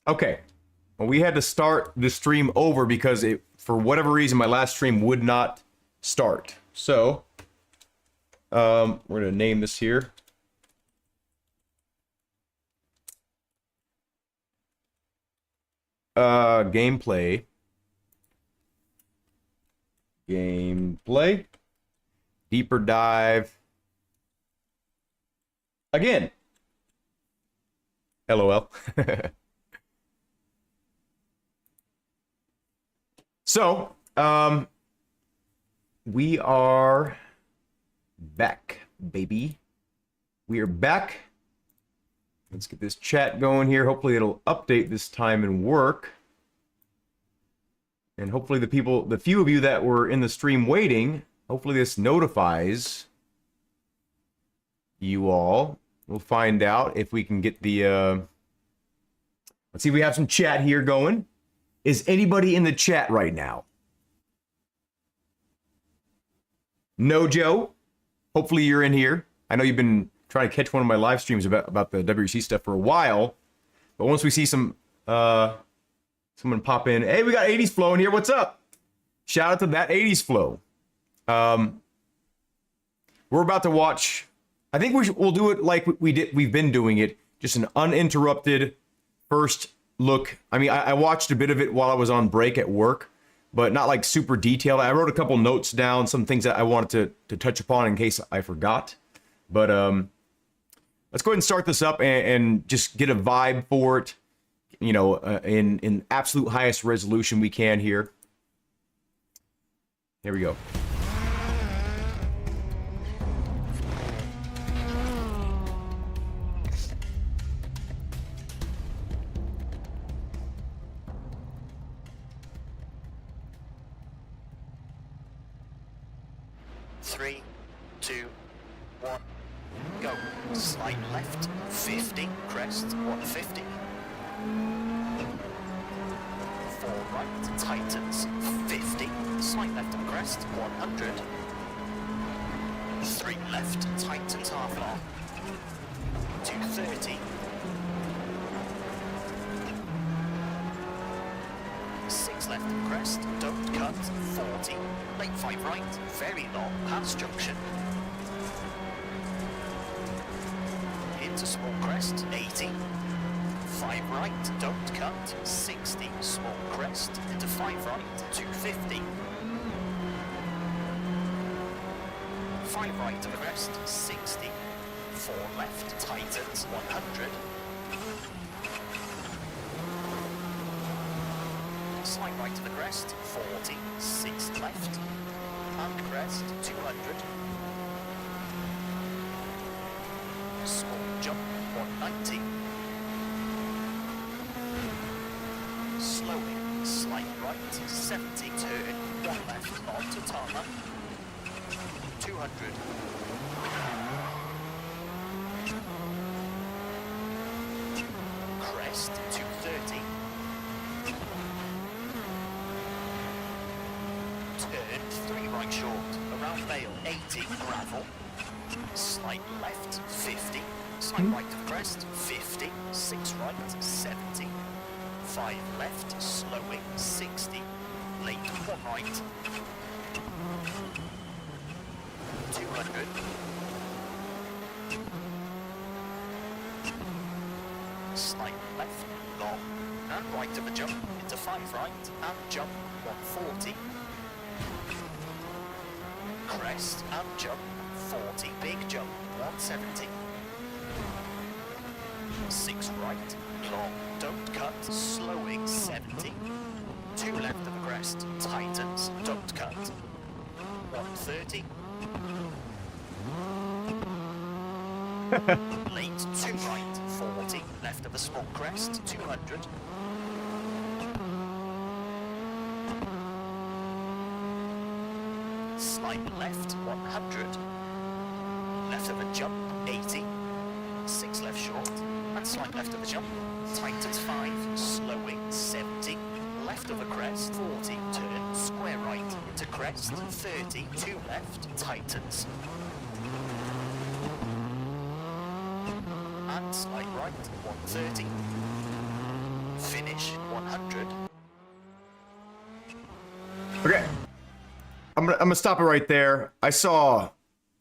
Okay. Well, we had to start the stream over because for whatever reason, my last stream would not start. So, we're gonna name this here. Gameplay. Gameplay. Deeper dive. Again. LOL. So, we are back, baby. We are back. Let's get this chat going here. Hopefully it'll update this time and work. And hopefully the few of you that were in the stream waiting, hopefully this notifies you all. We'll find out if we can get the, let's see, we have some chat here going. Is anybody in the chat right now? No, Joe? Hopefully you're in here. I know you've been trying to catch one of my live streams about the WRC stuff for a while. But once we see some, someone pop in. Hey, we got 80s Flow in here. What's up? Shout out to that 80s Flow. We're about to watch. I think we'll do it like we've been doing it. Just an uninterrupted first look. I mean, I watched a bit of it while I was on break at work, but not like super detailed. I wrote a couple notes down, some things that I wanted to touch upon in case I forgot. But let's go ahead and start this up and just get a vibe for it, you know, in absolute highest resolution we can here. Here we go. Three, two, one, go. Slide left, 50, crest, 150. 4 right, tightens, 50, slide left and crest, 100. 3 left, tightens half long, 230. 6 left and crest, don't cut, 40. Late 5 right, very long, pass junction. Into small crest, 80. 5 right, don't cut, 60. Small crest, into 5 right, 250. 5 right to the crest, 60. 4 left, tightens, 100. Slide right to the crest, 40, 6 left, and crest, 200. Small jump, 190. Slowing, slight right, 70, turn, 1 left, onto tarmac, 200. Crest, 230. Turn 3 right short, around Vale, 80, gravel. Slide left, 50. Slide right to the crest, 50. 6 right, 70. 5 left, slowing, 60. Late, 1 right. 200. Slide left, long, and right to the jump, into 5 right, and jump, 140. Crest and jump, 40, big jump, 170. 6 right, long, don't cut, slowing, 70. 2 left of the crest, tightens, don't cut, 130. Late, 2 right, 40, left of the small crest, 200. Slide left, 100. Left of a jump, 80. 6 left short, and slide left of the jump. Tightens 5, slowing, 70. Left of a crest, 40. Turn, square right, into crest, 30. 2 left, tightens. And slide right, 130. finish 100. Okay. I'm gonna stop it right there. I saw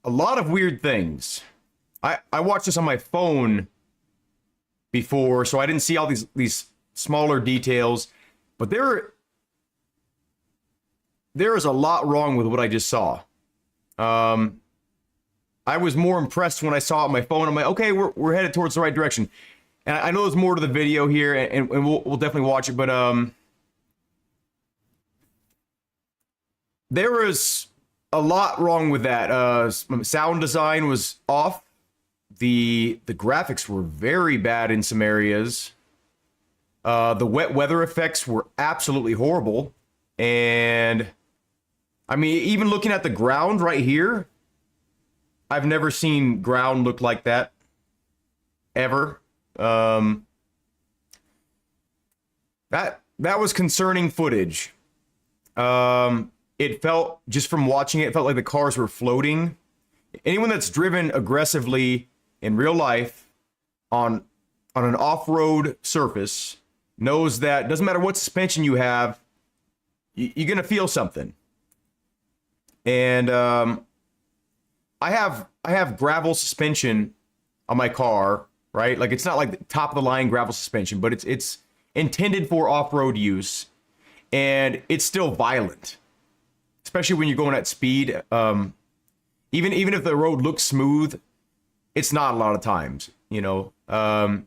a lot of weird things. I watched this on my phone before, so I didn't see all these smaller details, but there is a lot wrong with what I just saw. I was more impressed when I saw it on my phone. I'm like, okay, we're headed towards the right direction. And I know there's more to the video here, and we'll definitely watch it, but there was a lot wrong with that. Sound design was off. The graphics were very bad in some areas. The wet weather effects were absolutely horrible. And I mean, even looking at the ground right here, I've never seen ground look like that ever. That was concerning footage. It felt, just from watching it, it felt like the cars were floating. Anyone that's driven aggressively in real life on an off-road surface knows that doesn't matter what suspension you have, you're gonna feel something. And I have gravel suspension on my car, right? Like, it's not like the top of the line gravel suspension, but it's intended for off-road use, and it's still violent, especially when you're going at speed. Even if the road looks smooth, it's not a lot of times, you know. And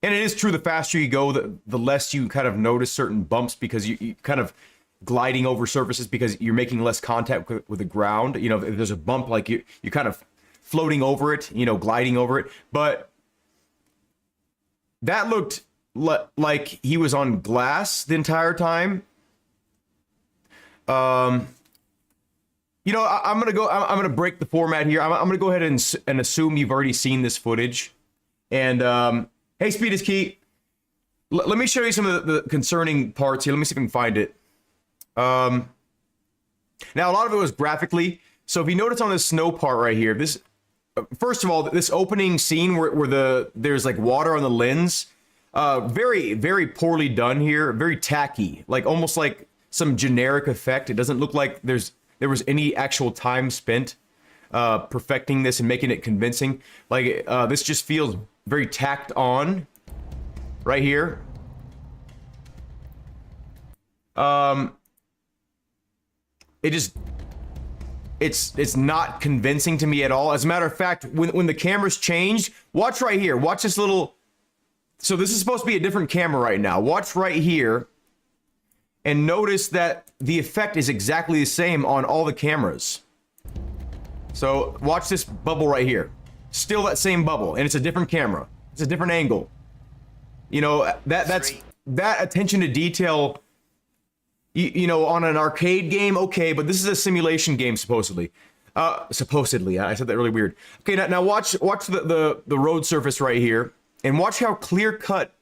it is true, the faster you go, the less you kind of notice certain bumps, because you kind of gliding over surfaces because you're making less contact with the ground. You know, if there's a bump, like you're kind of floating over it, you know, gliding over it. But that looked like he was on glass the entire time. You know, I'm gonna break the format here. I'm gonna go ahead and assume you've already seen this footage. And hey, Speed is Key. Let me show you some of the concerning parts here. Let me see if I can find it. Now, a lot of it was graphically. So if you notice on this snow part right here, this, first of all, this opening scene where there's like water on the lens, very, very poorly done here. Very tacky, like almost like some generic effect. It doesn't look like there was any actual time spent perfecting this and making it convincing. Like, this just feels very tacked on right here. It's not convincing to me at all. As a matter of fact, when the cameras changed, watch right here. Watch this little. So this is supposed to be a different camera right now. Watch right here. And notice that the effect is exactly the same on all the cameras. So watch this bubble right here. Still that same bubble, and it's a different camera. It's a different angle. You know, that attention to detail, you know, on an arcade game, okay, but this is a simulation game, supposedly. Supposedly, I said that really weird. Okay, now watch the road surface right here, and watch how clear cut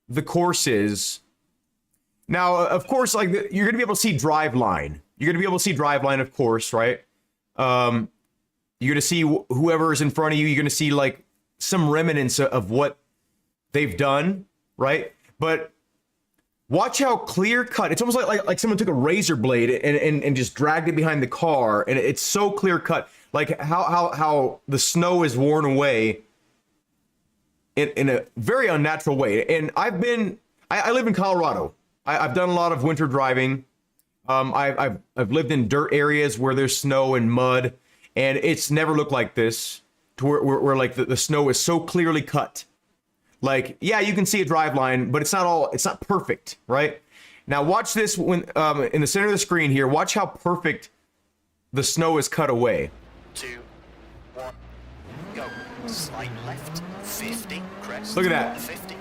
the course is. Now, of course, like, you're gonna be able to see drive line. You're gonna be able to see drive line, of course, right? You're gonna see whoever is in front of you. You're gonna see like some remnants of what they've done, right? But watch how clear cut. It's almost like someone took a razor blade and just dragged it behind the car, and it's so clear cut. Like how the snow is worn away in a very unnatural way. And I live in Colorado. I've done a lot of winter driving. I've lived in dirt areas where there's snow and mud, and it's never looked like this, to where like the snow is so clearly cut. Like, yeah, you can see a drive line, but it's not perfect, right? Now watch this when in the center of the screen here. Watch how perfect the snow is cut away. 2, 1, go. Slide left, 50, crest. Look at that. 50.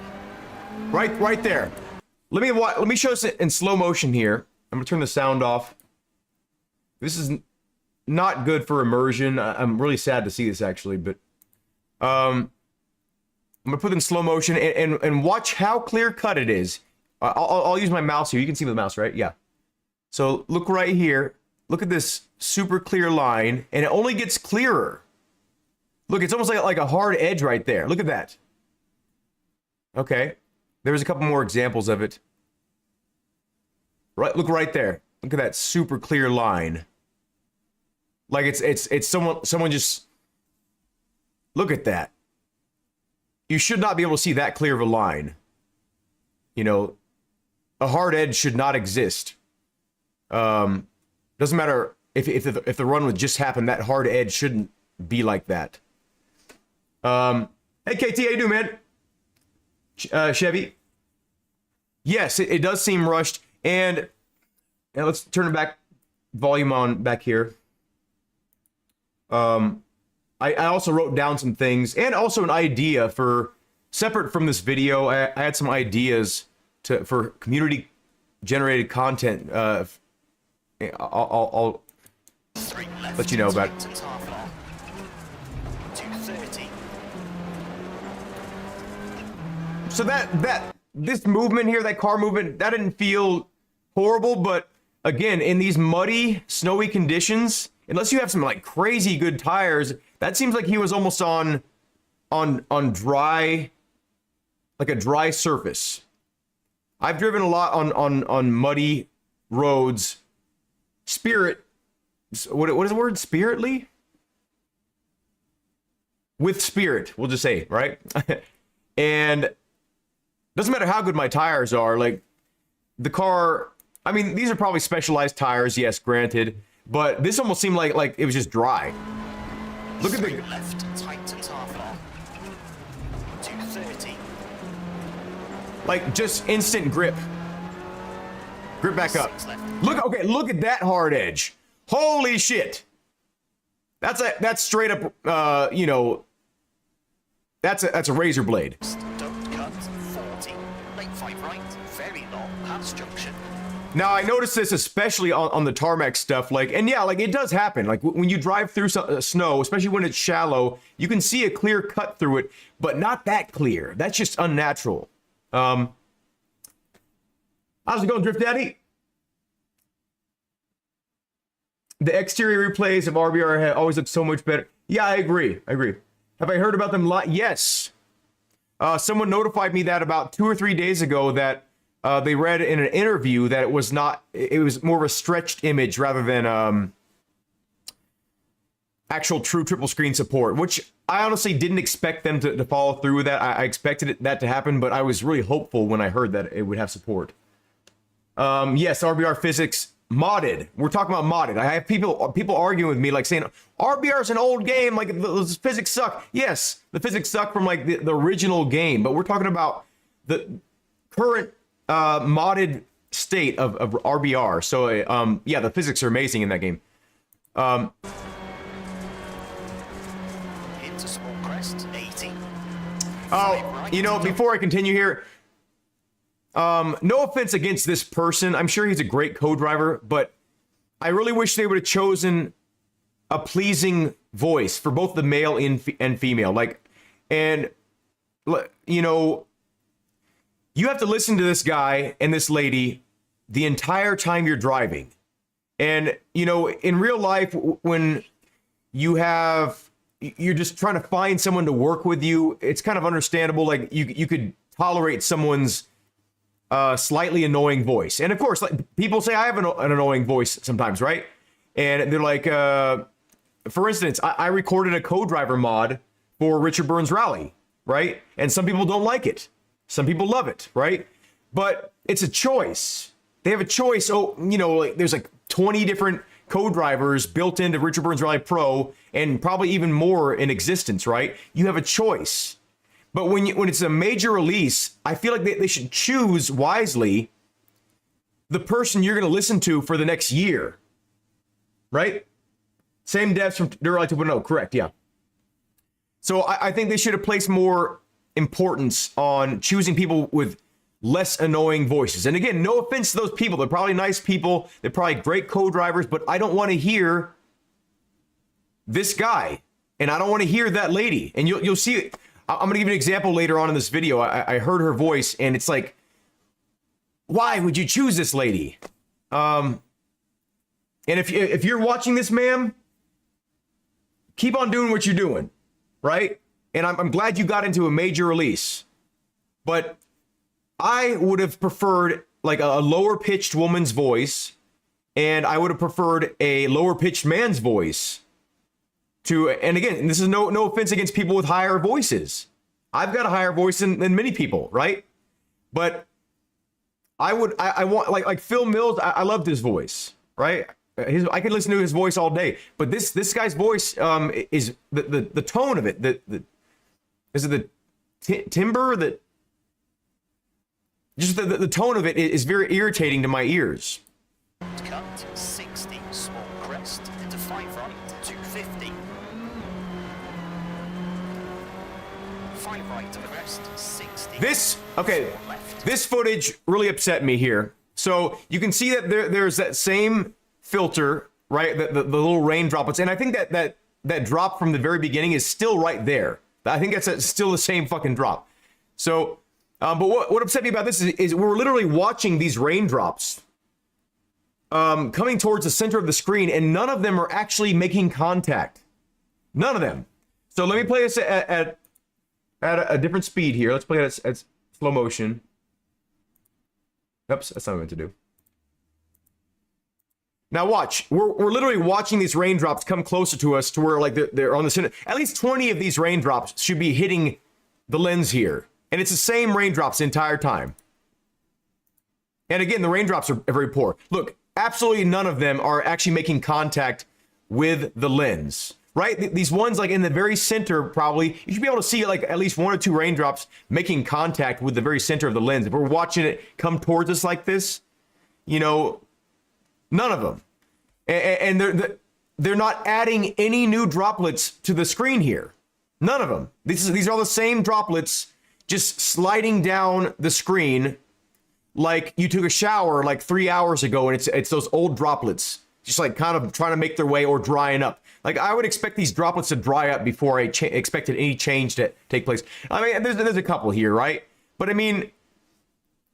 Right there. Let me show this in slow motion here. I'm gonna turn the sound off. This is not good for immersion. I'm really sad to see this, actually, but I'm gonna put it in slow motion and watch how clear cut it is. I'll use my mouse here. You can see the mouse, right? Yeah. So look right here. Look at this super clear line, and it only gets clearer. Look, it's almost like a hard edge right there. Look at that. Okay. There's a couple more examples of it. Right, look right there. Look at that super clear line. Like it's someone just look at that. You should not be able to see that clear of a line. You know, a hard edge should not exist. Doesn't matter if the run would just happen, that hard edge shouldn't be like that. Hey KT, how you doing, man? Chevy. Yes, it does seem rushed, and let's turn it back, volume on back here. I also wrote down some things and also an idea for separate from this video. I had some ideas for community generated content. I'll let you know about it. 230. So this movement here, that car movement, that didn't feel horrible, but again, in these muddy, snowy conditions, unless you have some like crazy good tires, that seems like he was almost on dry, like a dry surface. I've driven a lot on muddy roads. What is the word? Spiritly? With spirit, we'll just say, right? And doesn't matter how good my tires are, like the car, I mean, these are probably specialized tires, yes, granted, but this almost seemed like it was just dry. Look at the left, tightens half long. 230. like just instant grip. Grip back up. Look at that hard edge. Holy shit. That's straight up you know, that's a razor blade. Don't cut. 40. Late 5 right. Very long. Pass junction. Now, I noticed this especially on the tarmac stuff, like, and yeah, like it does happen. Like when you drive through snow, especially when it's shallow, you can see a clear cut through it, but not that clear. That's just unnatural. How's it going, Drift Daddy? The exterior replays of RBR always look so much better. Yeah, I agree. Have I heard about them? Yes. Someone notified me that about 2 or 3 days ago that they read in an interview that it was more of a stretched image rather than actual true triple screen support, which I honestly didn't expect them to follow through with that. I expected that to happen, but I was really hopeful when I heard that it would have support. Yes, RBR physics modded. We're talking about modded. I have people arguing with me, like saying RBR is an old game, like the physics suck. Yes, the physics suck from like the original game, but we're talking about the current modded state of RBR. So yeah, the physics are amazing in that game. Into small crest. 80. Oh, you know, before I continue here, no offense against this person. I'm sure he's a great co-driver, but I really wish they would have chosen a pleasing voice for both the male and female. Like, and you know, you have to listen to this guy and this lady the entire time you're driving. And, you know, in real life, when you're just trying to find someone to work with you, it's kind of understandable. Like you could tolerate someone's slightly annoying voice. And of course, like people say I have an annoying voice sometimes, right? And they're like, for instance, I recorded a co-driver mod for Richard Burns Rally, right? And some people don't like it. Some people love it, right? But it's a choice. They have a choice. Oh, you know, like there's like 20 different co-drivers built into Richard Burns Rally Pro, and probably even more in existence, right? You have a choice. But when it's a major release, I feel like they should choose wisely the person you're going to listen to for the next year, right? Same devs from Durali 2.0, correct? Yeah. So I think they should have placed more importance on choosing people with less annoying voices. And again, no offense to those people. They're probably nice people. They're probably great co-drivers, but I don't want to hear this guy, and I don't want to hear that lady. And you'll see it. I'm going to give you an example later on in this video. I heard her voice, and it's like, why would you choose this lady? And if you're watching this, ma'am, keep on doing what you're doing, right? And I'm glad you got into a major release. But I would have preferred like a lower pitched woman's voice, and I would have preferred a lower pitched man's voice to, and again, this is no offense against people with higher voices. I've got a higher voice than many people, right? But I want like Phil Mills. I loved his voice, right? I could listen to his voice all day. But this guy's voice is the tone of it. Is it the timbre that just the tone of it is very irritating to my ears. Cut 60, small crest into 5 right, 250. 5 right to the crest, 60. This footage really upset me here. So you can see that there's that same filter, right? The little rain droplets, and I think that drop from the very beginning is still right there. I think that's still the same fucking drop. So, but what upset me about this is we're literally watching these raindrops coming towards the center of the screen, and none of them are actually making contact. None of them. So let me play this at a different speed here. Let's play it at slow motion. Oops, that's not what I meant to do. Now watch. We're literally watching these raindrops come closer to us to where like they're on the center. At least 20 of these raindrops should be hitting the lens here. And it's the same raindrops the entire time. And again, the raindrops are very poor. Look, absolutely none of them are actually making contact with the lens, right? These ones like in the very center, probably, you should be able to see like at least 1 or 2 raindrops making contact with the very center of the lens. If we're watching it come towards us like this, you know, none of them. And they're not adding any new droplets to the screen here. None of them. These are all the same droplets just sliding down the screen like you took a shower like 3 hours ago, and it's those old droplets just like kind of trying to make their way or drying up. Like I would expect these droplets to dry up before I expected any change to take place. I mean, there's a couple here, right? But I mean,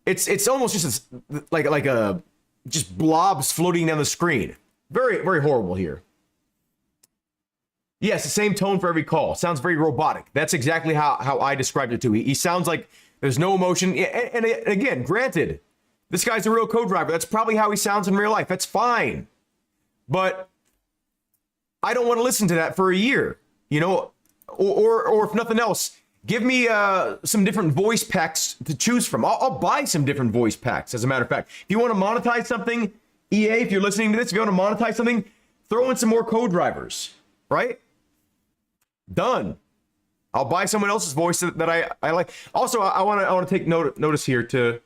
it's almost just like a just blobs floating down the screen. Very, very horrible here. Yes, the same tone for every call. Sounds very robotic. That's exactly how I described it too. He sounds like there's no emotion. And again, granted, this guy's a real co-driver. That's probably how he sounds in real life. That's fine. But I don't want to listen to that for a year, you know, or if nothing else, give me some different voice packs to choose from. I'll buy some different voice packs, as a matter of fact. If you want to monetize something, EA, if you're listening to this, if you want to monetize something, throw in some more co-drivers, right? Done. I'll buy someone else's voice that I like. Also, I want to take notice here to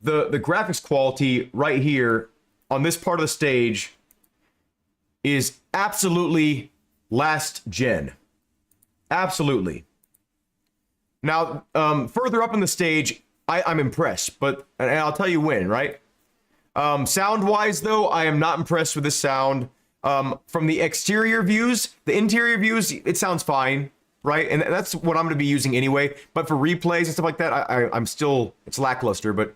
the graphics quality right here on this part of the stage is absolutely last gen. Absolutely. Now, further up in the stage, I'm impressed, and I'll tell you when, right? Sound-wise, though, I am not impressed with the sound. From the exterior views, the interior views, it sounds fine, right? And that's what I'm going to be using anyway. But for replays and stuff like that, I'm still, it's lackluster. But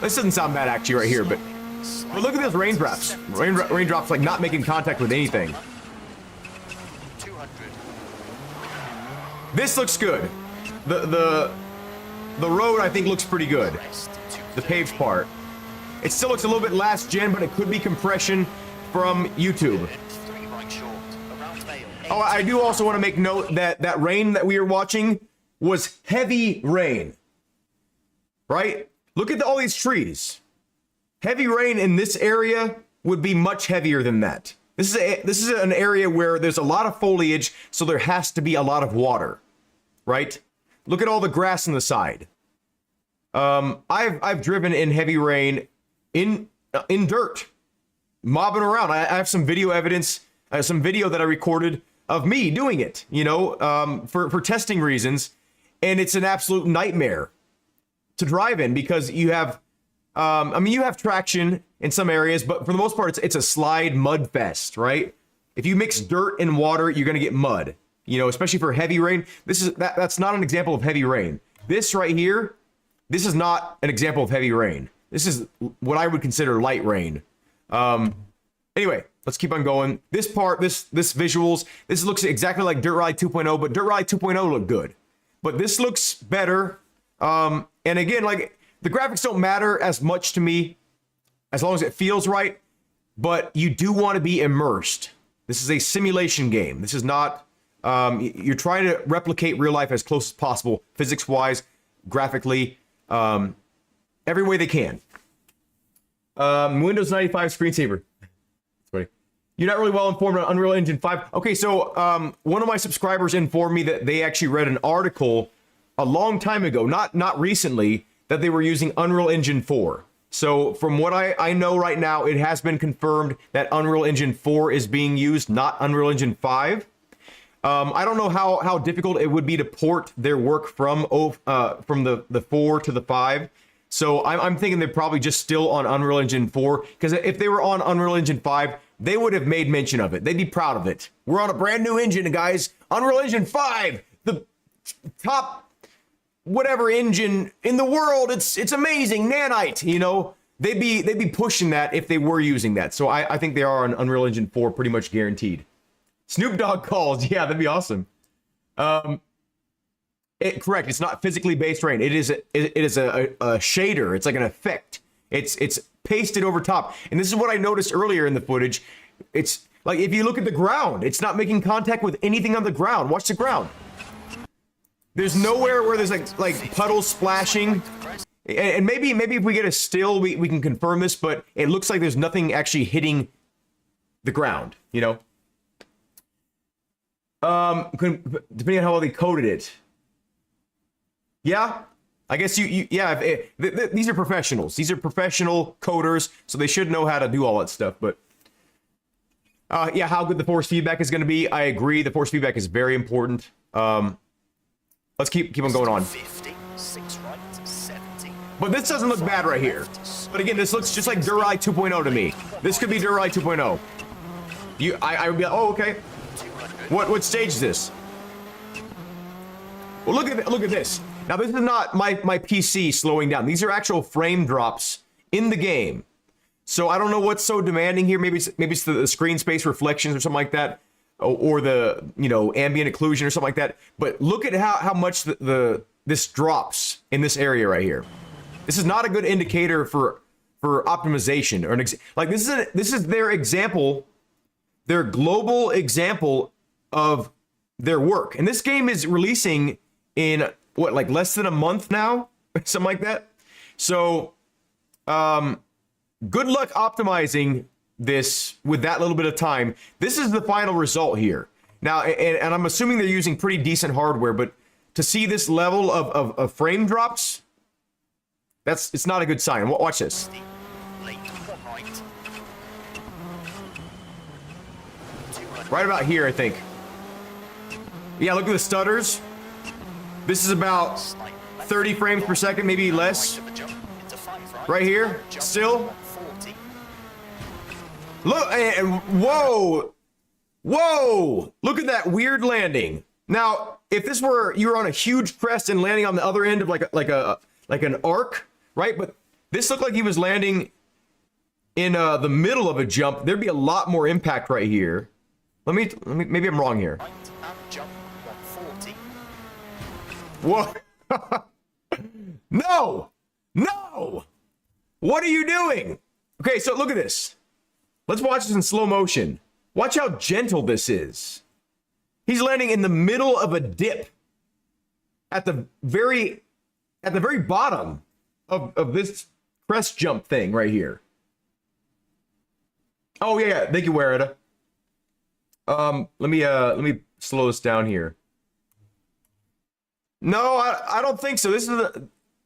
this doesn't sound bad actually right here. But look at those raindrops. Raindrops like not making contact with anything. 200. This looks good. The road I think looks pretty good. The paved part. It still looks a little bit last gen, but it could be compression from YouTube. 3 right short, around Vale. Oh, I do also want to make note that rain that we are watching was heavy rain. Right? Look at all these trees. Heavy rain in this area would be much heavier than that. This is an area where there's a lot of foliage, so there has to be a lot of water. Right? Look at all the grass on the side. I've driven in heavy rain in dirt, mobbing around. I have some video evidence, some video that I recorded of me doing it, you know, for testing reasons. And it's an absolute nightmare to drive in because you have, I mean, you have traction in some areas, but for the most part, it's a slide mud fest, right? If you mix dirt and water, you're going to get mud, you know, especially for heavy rain. That's not an example of heavy rain. This right here, this is not an example of heavy rain. This is what I would consider light rain. Anyway, let's keep on going. This part, this visuals, this looks exactly like Dirt Rally 2.0, but Dirt Rally 2.0 looked good. but this looks better. And again, like, the graphics don't matter as much to me as long as it feels right, but you do want to be immersed. This is a simulation game. This is not, you're trying to replicate real life as close as possible, physics-wise, graphically, every way they can. Windows 95 screensaver. That's funny. You're not really well informed on Unreal Engine 5. Okay, so one of my subscribers informed me that they actually read an article a long time ago, not recently, that they were using Unreal Engine 4. So from what I know right now, it has been confirmed that Unreal Engine 4 is being used, not Unreal Engine 5. I don't know how difficult it would be to port their work from the 4 to the 5. So I'm thinking they're probably just still on Unreal Engine 4, because if they were on Unreal Engine 5, they would have made mention of it. They'd be proud of it. We're on a brand new engine, guys. Unreal Engine 5, the top whatever engine in the world. It's amazing, nanite. You know, they'd be pushing that if they were using that. So I think they are on Unreal Engine 4, pretty much guaranteed. Snoop Dogg calls. Yeah, that'd be awesome. Correct. It's not physically based rain. It is a shader. It's like an effect. It's pasted over top. And this is what I noticed earlier in the footage. It's like, if you look at the ground, it's not making contact with anything on the ground. Watch the ground. There's nowhere where there's like puddles splashing. And maybe if we get a still, we can confirm this, but it looks like there's nothing actually hitting the ground, you know? Depending on how well they coded it. Yeah, I guess yeah, these are professionals. These are professional coders, so they should know how to do all that stuff, but yeah, how good the force feedback is going to be, I agree. The force feedback is very important. Let's keep on going on. 50, 6 right, 70. But this doesn't look bad right here. But again, this looks just like Durai 2.0 to me. This could be Durai 2.0. I would be like, oh, okay. What stage is this? Well, look at this. Now, this is not my PC slowing down. These are actual frame drops in the game. So I don't know what's so demanding here. Maybe it's the screen space reflections or something like that, or the, you know, ambient occlusion or something like that. But look at how much this drops in this area right here. This is not a good indicator for optimization, or like this is their example, their global example of their work. And this game is releasing in what, like less than a month now, something like that. So good luck optimizing this with that little bit of time. This is the final result here. Now, and I'm assuming they're using pretty decent hardware, but to see this level of frame drops, it's not a good sign. Watch this. Right about here, I think. Yeah, look at the stutters. This is about 30 frames per second, maybe less. Right here, still. Look, and whoa, look at that weird landing. Now, if this were, you were on a huge crest and landing on the other end of like an arc, right? But this looked like he was landing in the middle of a jump. There'd be a lot more impact right here. Let me, maybe I'm wrong here. Whoa. No! What are you doing? Okay, so look at this. Let's watch this in slow motion. Watch how gentle this is. He's landing in the middle of a dip at the very bottom of this crest jump thing right here. Oh yeah. Thank you, Werida. Let me slow this down here. No, I don't think so. This is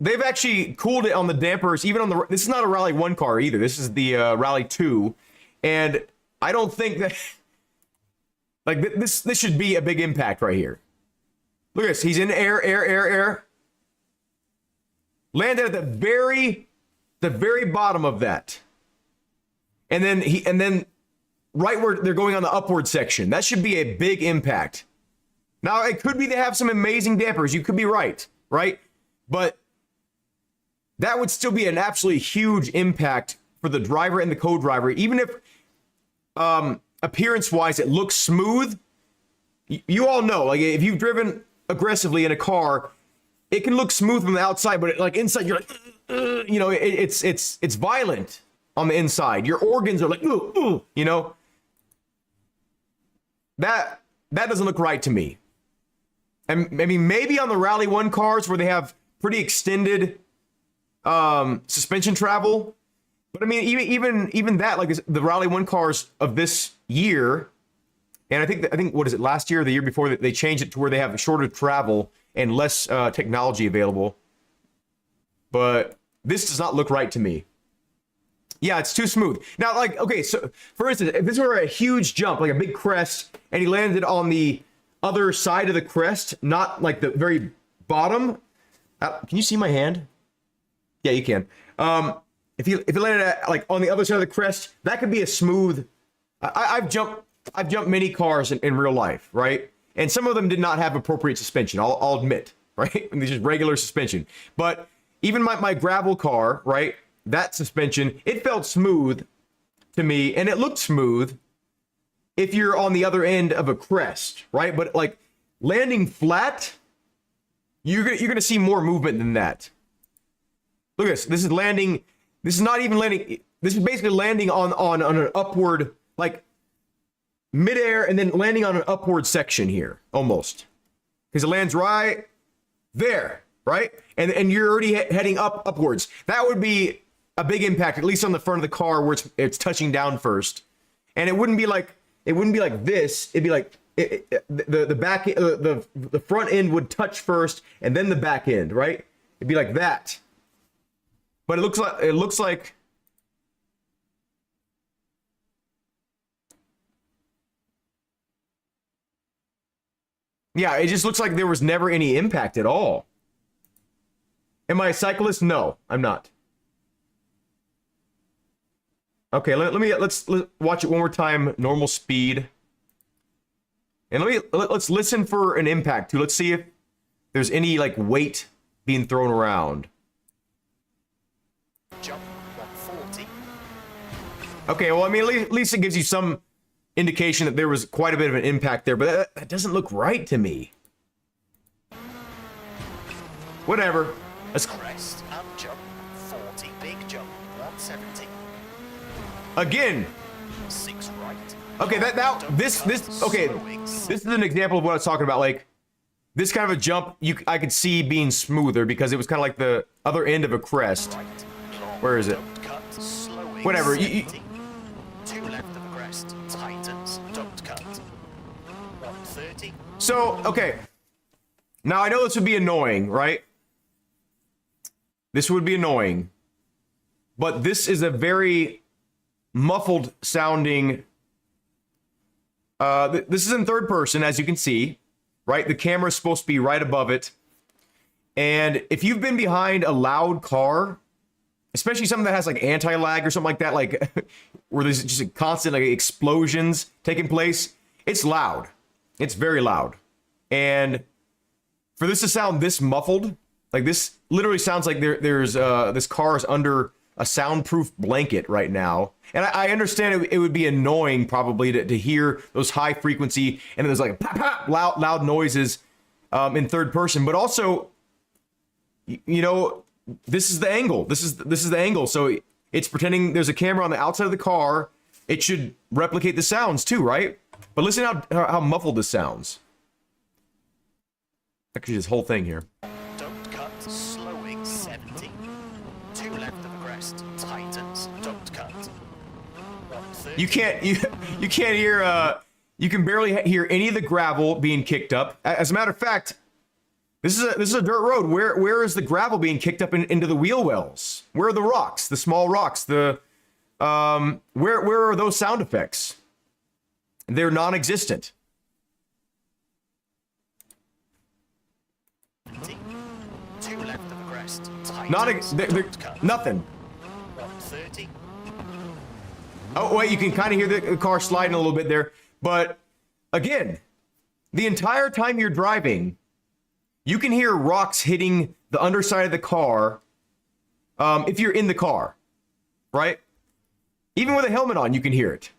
they've actually cooled it on the dampers, even on the. This is not a Rally 1 car either. This is the Rally 2, and I don't think that like this should be a big impact right here. Look at this. He's in air. Landed at the very bottom of that, and then right where they're going on the upward section. That should be a big impact. Now, it could be they have some amazing dampers. You could be right? But that would still be an absolutely huge impact for the driver and the co-driver. Even if appearance-wise it looks smooth, you all know, like if you've driven aggressively in a car, it can look smooth from the outside, but like inside, you're like, you know, it's violent on the inside. Your organs are like, you know, that doesn't look right to me. And I mean, maybe on the Rally 1 cars where they have pretty extended suspension travel, but I mean, even that, like the Rally 1 cars of this year, and I think what is it, last year or the year before, they changed it to where they have shorter travel and less technology available. But this does not look right to me. Yeah, it's too smooth. Now, like, okay, so for instance, if this were a huge jump, like a big crest, and he landed on the other side of the crest, not like the very bottom. Can you see my hand? Yeah, you can. If he landed at, like on the other side of the crest, that could be a smooth. I've jumped many cars in real life, right? And some of them did not have appropriate suspension. I'll admit, right? And it's just regular suspension. But even my gravel car, right? That suspension, it felt smooth to me, and it looked smooth if you're on the other end of a crest, right? But like landing flat, you're gonna see more movement than that. Look at this. This is landing. This is not even landing. This is basically landing on an upward, like midair, and then landing on an upward section here, almost, because it lands right there, right? And you're already heading upwards. That would be a big impact, at least on the front of the car where it's touching down first, and it wouldn't be like this. It'd be like the back, the front end would touch first, and then the back end, right? It'd be like that. But it looks like. Yeah, it just looks like there was never any impact at all. Am I a cyclist? No, I'm not. Okay, let's watch it one more time, normal speed. And let's listen for an impact too. Let's see if there's any like weight being thrown around. Jump 140. Okay, well, I mean, at least it gives you some indication that there was quite a bit of an impact there, but that doesn't look right to me. Whatever. Let's Crest and jump 40. Big jump 170. Again. 6 right. Okay, this is an example of what I was talking about. Like this kind of a jump, I could see being smoother because it was kind of like the other end of a crest. Right. Long, Where is it? cut, slowing, Whatever. 70. 2 left of the crest. Tightens. Don't cut. 130. So, okay. Now I know this would be annoying, right? This would be annoying. But this is a very muffled sounding. This is in third person, as you can see, right? The camera is supposed to be right above it. And if you've been behind a loud car, especially something that has like anti-lag or something like that, like where there's just constant like explosions taking place, it's loud. It's very loud. And for this to sound this muffled, like this literally sounds like there's this car is under a soundproof blanket right now. And I understand it would be annoying probably to hear those high frequency and there's like pop, pop, loud noises in third person, but also, you know, this is the angle. This is the angle. So it's pretending there's a camera on the outside of the car. It should replicate the sounds too, right? But listen how muffled this sounds. Actually, this whole thing here. Don't cut. Slowing 70. 2 left of the crest. Tightens. Don't cut. 130. You can't hear. You can barely hear any of the gravel being kicked up. As a matter of fact, this is a dirt road. Where is the gravel being kicked up into the wheel wells? Where are the rocks? The small rocks. Where are those sound effects? They're non-existent. 2 left of the crest. They're nothing. 130. Oh wait, you can kind of hear the car sliding a little bit there. But again, the entire time you're driving, you can hear rocks hitting the underside of the car if you're in the car, right? Even with a helmet on, you can hear it.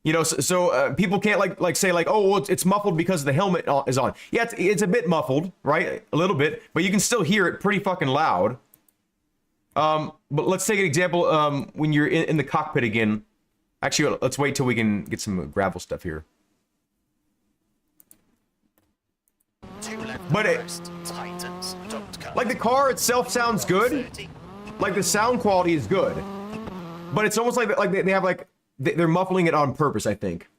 You know, so people can't like say like, oh, well, it's muffled because the helmet is on. Yeah, it's a bit muffled, right? A little bit, but you can still hear it pretty fucking loud. But let's take an example. When you're in the cockpit again. Actually, let's wait till we can get some gravel stuff here. But like the car itself sounds good. Like the sound quality is good. But it's almost like they have like they're muffling it on purpose, I think.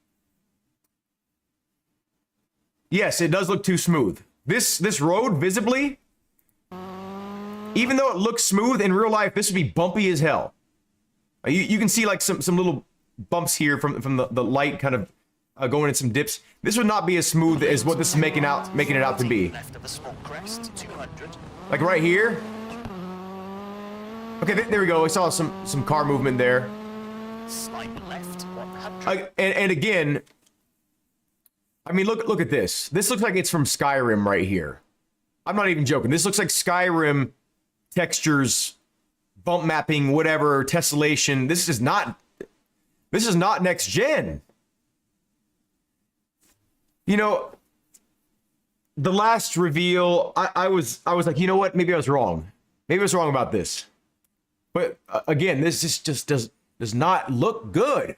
Yes, it does look too smooth. This road visibly, even though it looks smooth in real life, this would be bumpy as hell. You can see like some little bumps here from the light kind of going in some dips. This would not be as smooth as what this is making it out to be. Like right here. Okay, there we go. I saw some car movement there. And again, I mean, look at this. This looks like it's from Skyrim right here. I'm not even joking. This looks like Skyrim textures, bump mapping, whatever, tessellation. This is not next gen. You know, the last reveal, I was like, you know what? Maybe I was wrong. Maybe I was wrong about this. But again, this just does not look good.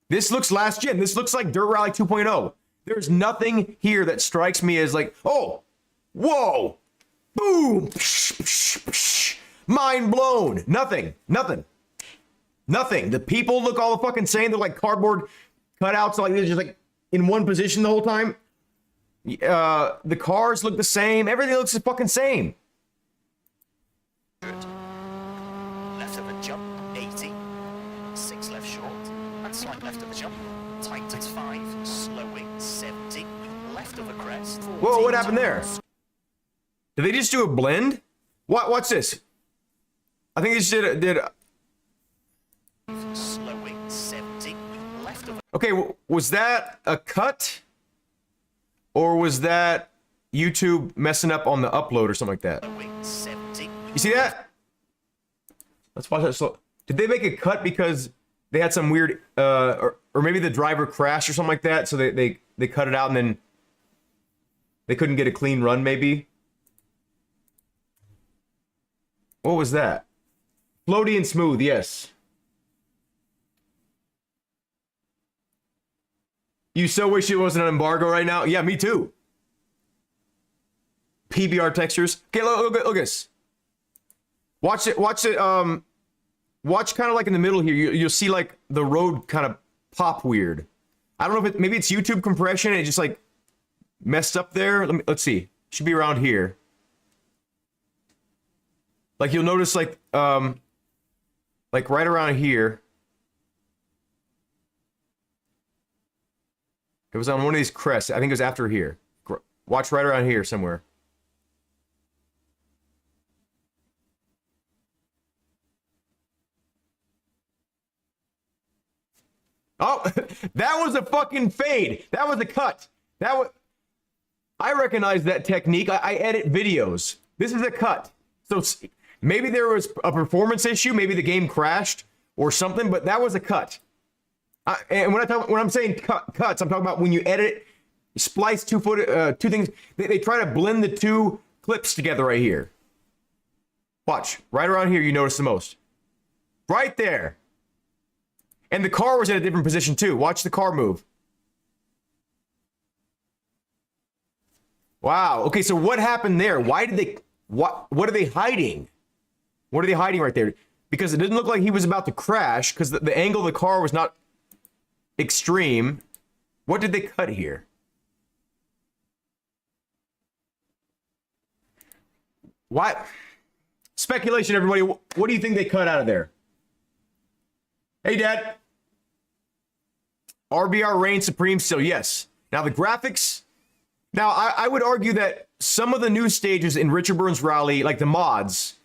This looks last gen. This looks like Dirt Rally 2.0. There's nothing here that strikes me as like, oh, whoa, boom, psh, psh, psh, mind blown. Nothing. The people look all the fucking same. They're like cardboard cutouts, like they're just like in one position the whole time. The cars look the same. Everything looks the fucking same. Left of a jump, 80. 6 left short. And slight left of the jump. Tightens 5. Slowing 70. Left of a crest. 14. Whoa, what happened there? Did they just do a blend? What's this? I think they just did Slowing 70. Left of a... Okay, was that a cut? Or was that YouTube messing up on the upload or something like that? Slowing 70. You see that? Let's watch that slow. Did they make a cut because they had some weird, or maybe the driver crashed or something like that, so they cut it out and then they couldn't get a clean run, maybe? What was that? Floaty and smooth, yes. You so wish it wasn't an embargo right now? Yeah, me too. PBR textures. Okay, look at this. Watch it, watch kind of like in the middle here. You'll see like the road kind of pop weird. I don't know if maybe it's YouTube compression and it just like messed up there. Let's see. Should be around here. Like you'll notice like right around here. It was on one of these crests. I think it was after here. Watch right around here somewhere. Oh, that was a fucking fade. That was a cut. I recognize that technique. I edit videos. This is a cut. So maybe there was a performance issue. Maybe the game crashed or something, but that was a cut. And when I'm saying cuts, I'm talking about when you edit, splice two things. They try to blend the two clips together right here. Watch. Right around here, you notice the most. Right there. And the car was in a different position too. Watch the car move. Wow. Okay, so what happened there? Why did they... What are they hiding? What are they hiding right there? Because it didn't look like he was about to crash because the angle of the car was not extreme. What did they cut here? What? Speculation, everybody. What do you think they cut out of there? Hey, Dad. RBR reigns supreme still, yes. Now, the graphics... Now, I would argue that some of the new stages in Richard Burns Rally, like the mods,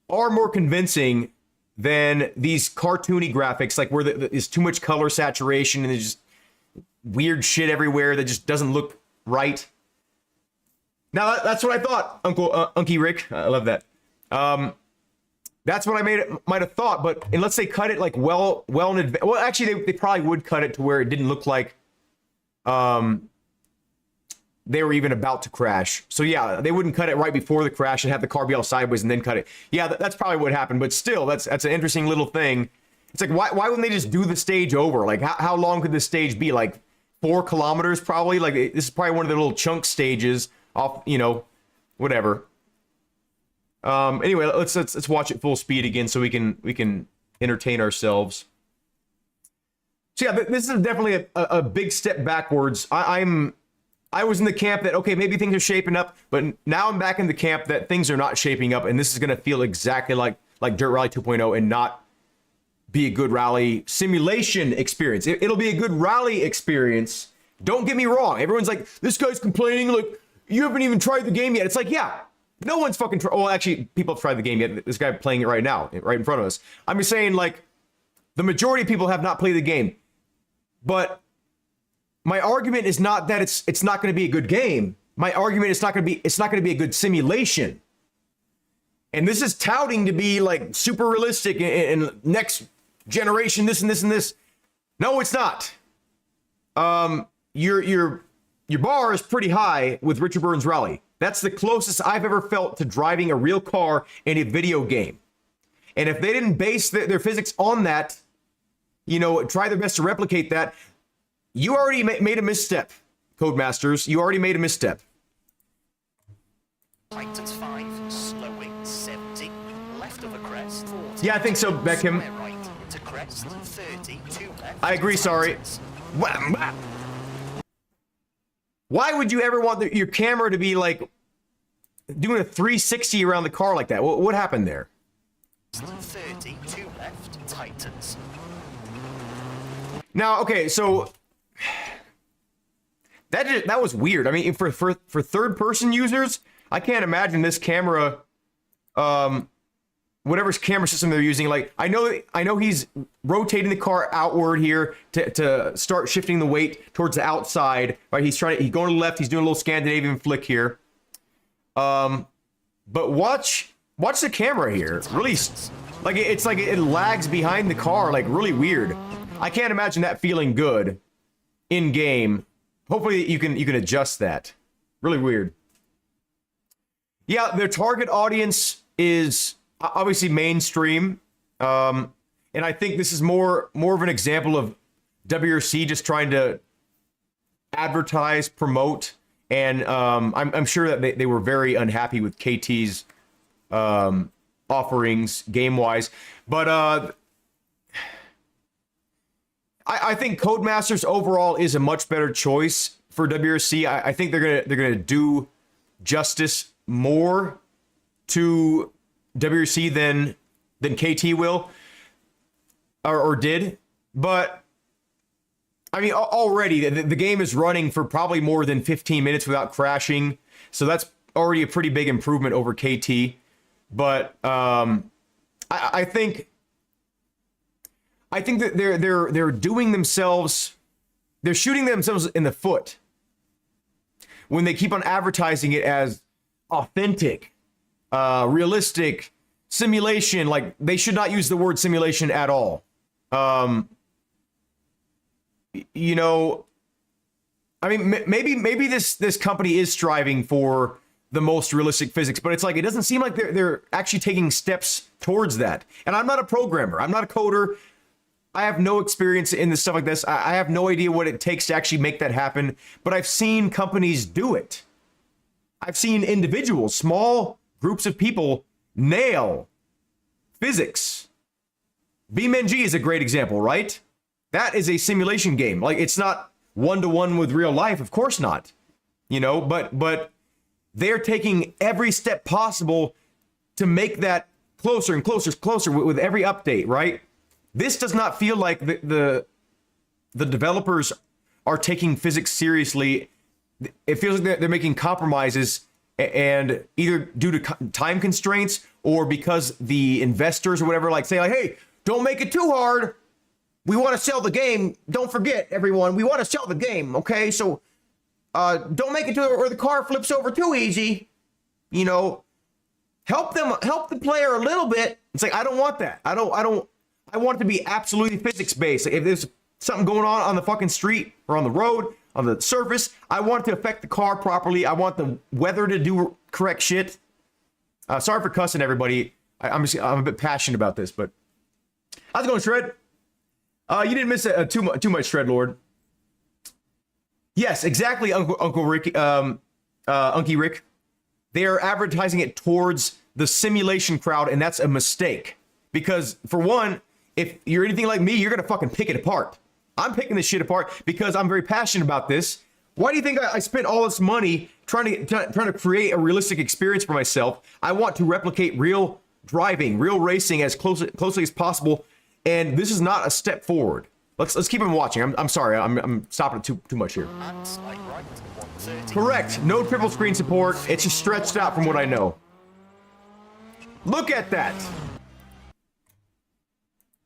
are more convincing than these cartoony graphics, like where there's too much color saturation and there's just weird shit everywhere that just doesn't look right. Now, that's what I thought, Uncle Rick. I love that. That's what I might have thought, but unless they cut it like well in advance. Well, actually, they probably would cut it to where it didn't look like they were even about to crash. So yeah, they wouldn't cut it right before the crash and have the car be all sideways and then cut it. Yeah, that's probably what happened. But still, that's an interesting little thing. It's like, why wouldn't they just do the stage over? Like, how long could this stage be? Like 4 kilometers probably? Like, this is probably one of the little chunk stages off, you know, whatever. Anyway, let's watch it full speed again so we can entertain ourselves. So yeah, this is definitely a big step backwards. I was in the camp that, okay, maybe things are shaping up, but now I'm back in the camp that things are not shaping up, and this is going to feel exactly like Dirt Rally 2.0 and not be a good rally simulation experience. It'll be a good rally experience. Don't get me wrong. Everyone's like, this guy's complaining, like, you haven't even tried the game yet. It's like, yeah, no one's fucking tried. Oh, actually, people have tried the game yet. This guy playing it right now, right in front of us. I'm just saying, like, the majority of people have not played the game. But my argument is not that it's not going to be a good game. My argument is it's not going to be a good simulation. And this is touting to be like super realistic and next generation, this and this and this. No, it's not. Your bar is pretty high with Richard Burns Rally. That's the closest I've ever felt to driving a real car in a video game. And if they didn't base their physics on that, you know, try their best to replicate that, you already made a misstep, Codemasters. You already made a misstep. Titans 5, slowing 70, left of the crest. 40, Yeah, I think so, Beckham. right to crest, 30, 2 left. I agree, sorry. Why would you ever want your camera to be like doing a 360 around the car like that? What happened there? 30, 2 left, Titans. Now, okay, so that was weird. I mean, for third-person users, I can't imagine this camera, whatever camera system they're using. Like, I know he's rotating the car outward here to start shifting the weight towards the outside. Right, he's going to the left. He's doing a little Scandinavian flick here. But watch the camera here. Really, like it's like it lags behind the car, like really weird. I can't imagine that feeling good in game. Hopefully you can adjust that. Really weird. Yeah, their target audience is obviously mainstream. And I think this is more of an example of WRC just trying to advertise, promote, and I'm sure that they were very unhappy with KT's offerings game-wise. But I think Codemasters overall is a much better choice for WRC. I think they're gonna do justice more to WRC than KT will or did. But I mean, already the game is running for probably more than 15 minutes without crashing, so that's already a pretty big improvement over KT. But I think that they're doing themselves, they're shooting themselves in the foot when they keep on advertising it as authentic, realistic, simulation. Like, they should not use the word simulation at all. You know, I mean, maybe this company is striving for the most realistic physics, but it's like, it doesn't seem like they're actually taking steps towards that. And I'm not a programmer. I'm not a coder. I have no experience in this stuff like this. I have no idea what it takes to actually make that happen, but I've seen companies do it. I've seen individuals, small groups of people nail physics. BeamNG is a great example, right? That is a simulation game. Like, it's not one-to-one with real life, of course not. You know, but they're taking every step possible to make that closer and closer with every update, right? This does not feel like the developers are taking physics seriously. It feels like they're making compromises, and either due to time constraints or because the investors or whatever, like, say, like, hey, don't make it too hard. We want to sell the game. Don't forget, everyone, we want to sell the game, okay? So don't make it to or the car flips over too easy. You know, help the player a little bit. It's like, I don't want that. I want it to be absolutely physics based. Like if there's something going on the fucking street or on the road, on the surface, I want it to affect the car properly. I want the weather to do correct shit. Sorry for cussing everybody. I'm a bit passionate about this, but how's it going, Shred? You didn't miss too much, Shred Lord. Yes, exactly, Uncle Rick, Unky Rick. They are advertising it towards the simulation crowd, and that's a mistake. Because for one, if you're anything like me, you're gonna fucking pick it apart. I'm picking this shit apart because I'm very passionate about this. Why do you think I spent all this money trying to create a realistic experience for myself? I want to replicate real driving, real racing as closely as possible, and this is not a step forward. Let's keep on watching. I'm sorry, I'm stopping it too much here. And slight right, 130. Correct. No triple screen support. It's just stretched out from what I know. Look at that.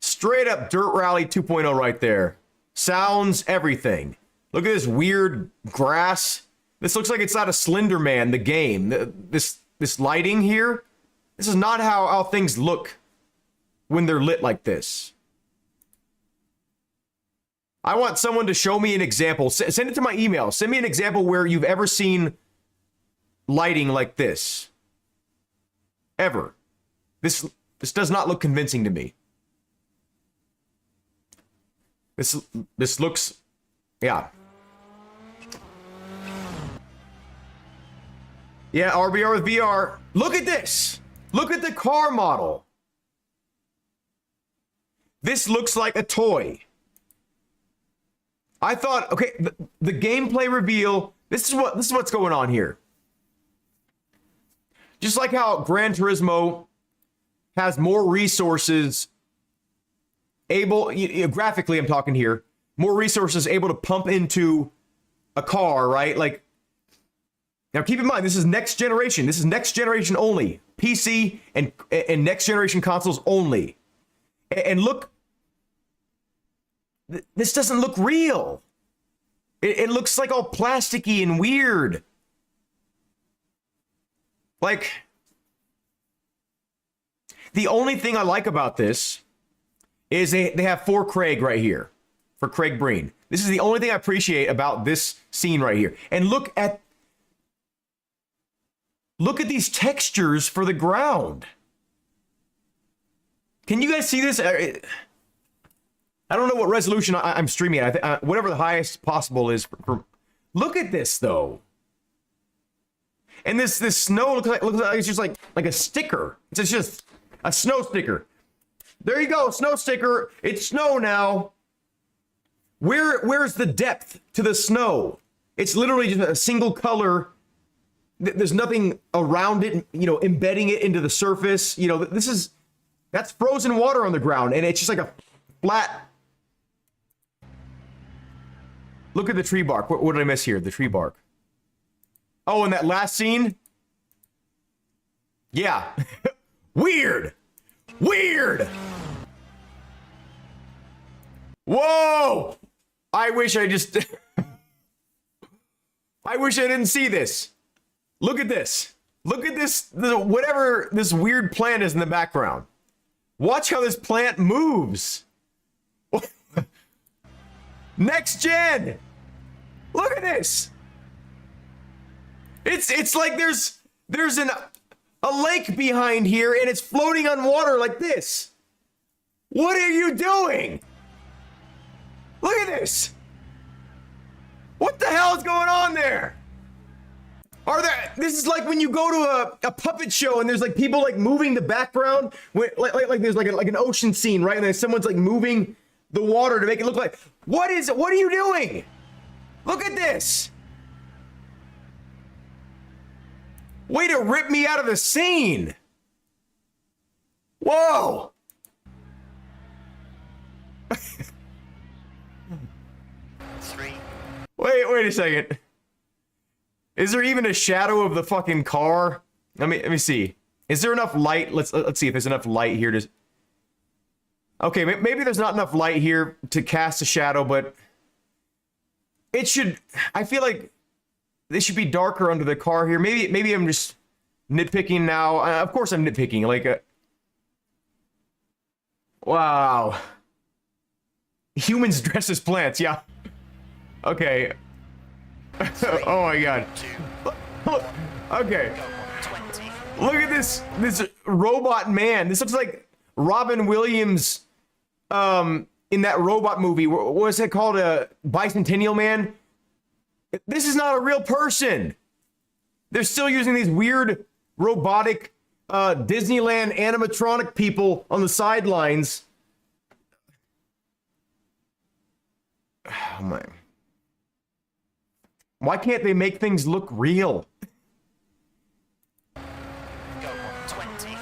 Straight up Dirt Rally 2.0 right there. Sounds, everything. Look at this weird grass. This looks like it's out of Slender Man, the game. This lighting here. This is not how things look when they're lit like this. I want someone to show me an example. Send it to my email. Send me an example where you've ever seen lighting like this. Ever. This does not look convincing to me. This looks, yeah. Yeah, RBR with VR. Look at this. Look at the car model. This looks like a toy. I thought, okay, the gameplay reveal, this is what's going on here. Just like how Gran Turismo has more resources graphically I'm talking here, more resources able to pump into a car, right? Like, now keep in mind, this is next generation. This is next generation only. PC and next generation consoles only. And look, this doesn't look real. It looks like all plasticky and weird. Like, the only thing I like about this is they have for Craig right here. For Craig Breen. This is the only thing I appreciate about this scene right here. And look at these textures for the ground. Can you guys see this? I don't know what resolution I'm streaming at. Whatever the highest possible is. Look at this, though. And this snow looks like it's just like a sticker. It's just a snow sticker. There you go, snow sticker. It's snow now. Where's the depth to the snow? It's literally just a single color. There's nothing around it, embedding it into the surface. That's frozen water on the ground, and it's just like a flat. Look at the tree bark. What did I miss here? The tree bark. Oh, and that last scene? Yeah. Weird. Weird. Whoa. I wish I didn't see this. Look at this. Look at this, whatever this weird plant is in the background. Watch how this plant moves. Next gen. Look at this. It's like there's a lake behind here and it's floating on water like this. What are you doing? Look at this. What the hell is going on there? This is like when you go to a puppet show and there's like people like moving the background, like there's like an ocean scene, right? And then someone's like moving the water to make it look like, what are you doing? Look at this. Way to rip me out of the scene. Whoa. Wait a second. Is there even a shadow of the fucking car? Let me see. Is there enough light? Let's see if there's enough light here to. Okay, maybe there's not enough light here to cast a shadow, but it should. I feel like this should be darker under the car here. Maybe I'm just nitpicking now. Of course I'm nitpicking. Like, wow. Humans dressed as plants, yeah. Okay. Oh my god. Okay. Look at this robot man. This looks like Robin Williams in that robot movie. What was it called? Bicentennial Man? This is not a real person. They're still using these weird robotic Disneyland animatronic people on the sidelines. Oh my. Why can't they make things look real? Go on 20.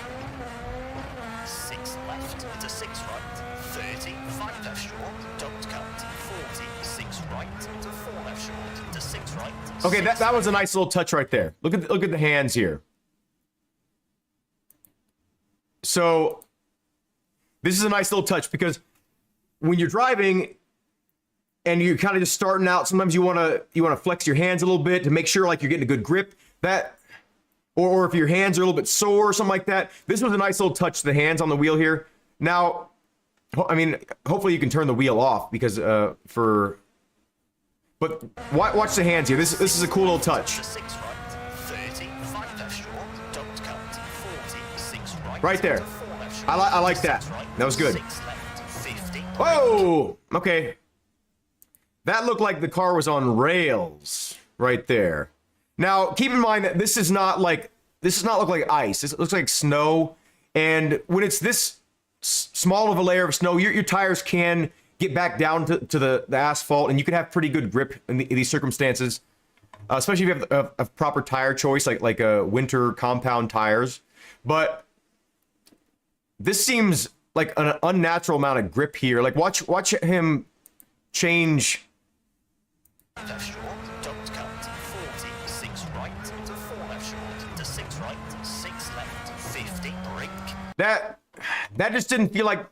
6 left into 6 right. 30. 5 left short. Don't cut. 40. 6 right into 4 left short. To 6 right. Okay, that was a nice little touch right there. Look at the hands here. So this is a nice little touch because when you're driving and you're kind of just starting out, sometimes you want to flex your hands a little bit to make sure like you're getting a good grip. That or if your hands are a little bit sore or something like that. This was a nice little touch to the hands on the wheel here. Now, I mean, hopefully you can turn the wheel off because but watch the hands here. This is a cool little touch. Right there. I like that. That was good. Whoa! Okay. That looked like the car was on rails right there. Now, keep in mind that this does not look like ice. This looks like snow. And when it's this small of a layer of snow, your tires can get back down to the asphalt, and you can have pretty good grip in these circumstances, especially if you have a proper tire choice, like winter compound tires. But this seems like an unnatural amount of grip here. Like watch him change. Left short, don't cut. 40, 6 right to 4 left short to 6 right, 6 left, 50, brake. That just didn't feel like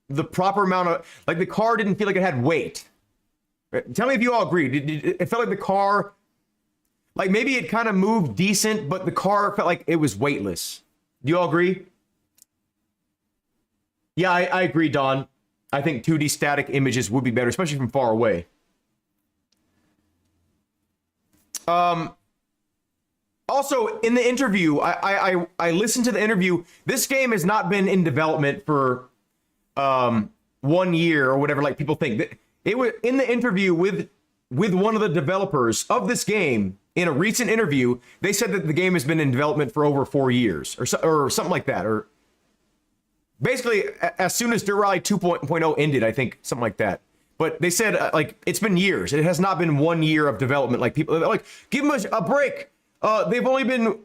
the proper amount of, like the car didn't feel like it had weight. Tell me if you all agree. It felt like the car, like maybe it kind of moved decent, but the car felt like it was weightless. Do you all agree? Yeah, I agree, Don. I think 2D static images would be better, especially from far away. Also, in the interview, I listened to the interview. This game has not been in development for 1 year or whatever, like people think. It was in the interview with one of the developers of this game. In a recent interview, they said that the game has been in development for over 4 years or something like that. Or basically, as soon as Dirt Rally 2.0 ended, I think something like that. But they said like it's been years. It has not been 1 year of development. Like people are like, give them a break. They've only been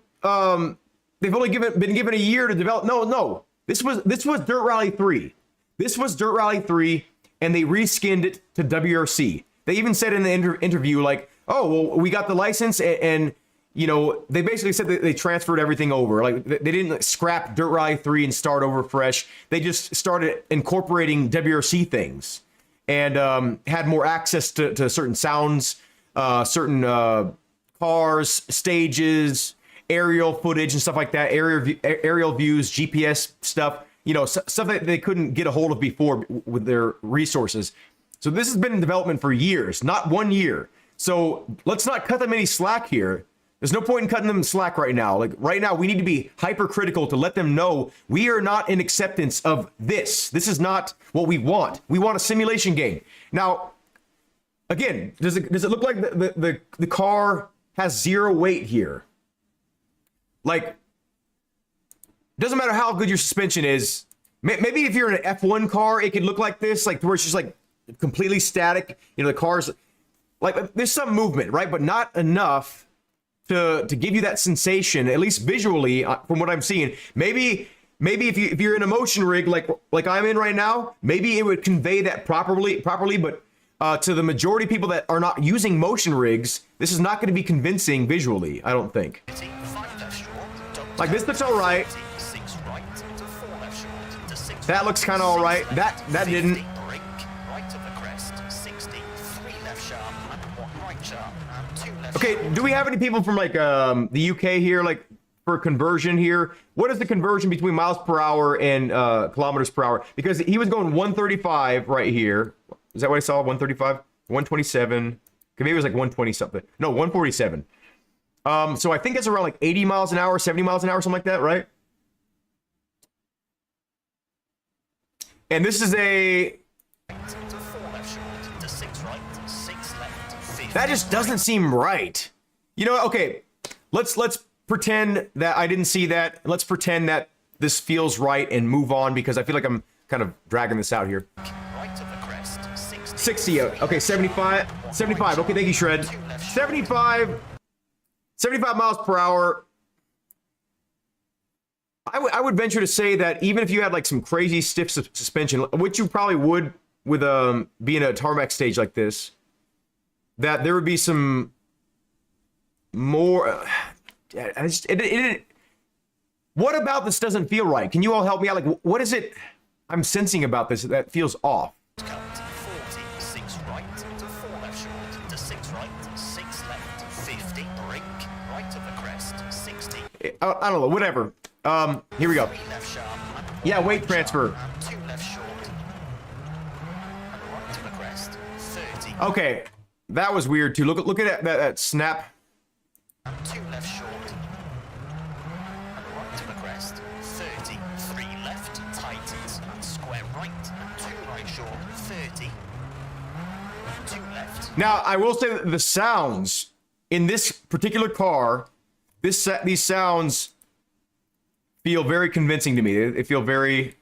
given a year to develop. No. This was Dirt Rally 3. This was Dirt Rally 3, and they reskinned it to WRC. They even said in the interview, like, oh, well, we got the license, and you know, they basically said that they transferred everything over. Like, they didn't scrap Dirt Rally 3 and start over fresh. They just started incorporating WRC things and had more access to certain sounds, certain cars, stages, aerial footage and stuff like that, aerial views, GPS stuff, you know, stuff that they couldn't get a hold of before with their resources. So this has been in development for years, not 1 year. So let's not cut them any slack here. There's no point in cutting them slack right now. Like right now, we need to be hypercritical to let them know we are not in acceptance of this. This is not what we want. We want a simulation game. Now, again, does it look like the car has zero weight here? Like, doesn't matter how good your suspension is. Maybe if you're in an F1 car, it could look like this, like where it's just like completely static. You know, the car's like there's some movement, right? But not enough to give you that sensation, at least visually, from what I'm seeing. Maybe if you're in a motion rig like I'm in right now, maybe it would convey that properly. But to the majority of people that are not using motion rigs, this is not going to be convincing visually, I don't think. Like this looks all right. That looks kind of all right. That didn't. Okay, do we have any people from like the UK here, like for conversion here. What is the conversion between miles per hour and kilometers per hour? Because he was going 135 right here. Is that what I saw? 135, 127. Maybe it was like 120 something. No, 147. So I think it's around like 80 miles an hour, 70 miles an hour, something like that, right? And this is a... That just doesn't seem right. You know what? Okay, let's pretend that I didn't see that. Let's pretend that this feels right and move on, because I feel like I'm kind of dragging this out here. 60, okay, 75, okay, thank you, Shred. 75 miles per hour. I would venture to say that even if you had like some crazy stiff suspension, which you probably would with being a tarmac stage like this, that there would be some more. What about this doesn't feel right? Can you all help me out? Like, what is it I'm sensing about this that feels off? 40, 6 right, to 4 left short, to 6 right, 6 left, 50, brake, right of the crest, 60. I don't know, whatever. Here we go. 3 left sharp, Yeah, weight transfer. and 2 left short, and right to the crest, 30. Okay, that was weird too. Look at that snap. And 2 left short, and right to the crest, 30. 3 left, tightens, and square right, and 2 right short, 30. 2 left. Now, I will say that the sounds in this particular car, these sounds feel very convincing to me. They feel very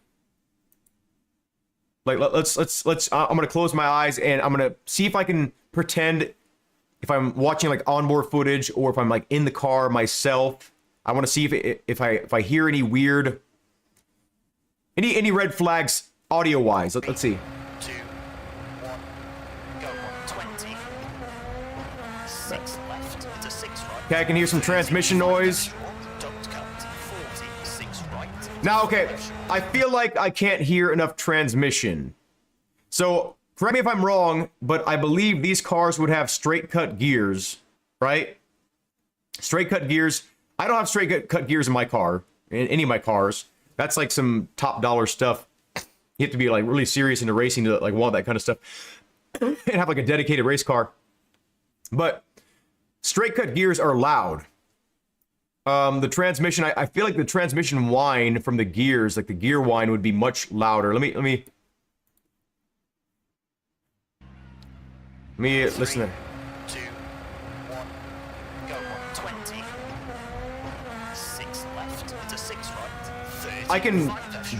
like let's I'm gonna close my eyes and I'm gonna see if I can pretend if I'm watching like onboard footage or if I'm like in the car myself. I want to see if I hear any weird any red flags audio wise. Let's see. 2, 1, go 120. 6 left to 6 right. Okay, I can hear some transmission noise. Don't cut. 40, 6 right. Now, okay, I feel like I can't hear enough transmission. So, correct me if I'm wrong, but I believe these cars would have straight cut gears, right? Straight cut gears. I don't have straight cut gears in my car, in any of my cars. That's like some top dollar stuff. You have to be like really serious into racing to like want that kind of stuff and have like a dedicated race car. But straight cut gears are loud. The transmission, I feel like the transmission whine from the gears, like the gear whine, would be much louder. Let me listen to 2, 1, go 120. 6 left to 6 right. 30. I can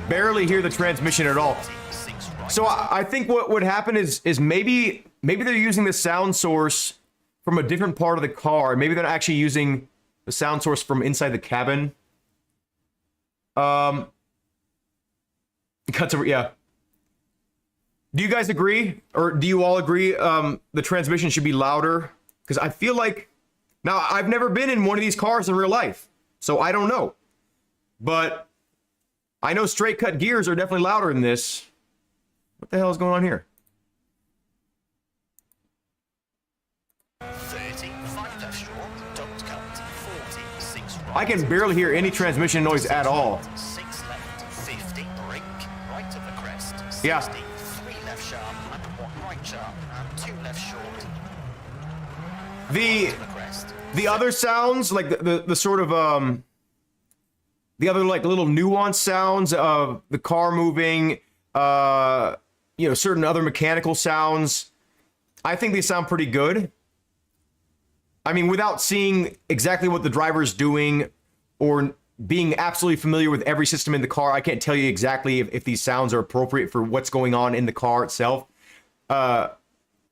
barely hear the transmission at all. 6 right. So I think what would happen is maybe they're using the sound source from a different part of the car. Maybe they're actually using the sound source from inside the cabin. Cuts over, yeah. Do you guys agree, or do you all agree the transmission should be louder? Because I feel like, now I've never been in one of these cars in real life, so I don't know. But I know straight cut gears are definitely louder than this. What the hell is going on here? 30, 5 left short, don't cut. 40, 6 right. I can barely hear any transmission noise at all. 6 left, 50, brake, right of the crest, 60, Yeah. 3 left sharp, and 1 right sharp, and 2 left short, The to the crest. other sounds, like the sort of the other like little nuanced sounds of the car moving, you know, certain other mechanical sounds, I think they sound pretty good. I mean, without seeing exactly what the driver's doing or being absolutely familiar with every system in the car, I can't tell you exactly if these sounds are appropriate for what's going on in the car itself, or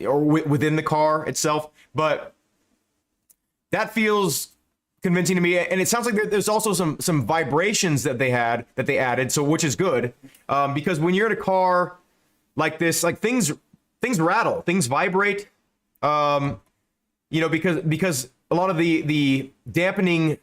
within the car itself. But that feels convincing to me, and it sounds like there's also some vibrations that they added, so which is good, because when you're in a car like this, like things rattle, things vibrate. You know, because a lot of the dampening,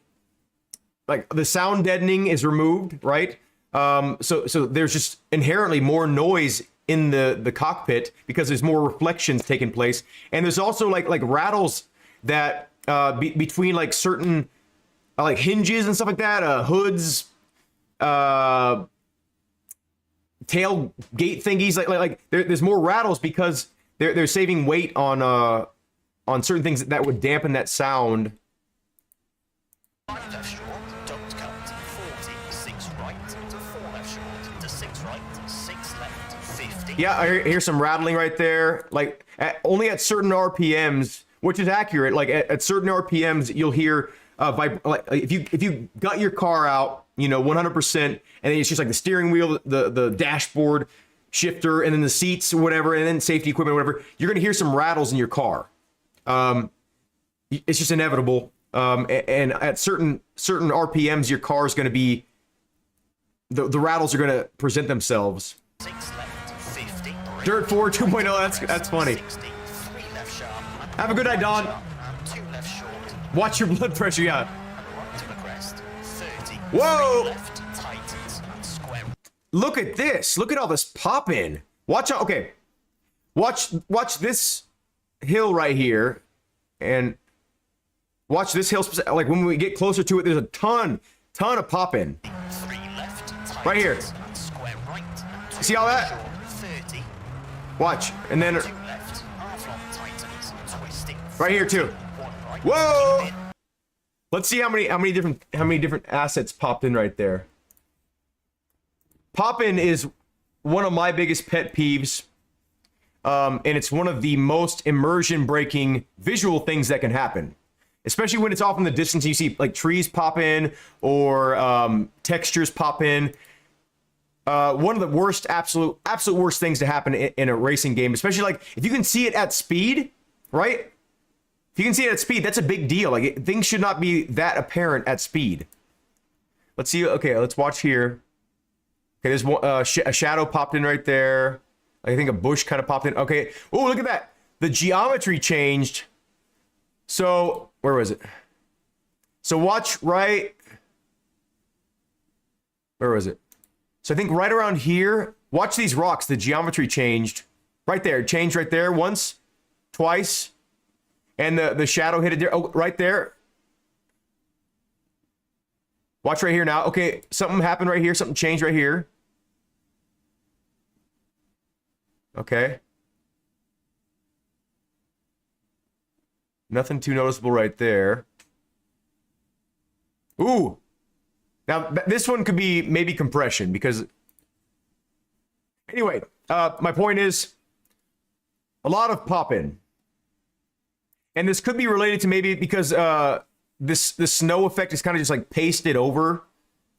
like the sound deadening is removed, right? So there's just inherently more noise in the cockpit because there's more reflections taking place, and there's also like rattles that between like certain like hinges and stuff like that, hoods, tailgate thingies. Like there's more rattles because they're saving weight on certain things that would dampen that sound. Left short, don't cut, 40, 6 right, to 4 left short, to 6 right, 6 left, 50. Yeah, I hear some rattling right there. Like only at certain RPMs, which is accurate. Like at certain RPMs, you'll hear like if you got your car out, you know, 100%, and then it's just like the steering wheel, the dashboard, shifter, and then the seats, whatever, and then safety equipment, whatever. You're gonna hear some rattles in your car. It's just inevitable. And at certain RPMs, your car is going to be the rattles are going to present themselves. 6 left, 50. Dirt 4 2.0. That's funny. 60, 3 left sharp. Have a good night, Don. And 2 left short. Watch your blood pressure. Yeah. And right to the crest. 30. Whoa! 3 left, tightens and square. Look at this. Look at all this pop in. Watch out. Okay. Watch this hill right here, and watch this hill. Like when we get closer to it, there's a ton of pop in. 3 left, Right here. and square right. And See all that? short, 30. Watch, and then 2 left, half long tightens, twisting. right here too. 1 right. Whoa! keep in. Let's see how many different assets popped in right there. Pop in is one of my biggest pet peeves. And it's one of the most immersion breaking visual things that can happen, especially when it's off in the distance. You see like trees pop in or textures pop in. One of the worst, absolute worst things to happen in a racing game, especially like if you can see it at speed, right? If you can see it at speed, that's a big deal. Like things should not be that apparent at speed. Let's see. Okay, let's watch here. Okay, there's one, a shadow popped in right there. I think a bush kind of popped in. Okay. Oh, look at that. The geometry changed. So, where was it? So watch right. Where was it? So I think right around here. Watch these rocks. The geometry changed. Right there. Changed right there once. Twice. And the shadow hit it there. Oh, right there. Watch right here now. Okay. Something happened right here. Something changed right here. Okay. Nothing too noticeable right there. Ooh. Now, this one could be maybe compression because... Anyway, my point is a lot of pop-in. And this could be related to maybe because this snow effect is kind of just like pasted over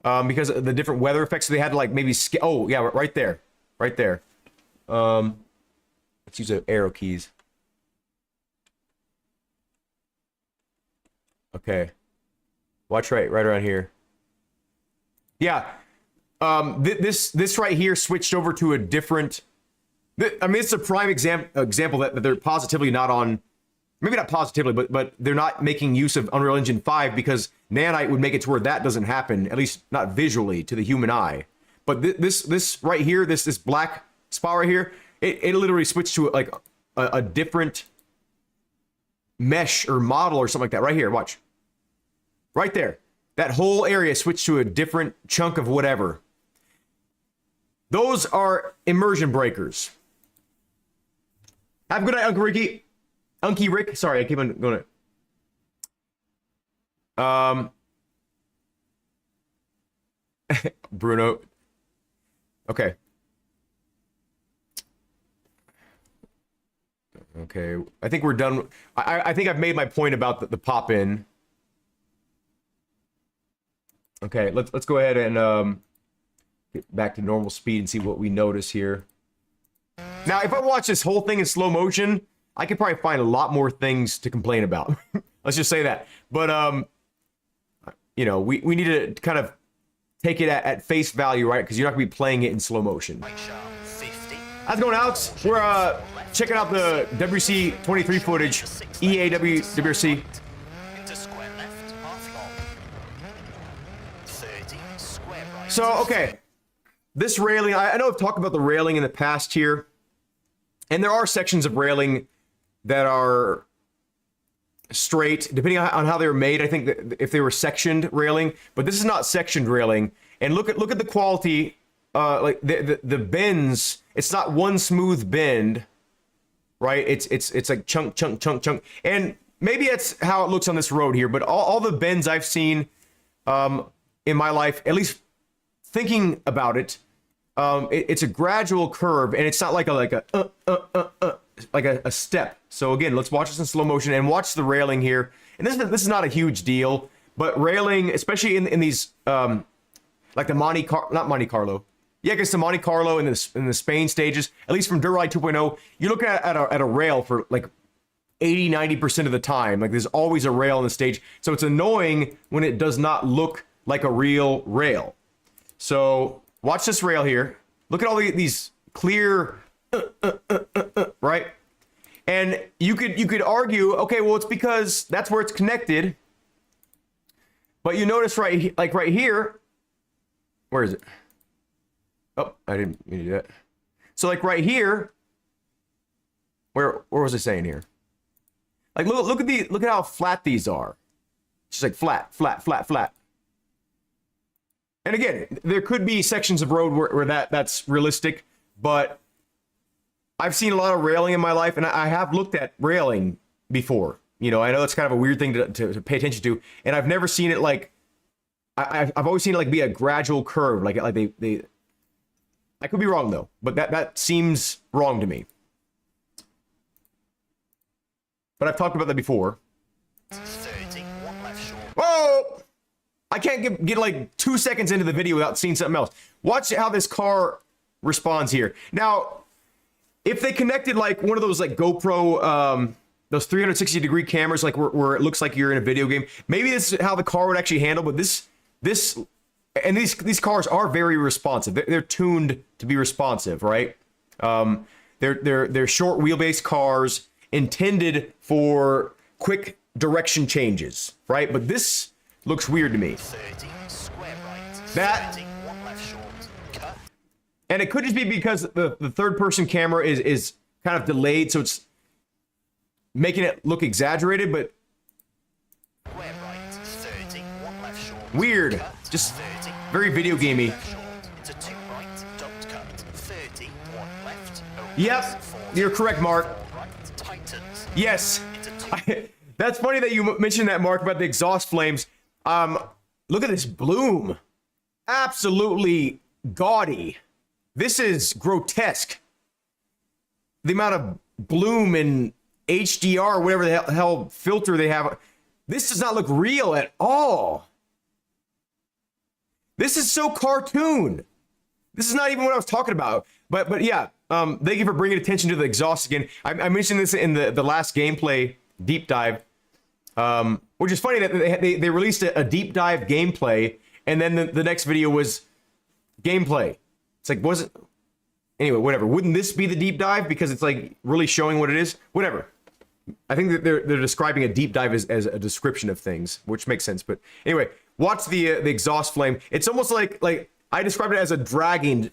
because of the different weather effects. So they had to like maybe... Oh, yeah, right there. Right there. Let's use the arrow keys. Okay. Watch right around here. Yeah. This right here switched over to a different... I mean, it's a prime example that they're positively not on... Maybe not positively, but they're not making use of Unreal Engine 5 because Nanite would make it to where that doesn't happen, at least not visually to the human eye. But this right here, this black spot right here, it literally switched to like a different mesh or model or something like that. Right here, watch. Right there. That whole area switched to a different chunk of whatever. Those are immersion breakers. Have a good night, Uncle Ricky. Unky Rick. Sorry, I keep on going to... Bruno. Okay. Okay, I think we're done. I think I've made my point about the pop-in. Okay, let's go ahead and get back to normal speed and see what we notice here. Now, if I watch this whole thing in slow motion, I could probably find a lot more things to complain about. Let's just say that. But you know, we need to kind of take it at face value, right? Because you're not gonna be playing it in slow motion. How's it going, Alex? We're checking out the WRC 23 footage, WRC. So, okay. This railing, I know I've talked about the railing in the past here. And there are sections of railing that are straight, depending on how they were made. I think that if they were sectioned railing, but this is not sectioned railing. And look at the quality, like the bends. It's not one smooth bend, right? It's like chunk. And maybe that's how it looks on this road here. But all the bends I've seen in my life, at least thinking about it, it's a gradual curve, and it's not like a step. So again, let's watch this in slow motion and watch the railing here. And this is not a huge deal, but railing, especially in these like the not Monte Carlo. Yeah, I guess the Monte Carlo and the Spain stages, at least from Dirt Rally 2.0, you're looking at a rail for like 80-90% of the time. Like there's always a rail on the stage. So it's annoying when it does not look like a real rail. So watch this rail here. Look at all these clear, right? And you could argue, okay, well, it's because that's where it's connected. But you notice right here, where is it? Oh, I didn't mean to do that. So like right here, where was I saying here? Like look at how flat these are. Just like flat. And again, there could be sections of road where that's realistic, but I've seen a lot of railing in my life, and I have looked at railing before. You know, I know that's kind of a weird thing to pay attention to, and I've never seen it like, I've always seen it like be a gradual curve, like they I could be wrong though, but that seems wrong to me. But I've talked about that before. 30, one left short. Whoa! I can't get like 2 seconds into the video without seeing something else. Watch how this car responds here. Now, if they connected like one of those like GoPro, those 360-degree cameras, like where it looks like you're in a video game, maybe this is how the car would actually handle. But these cars are very responsive. They're tuned to be responsive, right? They're short wheelbase cars intended for quick direction changes, right? But this looks weird to me. 30, square right. That 30, one left short. Cut. And it could just be because the third person camera is kind of delayed, so it's making it look exaggerated, but Square right. 30, one left short. weird. Cut. Just 30, very video gamey. left short. Into two right. Don't cut. 30, one left. Opens. Yep, 40, you're correct, Mark. four right. Tightens. Yes. Into two. That's funny that you mentioned that, Mark, about the exhaust flames. Look at this bloom. Absolutely gaudy. This is grotesque. The amount of bloom in HDR, whatever the hell filter they have. This does not look real at all. This is so cartoon. This is not even what I was talking about. But yeah, thank you for bringing attention to the exhaust again. I mentioned this in the last gameplay deep dive, which is funny that they released a deep dive gameplay, and then the next video was gameplay. It's like, was it? Anyway, whatever. Wouldn't this be the deep dive because it's like really showing what it is? Whatever. I think that they're describing a deep dive as a description of things, which makes sense. But anyway, watch the exhaust flame. It's almost like I described it as a dragon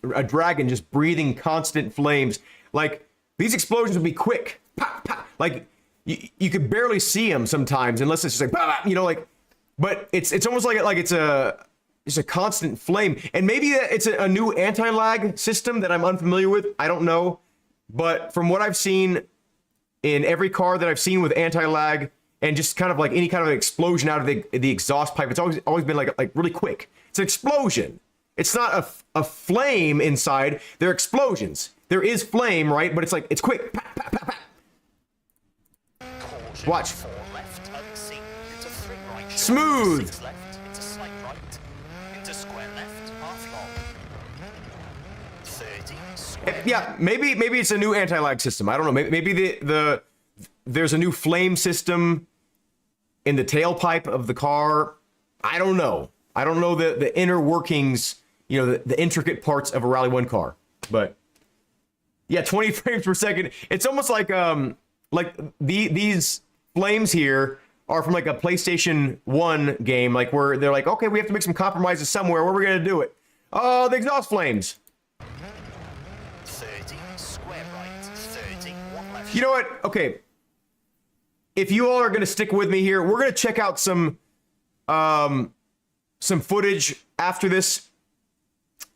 just breathing constant flames. Like these explosions would be quick, pop, pop. Like you could barely see them sometimes unless it's just like, bah, bah, you know, like. But it's almost like it's a constant flame, and maybe it's a new anti-lag system that I'm unfamiliar with. I don't know, but from what I've seen in every car that I've seen with anti-lag and just kind of like any kind of explosion out of the exhaust pipe, it's always been like really quick. It's an explosion. It's not a flame inside. They're explosions. There is flame, right? But it's quick. Pa, pa, pa, pa. Caution. Watch. 4 left, unseen. Into 3 right. short. Smooth. 6 left. Into slight right. Into square left. Half long. 30. Square. Yeah, maybe it's a new anti-lag system. I don't know. Maybe there's a new flame system in the tailpipe of the car. I don't know. I don't know the inner workings, you know, the intricate parts of a Rally 1 car. But yeah, 20 frames per second. It's almost like these flames here are from like a PlayStation 1 game, like where they're like, okay, we have to make some compromises somewhere. Where are we gonna do it? Oh, the exhaust flames. 30. Square right. 30. 1 left. You know what? Okay. if you all are going to stick with me here, we're going to check out some footage after this,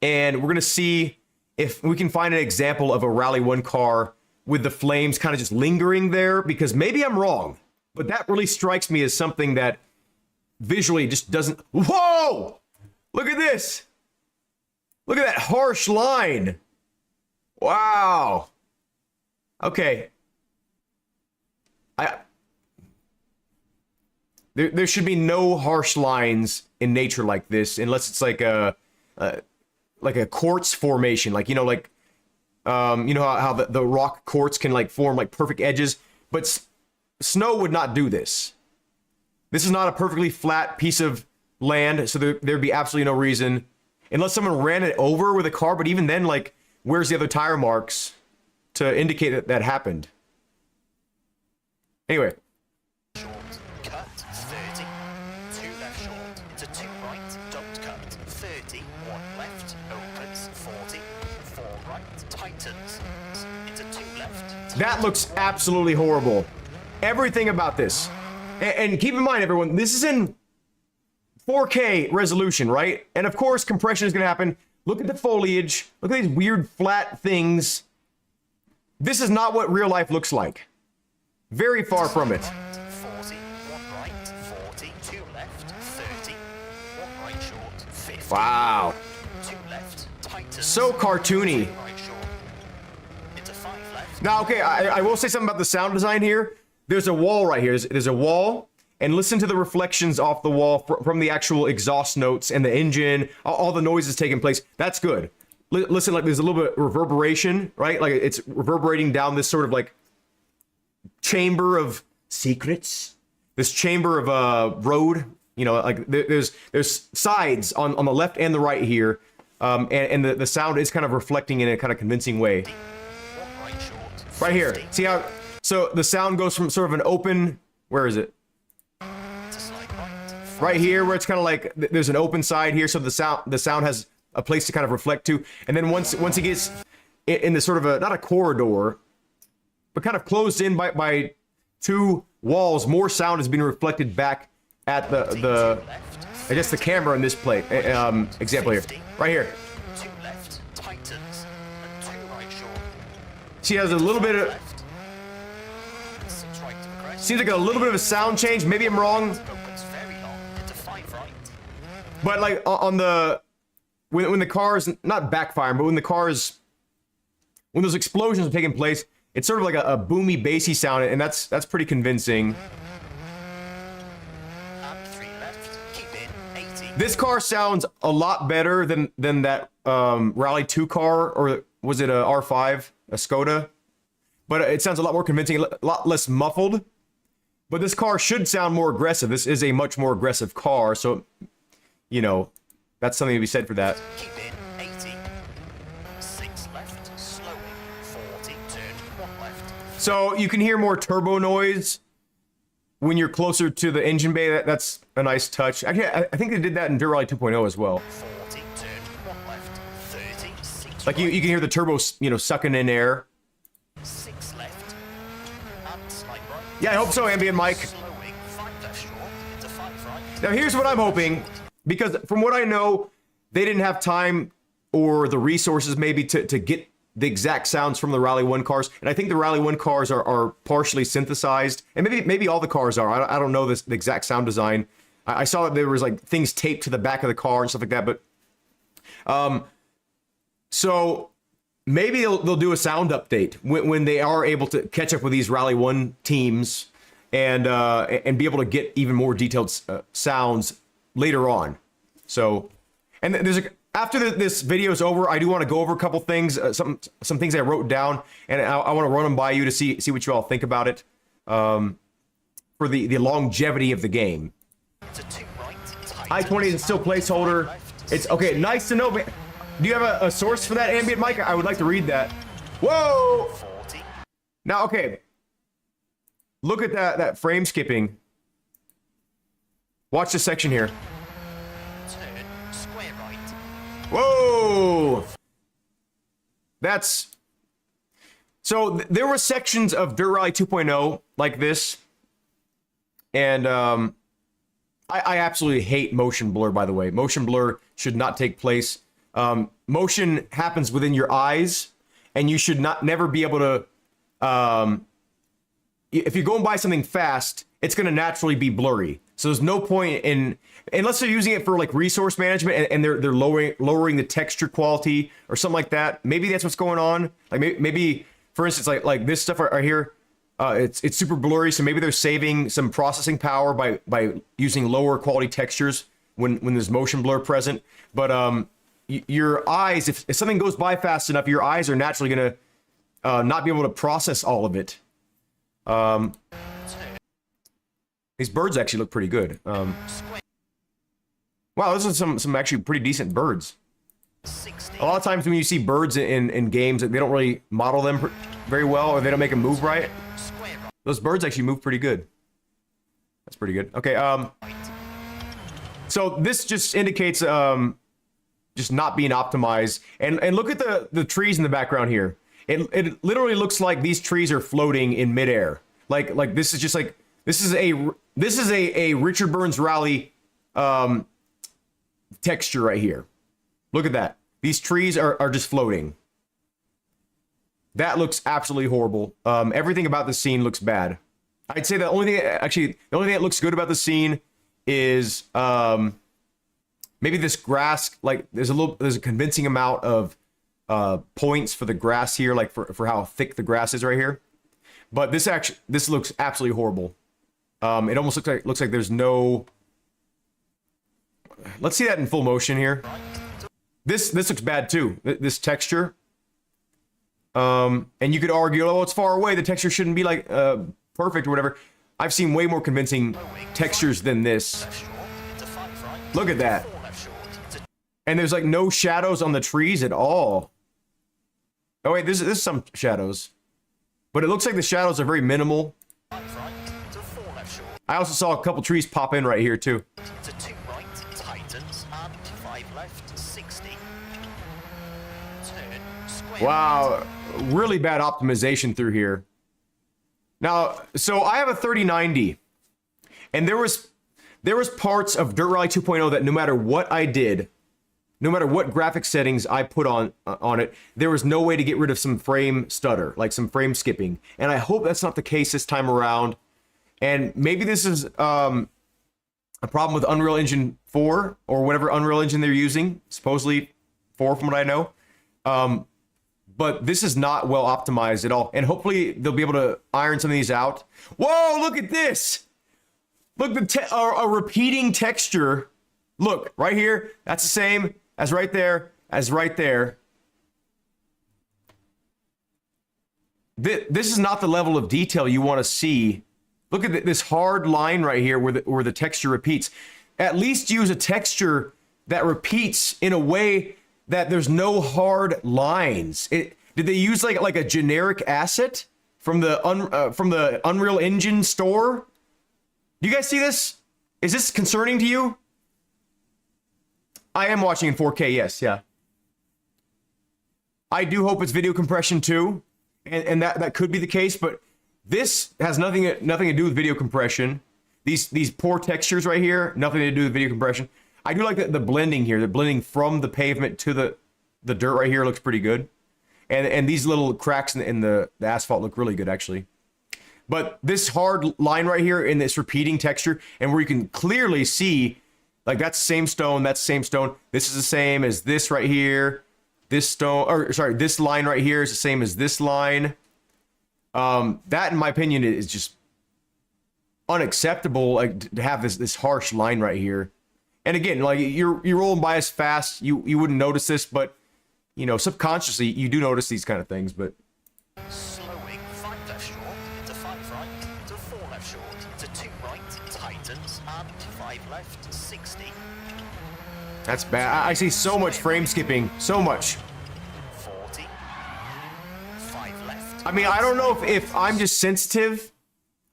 and we're going to see if we can find an example of a Rally 1 car with the flames kind of just lingering there, because maybe I'm wrong, but that really strikes me as something that visually just doesn't... Whoa! Look at this! Look at that harsh line! Wow! Okay. There should be no harsh lines in nature like this, unless it's like a quartz formation, like, you know, like you know how the rock quartz can like form like perfect edges, but snow would not do this. This is not a perfectly flat piece of land, so there'd be absolutely no reason, unless someone ran it over with a car. But even then, like, where's the other tire marks to indicate that that happened? Anyway. Short, cut, 30, 2 left short, into 2 right, don't cut, 30, 1 left, opens, 40, 4 right, tightens, into 2 left. That looks absolutely horrible. Everything about this. And keep in mind, everyone, this is in 4K resolution, right? And of course, compression is going to happen. Look at the foliage. Look at these weird flat things. This is not what real life looks like. Very far from it. 40, 1 right, 40, 2 left, 30, 1 right short, 50. Wow. 2 left, tightens. So cartoony. 2 right short, into 5 left. Now, okay, I will say something about the sound design here. There's a wall right here. There's a wall, and listen to the reflections off the wall from the actual exhaust notes and the engine, all the noises taking place. That's good. Listen, like there's a little bit of reverberation, right? Like it's reverberating down this sort of like chamber of secrets, this chamber of road. You know, like there's sides on the left and the right here, and the sound is kind of reflecting in a kind of convincing way. 1 right short, Right here, 50. see how? So the sound goes from sort of an open, where is it? To slide right, Right here, where it's kind of like there's an open side here, so the sound has a place to kind of reflect to, and then once it gets in the sort of a, not a corridor, but kind of closed in by 2 walls, more sound is being reflected back at the I guess the camera in this play example here, right here. 2 left, tightens, and 2 right short. See, has a little bit of, Left. 6 right to the crest. seems like a little bit of a sound change. Maybe I'm wrong, Opens very long, into 5 right. but like on the when the car's not backfiring, but when those explosions are taking place, it's sort of like a boomy, bassy sound, and that's pretty convincing. And 3 left, keep in, 80. This car sounds a lot better than that Rally 2 car, or was it a R5, a Skoda? But it sounds a lot more convincing, a lot less muffled. But this car should sound more aggressive. This is a much more aggressive car, so, you know, that's something to be said for that. Keep in, 80. 6 left, slowing, 40, turn, 1 left. So you can hear more turbo noise when you're closer to the engine bay. That's a nice touch. Actually, I think they did that in Dirt Rally 2.0 as well. 40, turn, 1 left, 30, 6 Like you right, can hear the turbo, you know, sucking in air. 6 left, and slide right. Yeah, I hope so, Ambient Mike. Slowing, 5 left short, into 5 right. Now here's what I'm hoping, because from what I know, they didn't have time or the resources maybe to get the exact sounds from the Rally 1 cars. And I think the Rally 1 cars are partially synthesized, and maybe all the cars are. I don't know the exact sound design. I saw that there was like things taped to the back of the car and stuff like that, but so maybe they'll do a sound update when they are able to catch up with these Rally 1 teams and be able to get even more detailed sounds later on. So, and there's after this video is over, I do want to go over a couple things, some things I wrote down, and I want to run them by you to see what you all think about it, for the longevity of the game. To 2 right, I-20 is still placeholder. It's okay. Nice to know. Do you have a source for that, Ambient Mike? I would like to read that. Whoa! 40. Now, okay. Look at that frame skipping. Watch this section here. Turn, square right. Whoa! That's... So there were sections of Dirt Rally 2.0 like this, And I absolutely hate motion blur, by the way. Motion blur should not take place. Motion happens within your eyes, and you should never be able to, if you're going by something fast, it's going to naturally be blurry. So there's no point in, unless they're using it for like resource management and they're lowering the texture quality or something like that. Maybe that's what's going on. Like maybe for instance, like this stuff right here, it's super blurry. So maybe they're saving some processing power by using lower quality textures when there's motion blur present. But your eyes, if something goes by fast enough, your eyes are naturally going to not be able to process all of it. These birds actually look pretty good. Wow, those are some actually pretty decent birds. A lot of times when you see birds in games, they don't really model them very well, or they don't make them move right. Those birds actually move pretty good. That's pretty good. Okay, so this just indicates just not being optimized. And look at the trees in the background here. It literally looks like these trees are floating in midair. Like this is just like this is a Richard Burns Rally texture right here. Look at that. These trees are just floating. That looks absolutely horrible. Everything about the scene looks bad. I'd say the only thing that looks good about the scene is maybe this grass. Like there's a convincing amount of points for the grass here, like for how thick the grass is right here. But this looks absolutely horrible. It almost looks like there's no. Let's see that in full motion here. This looks bad too. This texture. And you could argue, oh, it's far away. The texture shouldn't be like perfect or whatever. I've seen way more convincing textures than this. Look at that. And there's like no shadows on the trees at all. Oh wait, this is some shadows. But it looks like the shadows are very minimal. I also saw a couple trees pop in right here too. Wow, really bad optimization through here. Now, so I have a 3090, and there was parts of Dirt Rally 2.0 that no matter what I did, no matter what graphic settings I put on it, there was no way to get rid of some frame stutter, like some frame skipping. And I hope that's not the case this time around. And maybe this is a problem with Unreal Engine 4 or whatever Unreal Engine they're using, supposedly 4 from what I know. But this is not well optimized at all. And hopefully they'll be able to iron some of these out. Whoa, look at this. Look, a repeating texture. Look, right here, that's the same as right there, as right there. This is not the level of detail you want to see. Look at this hard line right here where the texture repeats. At least use a texture that repeats in a way that there's no hard lines. Did they use like a generic asset from the Unreal Engine store? Do you guys see this? Is this concerning to you? I am watching in 4K, yes, yeah. I do hope it's video compression too, and that could be the case, but this has nothing to do with video compression. These poor textures right here, nothing to do with video compression. I do like the blending here. The blending from the pavement to the dirt right here looks pretty good. And these little cracks in the asphalt look really good, actually. But this hard line right here in this repeating texture, and where you can clearly see, like that's the same stone, that's the same stone. This is the same as this right here. This stone, or sorry, this line right here is the same as this line. That, in my opinion, is just unacceptable. Like to have this harsh line right here. And again, like you're rolling by as fast, you wouldn't notice this, but you know, subconsciously you do notice these kind of things. But slowing 5 left short to 5 right to 4 left short to 2 right tightens and 5 left 60. That's bad. I see so much frame skipping, so much. 40. 5 left. I mean, I don't know if I'm just sensitive.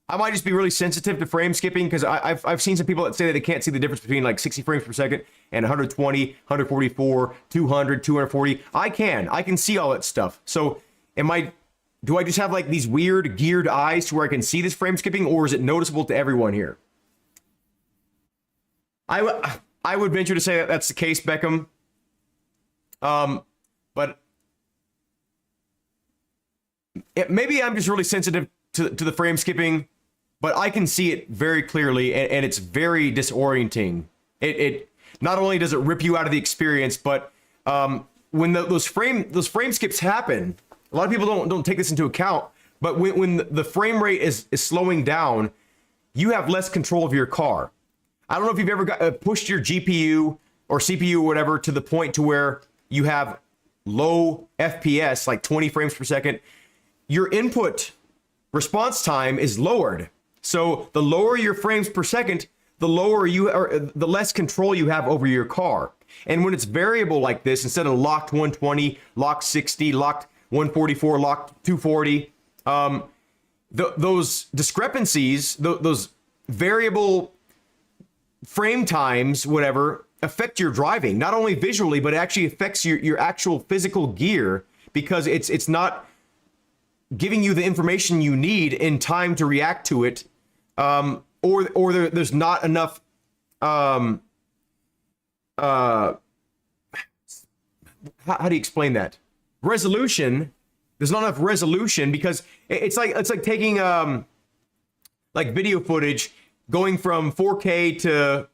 I might just be really sensitive to frame skipping, because I've seen some people that say that they can't see the difference between like 60 frames per second and 120, 144, 200, 240. I can see all that stuff. So do I just have like these weird geared eyes to where I can see this frame skipping, or is it noticeable to everyone here? I would venture to say that that's the case, Beckham. But maybe I'm just really sensitive to the frame skipping, but I can see it very clearly, and it's very disorienting. It not only does it rip you out of the experience, but when those frame skips happen, a lot of people don't take this into account. But when the frame rate is slowing down, you have less control of your car. I don't know if you've ever pushed your GPU or CPU or whatever to the point to where you have low FPS, like 20 frames per second. Your input response time is lowered. So the lower your frames per second, the lower you are, the less control you have over your car. And when it's variable like this, instead of locked 120, locked 60, locked 144, locked 240, those discrepancies, those variable frame times, whatever, affect your driving, not only visually, but it actually affects your actual physical gear, because it's not giving you the information you need in time to react to it, or there's not enough how do you explain that? Resolution. There's not enough resolution, because it's like taking like video footage going from 4K to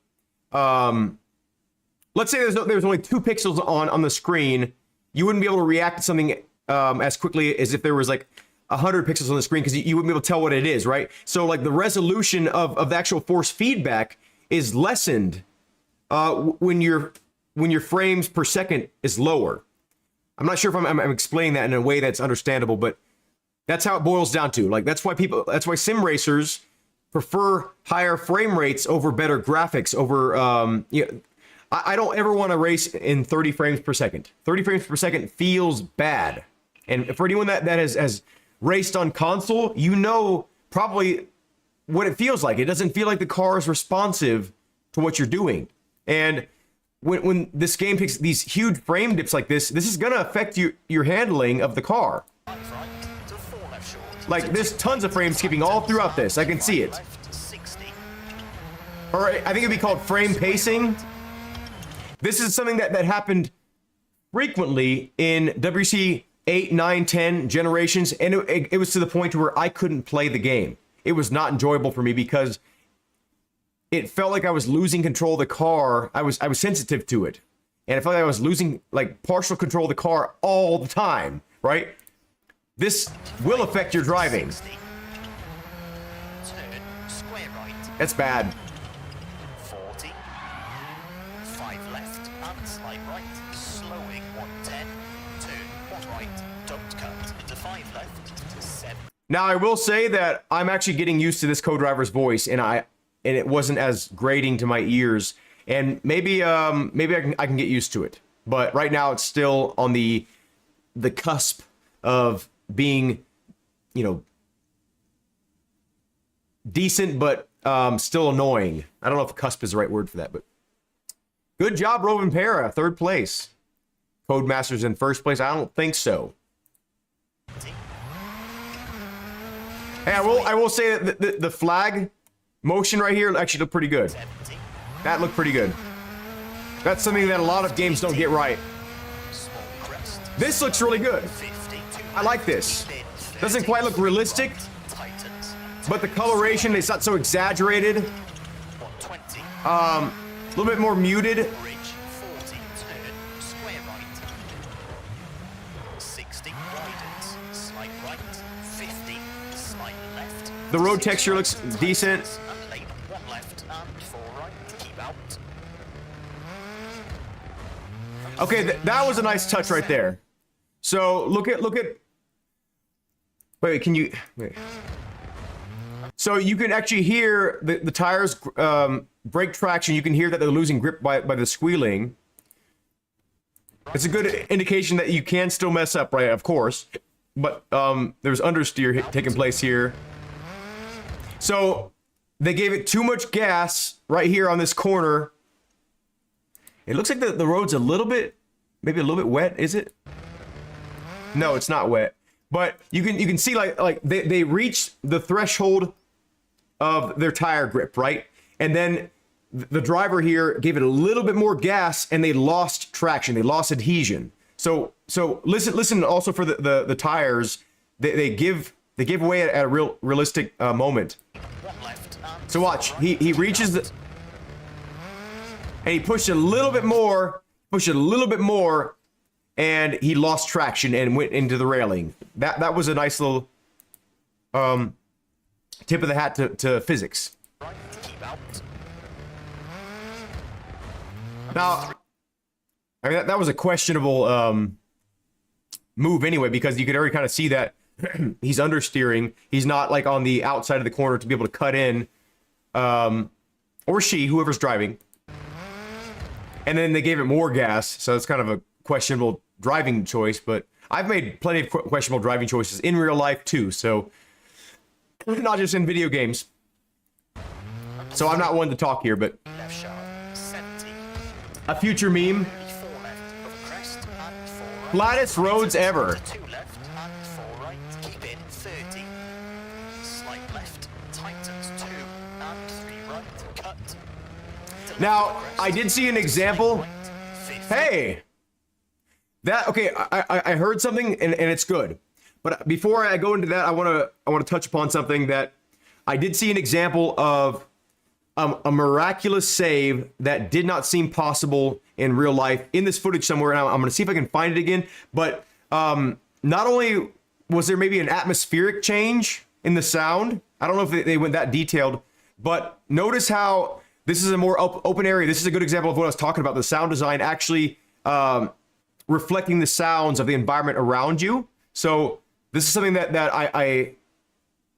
let's say there's only 2 pixels on the screen. You wouldn't be able to react to something as quickly as if there was like 100 pixels on the screen, because you wouldn't be able to tell what it is, right? So like the resolution of the actual force feedback is lessened when your frames per second is lower. I'm not sure if I'm explaining that in a way that's understandable, but that's how it boils down to. Like that's why sim racers prefer higher frame rates over better graphics over I don't ever want to race in 30 frames per second. 30 frames per second feels bad. And for anyone that has raced on console, you know probably what it feels like. It doesn't feel like the car is responsive to what you're doing. And when this game takes these huge frame dips like this is going to affect your handling of the car. Like, there's tons of frame skipping all throughout this. I can see it. Or I think it'd be called frame pacing. This is something that happened frequently in WRC 8, 9, 10 generations, and it was to the point where I couldn't play the game. It was not enjoyable for me because it felt like I was losing control of the car. I was sensitive to it, and I felt like I was losing like partial control of the car all the time, right? This will affect your driving. That's bad. 40, 5 left and slight right, slowing 110, turn 1 right, don't cut into 5 left, 7. Now I will say that I'm actually getting used to this co-driver's voice, and it wasn't as grating to my ears, and maybe I can get used to it. But right now it's still on the cusp of being, you know, decent but still annoying. I don't know if cusp is the right word for that, but good job, Rovin Para, 3rd place. Codemasters in 1st place. I don't think so. Hey, I will say that the flag motion right here actually looked pretty good. That looked pretty good. That's something that a lot of games don't get right. This looks really good. I like this. Doesn't quite look realistic, but the coloration is not so exaggerated. A little bit more muted. The road texture looks decent. Okay, that was a nice touch right there. So look at. Wait, can you? Wait. So you can actually hear the tires brake traction. You can hear that they're losing grip by the squealing. It's a good indication that you can still mess up, right? Of course, but there's understeer taking place here. So they gave it too much gas right here on this corner. It looks like the road's a little bit, maybe a little bit wet. Is it? No, it's not wet. But you can see like they reached the threshold of their tire grip, right? And then the driver here gave it a little bit more gas and they lost traction. They lost adhesion. So listen also for the tires. They give away at a realistic moment. So watch, he reaches the, and he pushed a little bit more, and he lost traction and went into the railing. That was a nice little tip of the hat to physics. Now, I mean, that was a questionable move anyway, because you could already kind of see that he's understeering. He's not like on the outside of the corner to be able to cut in, or she, whoever's driving. And then they gave it more gas, so it's kind of a questionable driving choice. But I've made plenty of questionable driving choices in real life too, so not just in video games. So I'm not one to talk here, but a future meme. Flattest roads ever. Now, I did see an example. Hey, okay, I heard something and it's good. But before I go into that, I want to touch upon something that I did see an example of a miraculous save that did not seem possible in real life in this footage somewhere. And I'm going to see if I can find it again. But not only was there maybe an atmospheric change in the sound, I don't know if they went that detailed, but notice how this is a more open area. This is a good example of what I was talking about. The sound design actually reflecting the sounds of the environment around you. So this is something that I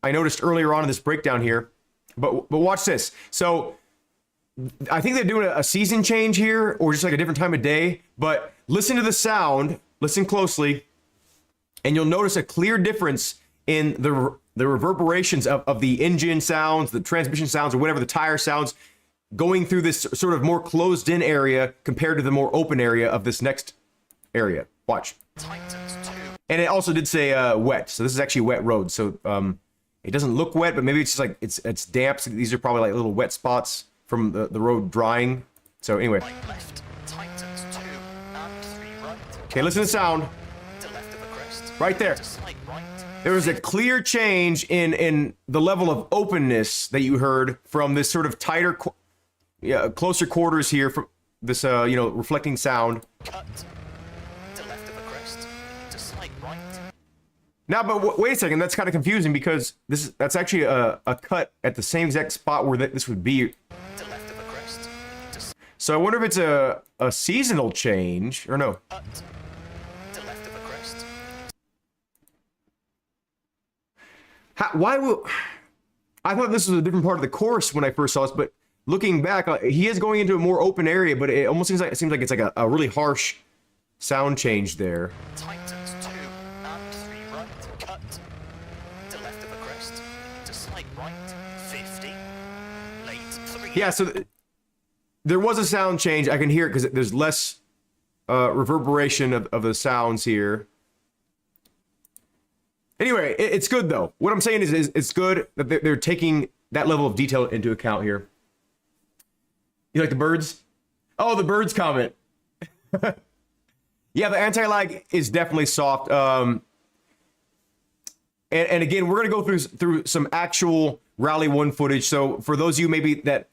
noticed earlier on in this breakdown here. But watch this. So I think they're doing a season change here, or just like a different time of day. But listen to the sound. Listen closely, and you'll notice a clear difference in the reverberations of the engine sounds, the transmission sounds, or whatever, the tire sounds, going through this sort of more closed-in area compared to the more open area of this next area. Watch. And it also did say wet, so this is actually wet road. So it doesn't look wet, but maybe it's just like it's damp. So these are probably like little wet spots from the road drying. So anyway. Okay, listen to the sound. Right there. There was a clear change in the level of openness that you heard from this sort of tighter, closer quarters here from this, reflecting sound. Now, but wait a second, that's kind of confusing because that's actually a cut at the same exact spot where this would be. So I wonder if it's a seasonal change, or no. Why will... I thought this was a different part of the course when I first saw this, but looking back, he is going into a more open area, but it almost seems like it's like a really harsh sound change there. Yeah, so there was a sound change. I can hear it because there's less reverberation of the sounds here. Anyway, it's good though. What I'm saying is it's good that they're taking that level of detail into account here. You like the birds? Oh, the birds comment. Yeah, the anti-lag is definitely soft. And again, we're gonna go through some actual Rally 1 footage. So for those of you maybe that,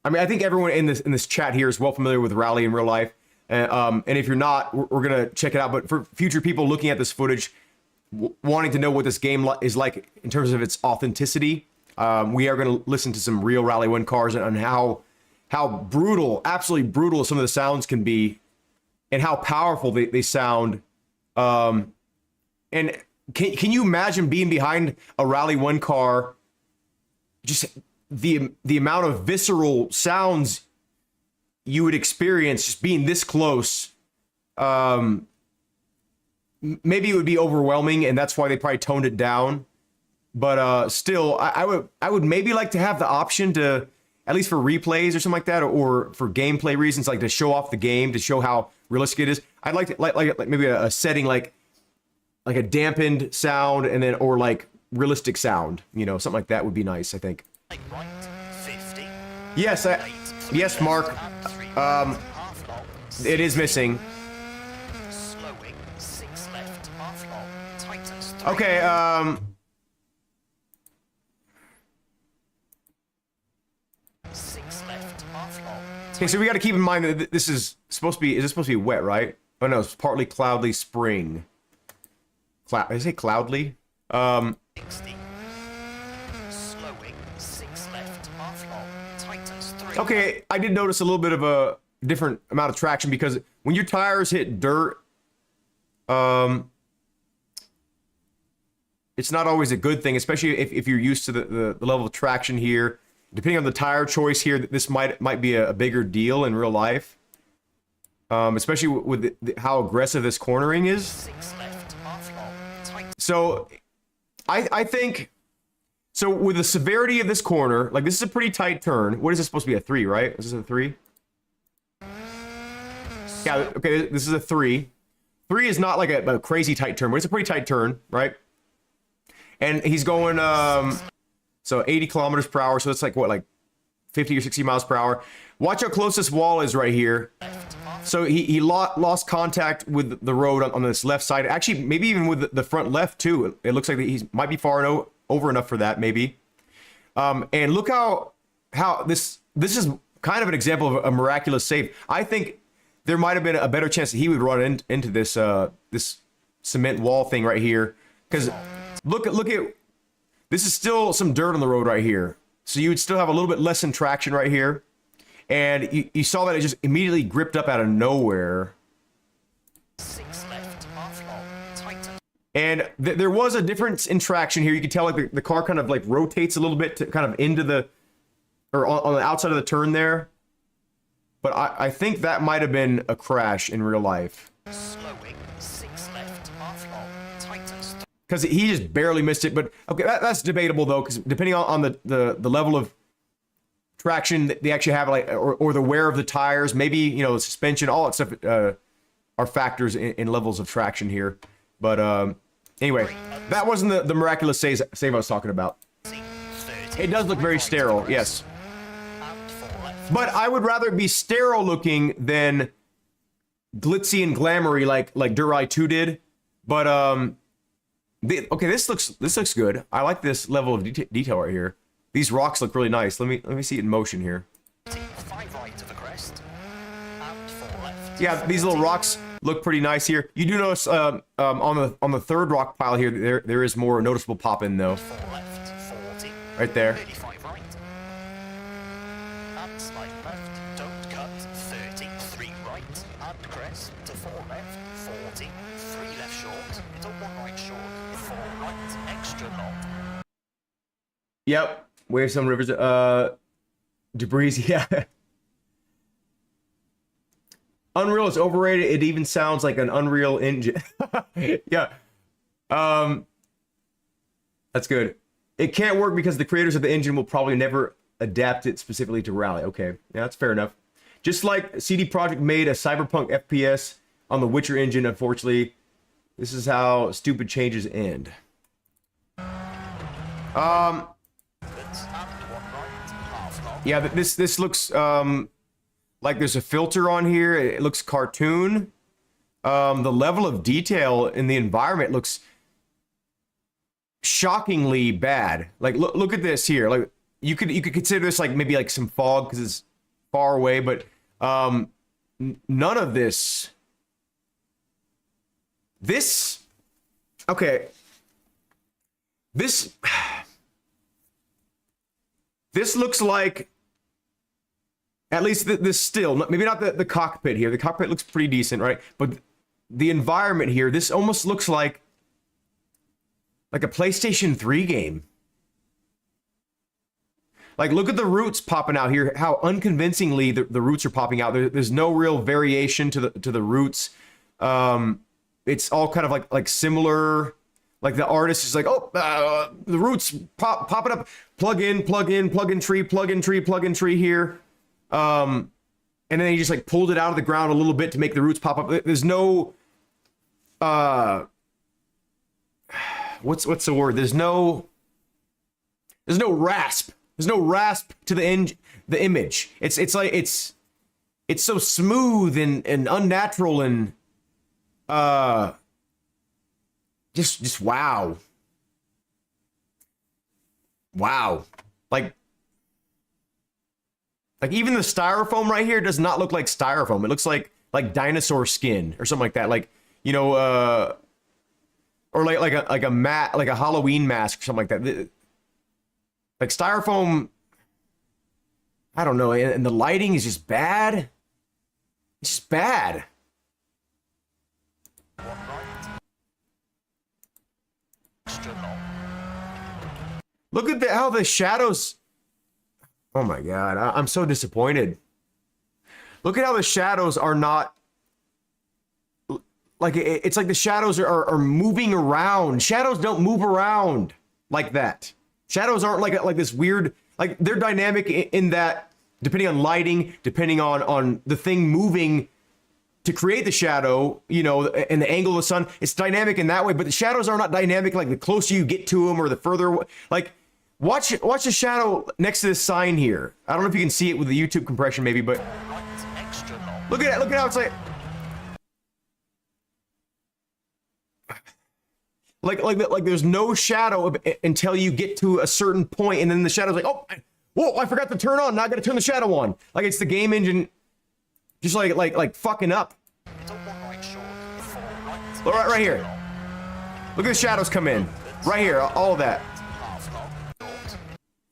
I mean, I think everyone in this chat here is well familiar with Rally in real life. And if you're not, we're gonna check it out. But for future people looking at this footage, wanting to know what this game is like in terms of its authenticity, we are going to listen to some real Rally 1 cars and how brutal, absolutely brutal some of the sounds can be, and how powerful they sound. And can you imagine being behind a Rally 1 car? Just the amount of visceral sounds you would experience just being this close. Maybe it would be overwhelming, and that's why they probably toned it down. But still, I would maybe like to have the option to, at least for replays or something like that, or for gameplay reasons, like to show off the game, to show how realistic it is. I'd like to like maybe a setting like a dampened sound, and then or like realistic sound, something like that would be nice, I think. Yes, yes, Mark. It is missing. Slowing, 6 left, half long. Tightens 3. Okay, Six left, half long. okay, so we got to keep in mind that this is supposed to be, is this supposed to be wet, right? Oh no, it's partly cloudly spring. Did I say cloudly? 60. Slowing, 6 left, half long. Tightens 3. Okay, I did notice a little bit of a different amount of traction because when your tires hit dirt, it's not always a good thing, especially if you're used to the level of traction here. Depending on the tire choice here, this might be a bigger deal in real life. Especially with how aggressive this cornering is. 6 left, half long. So, I think, so with the severity of this corner, like this is a pretty tight turn. What is this supposed to be, a 3, right? Is this a 3? Yeah, okay, this is a 3. 3 is not like a crazy tight turn, but it's a pretty tight turn, right? And he's going, so 80 kilometers per hour, so it's like, what, like 50 or 60 miles per hour. Watch how close this wall is right here. So he lost contact with the road on this left side. Actually, maybe even with the front left too. It looks like he might be far over enough for that, maybe. And look how this is kind of an example of a miraculous save. I think there might have been a better chance that he would run into this this cement wall thing right here. Because look at this is still some dirt on the road right here. So you would still have a little bit less in traction right here. And you saw that it just immediately gripped up out of nowhere. 6 left, half long. Tighten. And there was a difference in traction here. You could tell like the car kind of like rotates a little bit to kind of into the, or on the outside of the turn there. But I think that might have been a crash in real life. Slowing, 6 left, half long. Tightens. Because he just barely missed it. But okay, that's debatable though, because depending on the level of traction that they actually have, like, or the wear of the tires, maybe, you know, the suspension, all that stuff are factors in levels of traction here. But anyway, that wasn't the miraculous save I was talking about. It does look very sterile, yes. But I would rather be sterile looking than glitzy and glamoury like Durai 2 did. But okay, this looks good. I like this level of detail right here. These rocks look really nice. Let me see it in motion here. 5 right of the crest. And 4 left. Yeah, these little rocks look pretty nice here. You do notice on the third rock pile here, there is more noticeable pop in though. 4 left, 40. Right there. 35 right. And slight left. Don't cut. 30. 3 right. And crest to 4 left. 40. 3 left short. Into 1 right short. 4 right. Extra long. Yep. Where's some rivers? Debris. Yeah. Unreal is overrated. It even sounds like an Unreal Engine. Yeah. That's good. It can't work because the creators of the engine will probably never adapt it specifically to Rally. Okay. Yeah, that's fair enough. Just like CD Projekt made a Cyberpunk FPS on the Witcher engine, unfortunately, this is how stupid changes end. Yeah, this looks like there's a filter on here. It looks cartoon. The level of detail in the environment looks shockingly bad. Like look at this here. Like you could consider this like maybe like some fog because it's far away, but none of this. Okay. This looks like, at least this still, maybe not the cockpit here. The cockpit looks pretty decent, right? But the environment here, this almost looks like a PlayStation 3 game. Like, look at the roots popping out here, how unconvincingly the roots are popping out. There's no real variation to the roots. It's all kind of like similar. Like the artist is like, oh, the roots popping up, plug in tree, plug in tree here. And then he just like pulled it out of the ground a little bit to make the roots pop up. There's no, what's the word? There's no rasp. There's no rasp to the engine. the image. It's like it's so smooth and unnatural and just wow. Wow. Like even the styrofoam right here does not look like styrofoam. It looks like dinosaur skin or something like that. Like, you know, or like a mat, like a Halloween mask or something like that. Like styrofoam, I don't know, and the lighting is just bad. It's just bad. Look at how the shadows. Oh my God, I'm so disappointed. Look at how the shadows are not. Like, it's like the shadows are moving around. Shadows don't move around like that. Shadows aren't like this weird, like they're dynamic in that, depending on lighting, depending on the thing moving to create the shadow, you know, and the angle of the sun, it's dynamic in that way, but the shadows are not dynamic like the closer you get to them or the further, like watch the shadow next to this sign here. I don't know if you can see it with the YouTube compression maybe, but look at how it's like there's no shadow until you get to a certain point, and then the shadow's like, oh, whoa, I forgot to turn on. Now I gotta turn the shadow on. Like it's the game engine just like fucking up. Right here. Look at the shadows come in. Right here, all of that.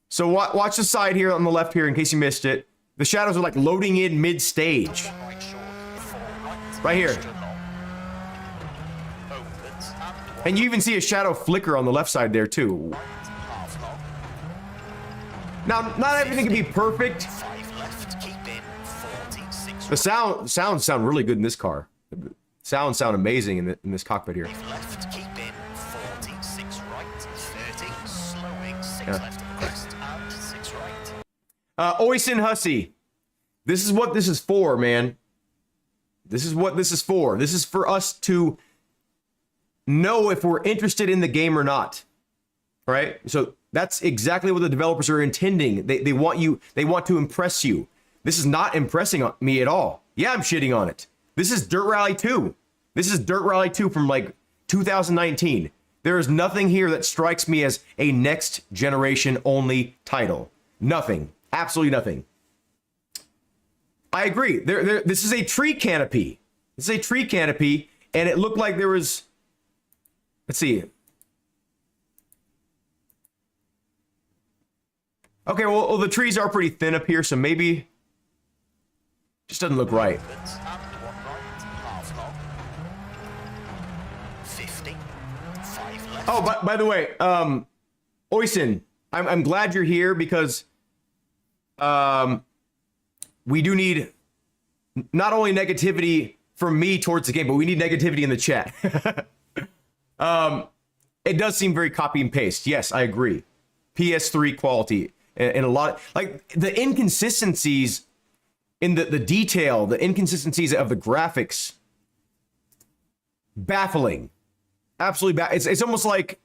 So watch the side here on the left here in case you missed it. The shadows are like loading in mid-stage. Right here. And you even see a shadow flicker on the left side there too. Now, not everything can be perfect. The sounds sound really good in this car. The sound amazing in this cockpit here. Left, keep in, 40, 6 right, 30, slowing, 6 left of the crest, and 6 right. Oisin Hussey. This is what this is for, man. This is what this is for. This is for us to know if we're interested in the game or not. Right? So that's exactly what the developers are intending. They want to impress you. This is not impressing me at all. Yeah, I'm shitting on it. This is Dirt Rally 2. This is Dirt Rally 2 from like 2019. There is nothing here that strikes me as a next generation only title. Nothing. Absolutely nothing. I agree. This is a tree canopy. This is a tree canopy, and it looked like there was. Let's see. Okay, well, the trees are pretty thin up here, so maybe just doesn't look right. 50, 5 left. Oh, by the way, Oisin, I'm glad you're here because we do need not only negativity from me towards the game, but we need negativity in the chat. It does seem very copy and paste. Yes, I agree. PS3 quality and a lot like the inconsistencies in the detail, the inconsistencies of the graphics. Baffling. Absolutely it's almost like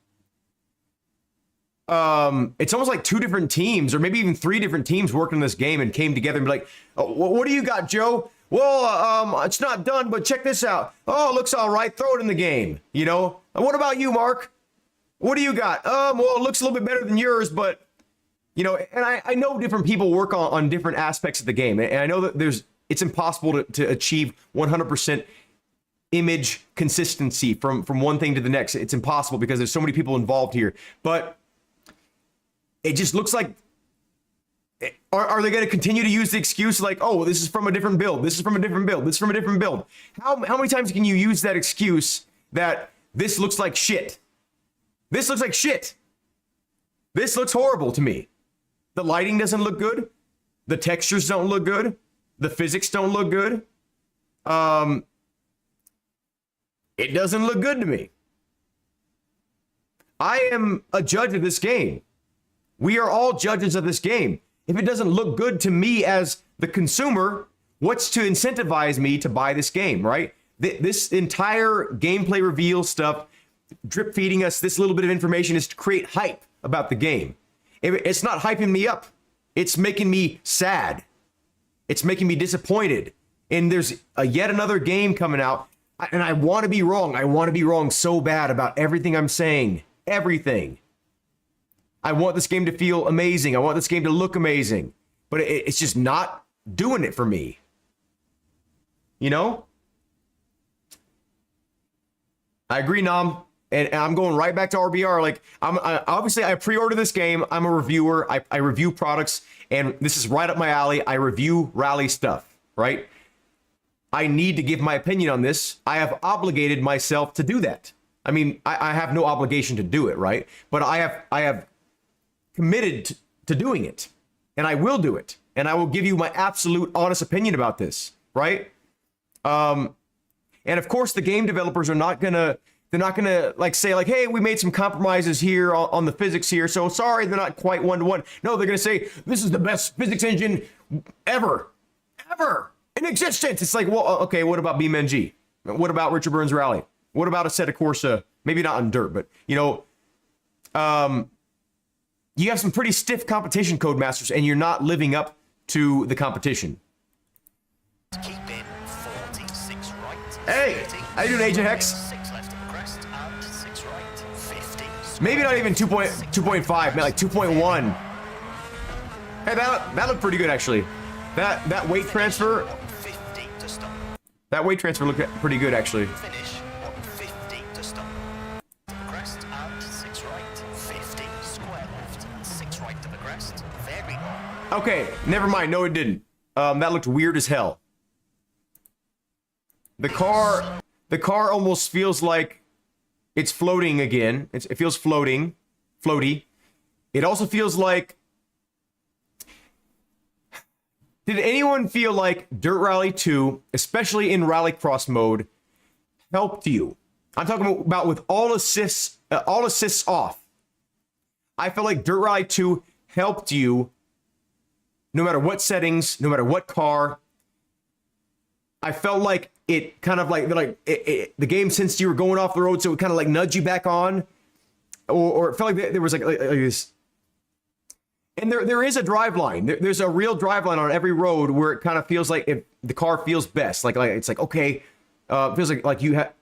two different teams or maybe even 3 different teams working on this game and came together and be like, oh, what do you got, Joe? Well, it's not done, but check this out. Oh, it looks all right. Throw it in the game. You know? What about you, Mark? What do you got? Well, it looks a little bit better than yours, but you know, and I know different people work on different aspects of the game, and I know that it's impossible to achieve 100% image consistency from one thing to the next. It's impossible because there's so many people involved here. But it just looks like, are they going to continue to use the excuse like, oh, this is from a different build, this is from a different build, this is from a different build? How many times can you use that excuse that this looks like shit? This looks like shit. This looks horrible to me. The lighting doesn't look good. The textures don't look good. The physics don't look good. It doesn't look good to me. I am a judge of this game. We are all judges of this game. If it doesn't look good to me as the consumer, what's to incentivize me to buy this game, right? This entire gameplay reveal stuff, drip feeding us this little bit of information is to create hype about the game. It's not hyping me up. It's making me sad. It's making me disappointed. And there's yet another game coming out. And I want to be wrong. I want to be wrong so bad about everything I'm saying. Everything. I want this game to feel amazing. I want this game to look amazing. But it's just not doing it for me. You know? I agree, Nam. And I'm going right back to RBR. Like, obviously, I pre-ordered this game. I'm a reviewer. I review products. And this is right up my alley. I review rally stuff, right? I need to give my opinion on this. I have obligated myself to do that. I mean, I have no obligation to do it, right? But I have committed to doing it. And I will do it. And I will give you my absolute honest opinion about this, right? And of course, the game developers are not gonna, they're not gonna like say like, hey, we made some compromises here on the physics here, so sorry, they're not quite one-to-one. No, they're gonna say, this is the best physics engine ever in existence. It's like, well, okay, what about BeamNG? What about Richard Burns Rally? What about Assetto Corsa? Maybe not on dirt, but you know, you have some pretty stiff competition, Codemasters, and you're not living up to the competition. Keep in 46 right. Hey, 30, how you doing, Agent Hex? 6 left of the crest and 6 right. 50. Maybe not even 2.5, man, like 2.1. Hey, that looked pretty good actually. That weight transfer. 50 to stop. That weight transfer looked pretty good actually. Finish 150 to stop. To the crest and 6 right. 50 square left and 6 right to the crest. Very long. Okay, never mind. No, it didn't. That looked weird as hell. The car almost feels like it's floating again. It feels floaty. It also feels like... Did anyone feel like Dirt Rally 2, especially in Rallycross mode, helped you? I'm talking about with all assists off. I felt like Dirt Rally 2 helped you no matter what settings, no matter what car. I felt like it kind of like the game sensed you were going off the road, so it kind of like nudged you back on, or it felt like there was like this. And there is a drive line. There's a real drive line on every road where it kind of feels like the car feels best. Like it's like, okay, it feels like you have.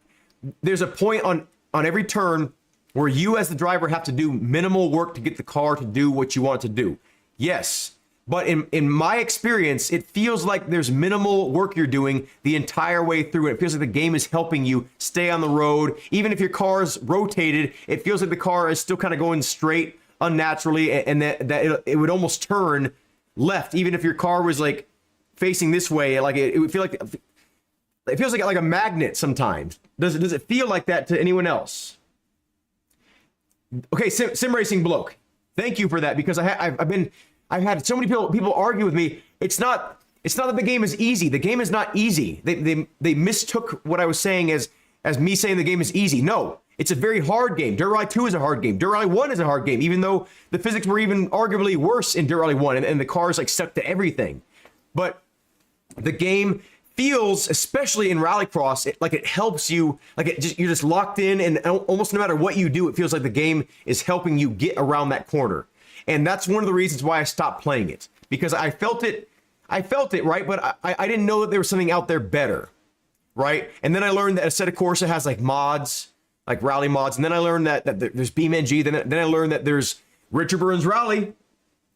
There's a point on every turn where you as the driver have to do minimal work to get the car to do what you want it to do. Yes. But in my experience, it feels like there's minimal work you're doing the entire way through. It feels like the game is helping you stay on the road. Even if your car's rotated, it feels like the car is still kind of going straight unnaturally, and that it would almost turn left, even if your car was like facing this way. Like it would feel like it feels like a magnet sometimes. Does it feel like that to anyone else? Okay, Sim Racing Bloke, thank you for that, because I've had so many people argue with me. It's not that the game is easy. The game is not easy. They mistook what I was saying as me saying the game is easy. No, it's a very hard game. Dirt Rally 2 is a hard game. Dirt Rally 1 is a hard game, even though the physics were even arguably worse in Dirt Rally 1, and the cars like stuck to everything. But the game feels, especially in Rallycross, like it helps you. Like you're just locked in, and almost no matter what you do, it feels like the game is helping you get around that corner. And that's one of the reasons why I stopped playing it, because I felt it, right? But I didn't know that there was something out there better, right? And then I learned that Assetto Corsa has like mods, like rally mods. And then I learned that there's BeamNG. Then I learned that there's Richard Burns Rally.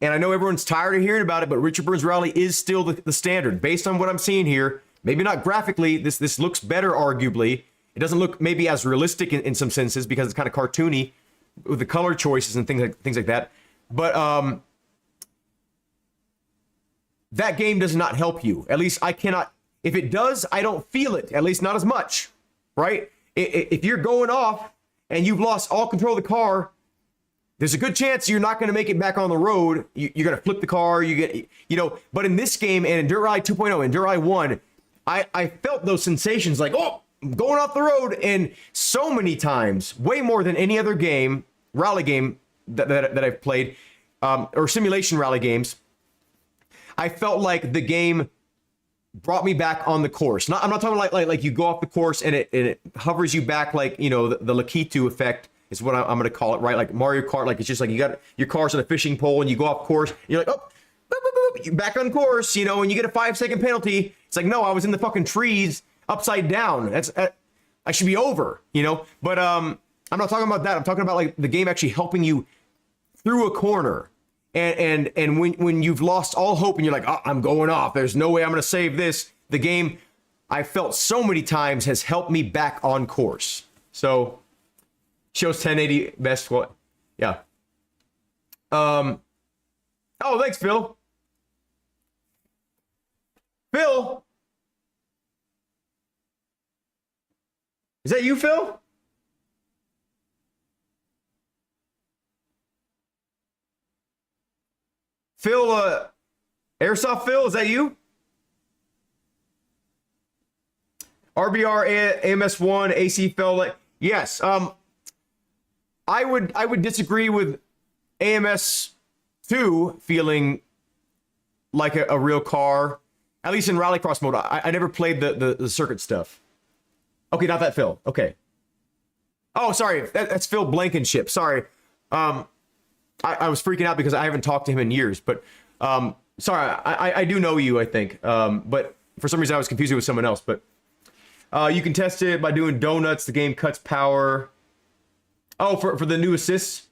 And I know everyone's tired of hearing about it, but Richard Burns Rally is still the standard. Based on what I'm seeing here, maybe not graphically, this looks better, arguably. It doesn't look maybe as realistic in some senses because it's kind of cartoony with the color choices and things like that. But that game does not help you. At least I cannot. If it does, I don't feel it. At least not as much, right? If you're going off and you've lost all control of the car, there's a good chance you're not going to make it back on the road. You're going to flip the car. But in this game and in Dirt Rally 2.0 and Dirt Rally 1, I felt those sensations like, oh, I'm going off the road. And so many times, way more than any other game, rally game that I've played, or simulation rally games, I felt like the game brought me back on the course. I'm not talking like you go off the course and it hovers you back, like, the Lakitu effect is what I'm going to call it, right? Like Mario Kart, like it's just like you got your car's on a fishing pole and you go off course, and you're like, oh, back on course, you know, and you get a 5-second penalty. It's like, no, I was in the fucking trees upside down. That's I should be over, you know. But I'm not talking about that. I'm talking about like the game actually helping you through a corner, and when you've lost all hope and you're like, oh, I'm going off. There's no way I'm gonna save this. The game, I felt so many times, has helped me back on course. So shows 1080 best. What? Yeah. Oh, thanks, Phil. Phil? Is that you, Phil? Phil, Airsoft Phil, is that you? RBR AMS1 AC Phil, yes. I would disagree with AMS2 feeling like a real car, at least in Rallycross mode. I never played the circuit stuff. Okay, not that Phil. Okay. Oh, sorry. That's Phil Blankenship. Sorry. I was freaking out because I haven't talked to him in years. But sorry, I do know you, I think. But for some reason, I was confusing with someone else. But you can test it by doing donuts. The game cuts power. Oh, for the new assists.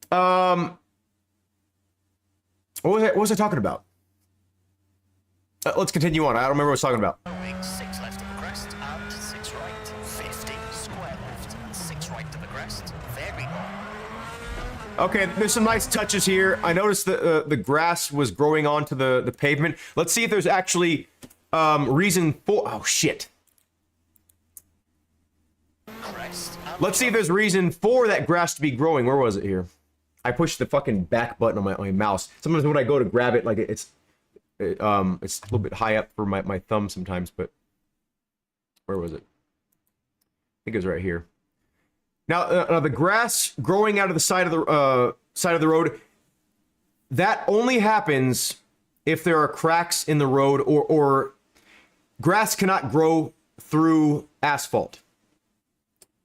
What was I talking about? Let's continue on. I don't remember what I was talking about. 6 left of the crest and 6 right. 50 square left and 6 right of the crest. Very long. Okay, there's some nice touches here. I noticed the grass was growing onto the pavement. Let's see if there's actually reason for. Oh shit. Let's see if there's reason for that grass to be growing. Where was it here? I pushed the fucking back button on my mouse. Sometimes when I go to grab it, like it's a little bit high up for my thumb sometimes, but where was it? I think it was right here. Now, the grass growing out of the side of the road, that only happens if there are cracks in the road, or grass cannot grow through asphalt.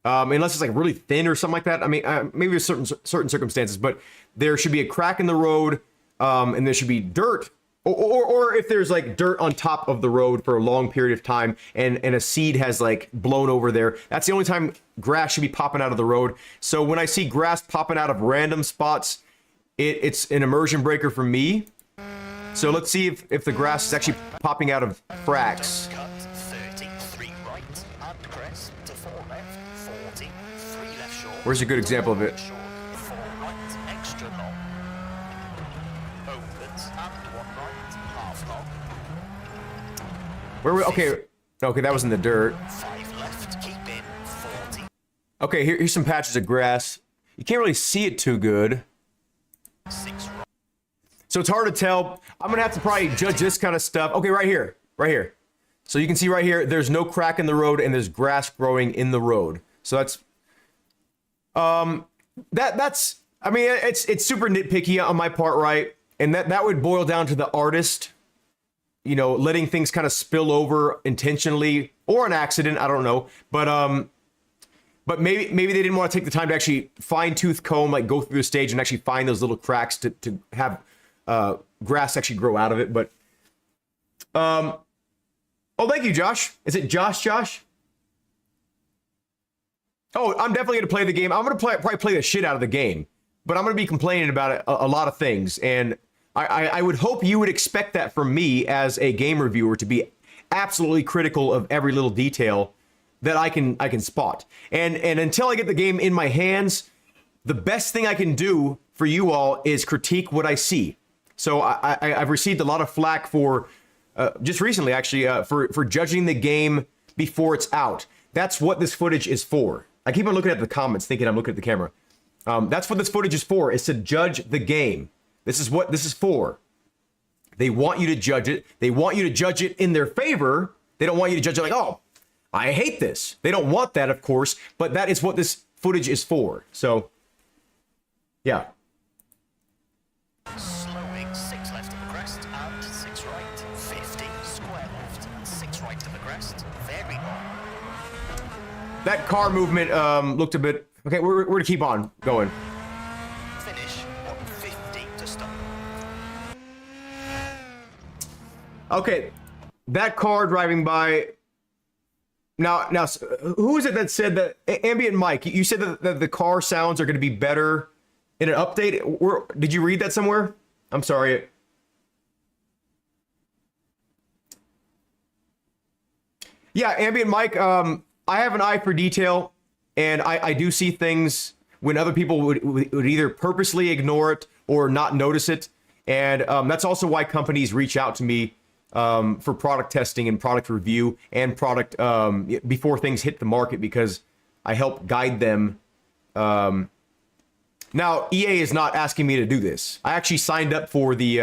Unless it's like really thin or something like that. I mean, maybe there's certain circumstances, but there should be a crack in the road, and there should be dirt, or if there's like dirt on top of the road for a long period of time, and a seed has like blown over there. That's the only time grass should be popping out of the road. So when I see grass popping out of random spots, it's an immersion breaker for me. So let's see if the grass is actually popping out of cracks. Where's a good example of it? Okay, that was in the dirt. Okay, here's some patches of grass. You can't really see it too good. So it's hard to tell. I'm gonna have to probably judge this kind of stuff. Okay, right here. So you can see right here, there's no crack in the road and there's grass growing in the road. So that's I mean, it's super nitpicky on my part, right? And that would boil down to the artist, you know, letting things kind of spill over intentionally or an accident, I don't know. But maybe they didn't want to take the time to actually fine-tooth comb, like go through the stage and actually find those little cracks to have grass actually grow out of it. But oh, thank you, Josh. Is it Josh? Oh, I'm definitely going to play the game. I'm going to probably play the shit out of the game. But I'm going to be complaining about it, a lot of things. And I would hope you would expect that from me as a game reviewer, to be absolutely critical of every little detail that I can spot. And until I get the game in my hands, the best thing I can do for you all is critique what I see. So I've received a lot of flack for, just recently actually, for judging the game before it's out. That's what this footage is for. I keep on looking at the comments thinking I'm looking at the camera. That's what this footage is for, is to judge the game. This is what this is for. They want you to judge it. They want you to judge it in their favor. They don't want you to judge it like, oh, I hate this. They don't want that, of course, but that is what this footage is for. So, yeah. Slowing 6 left of the crest and 6 right. 50 square left and 6 right of the crest. Very long. That car movement looked a bit... Okay, we're going to keep on going. Okay, that car driving by. Now, who is it that said that? Ambient Mike, you said that the car sounds are going to be better in an update. Did you read that somewhere? I'm sorry. Yeah, Ambient Mike. I have an eye for detail, and I do see things when other people would either purposely ignore it or not notice it, and that's also why companies reach out to me for product testing and product review and product before things hit the market, because I help guide them. Now, EA is not asking me to do this. I actually signed up for the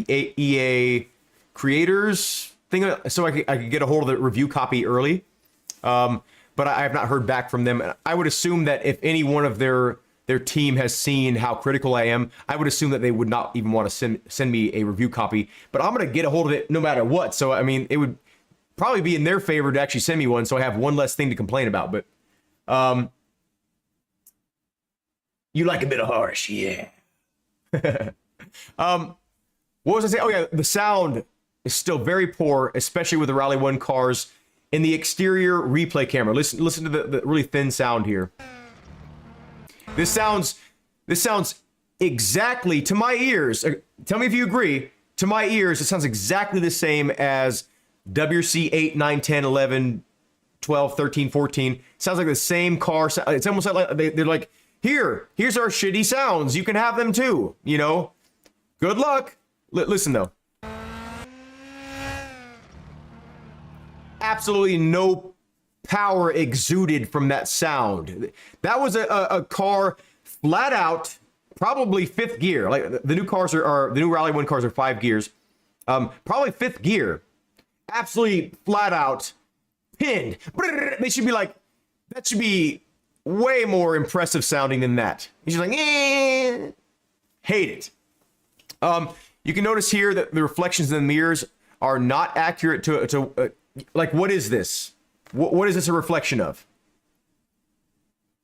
EA creators thing so I could get a hold of the review copy early. But I have not heard back from them. I would assume that if any one of their team has seen how critical I am, I would assume that they would not even want to send me a review copy. But I'm going to get a hold of it no matter what. So, I mean, it would probably be in their favor to actually send me one, so I have one less thing to complain about. But you like a bit of harsh, yeah. What was I saying? Oh, yeah, the sound is still very poor, especially with the Rally 1 cars. In the exterior replay camera, listen to the really thin sound here. This sounds exactly, to my ears, tell me if you agree, to my ears, it sounds exactly the same as WRC 8, 9, 10, 11, 12, 13, 14. It sounds like the same car. It's almost like they're like, here's our shitty sounds. You can have them too, you know? Good luck. Listen though. Absolutely no power exuded from that sound. That was a car flat out, probably fifth gear. Like the new cars are the new Rally 1 cars are 5 gears. Probably fifth gear. Absolutely flat out pinned. They should be like, that should be way more impressive sounding than that. He's just like, eh. Hate it. You can notice here that the reflections in the mirrors are not accurate to like, what is this? What is this a reflection of?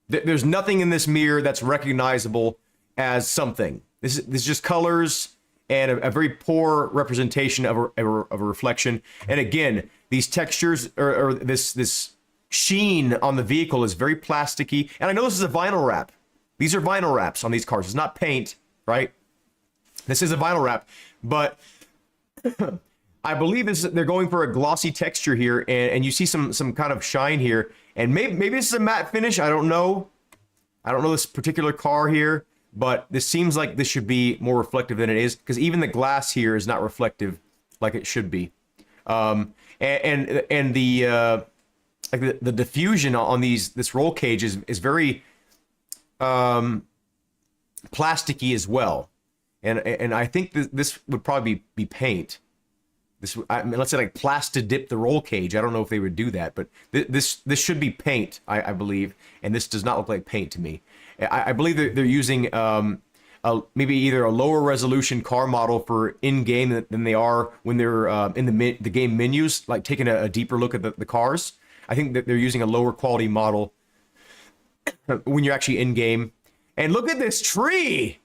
There's nothing in this mirror that's recognizable as something. This is just colors and a very poor representation of a reflection. And again, these textures or this sheen on the vehicle is very plasticky. And I know this is a vinyl wrap. These are vinyl wraps on these cars. It's not paint, right? This is a vinyl wrap, but I believe they're going for a glossy texture here, and you see some kind of shine here, and maybe this is a matte finish. I don't know. I don't know this particular car here, but this seems like this should be more reflective than it is, because even the glass here is not reflective like it should be. And the like the diffusion on this roll cage is very plasticky as well, and I think this would probably be paint. I mean, let's say like dip the roll cage. I don't know if they would do that, but this should be paint, I believe, and this does not look like paint to me. I believe they're using maybe either a lower resolution car model for in-game than they are when they're in the game menus, like taking a deeper look at the cars. I think that they're using a lower quality model when you're actually in-game. And look at this tree!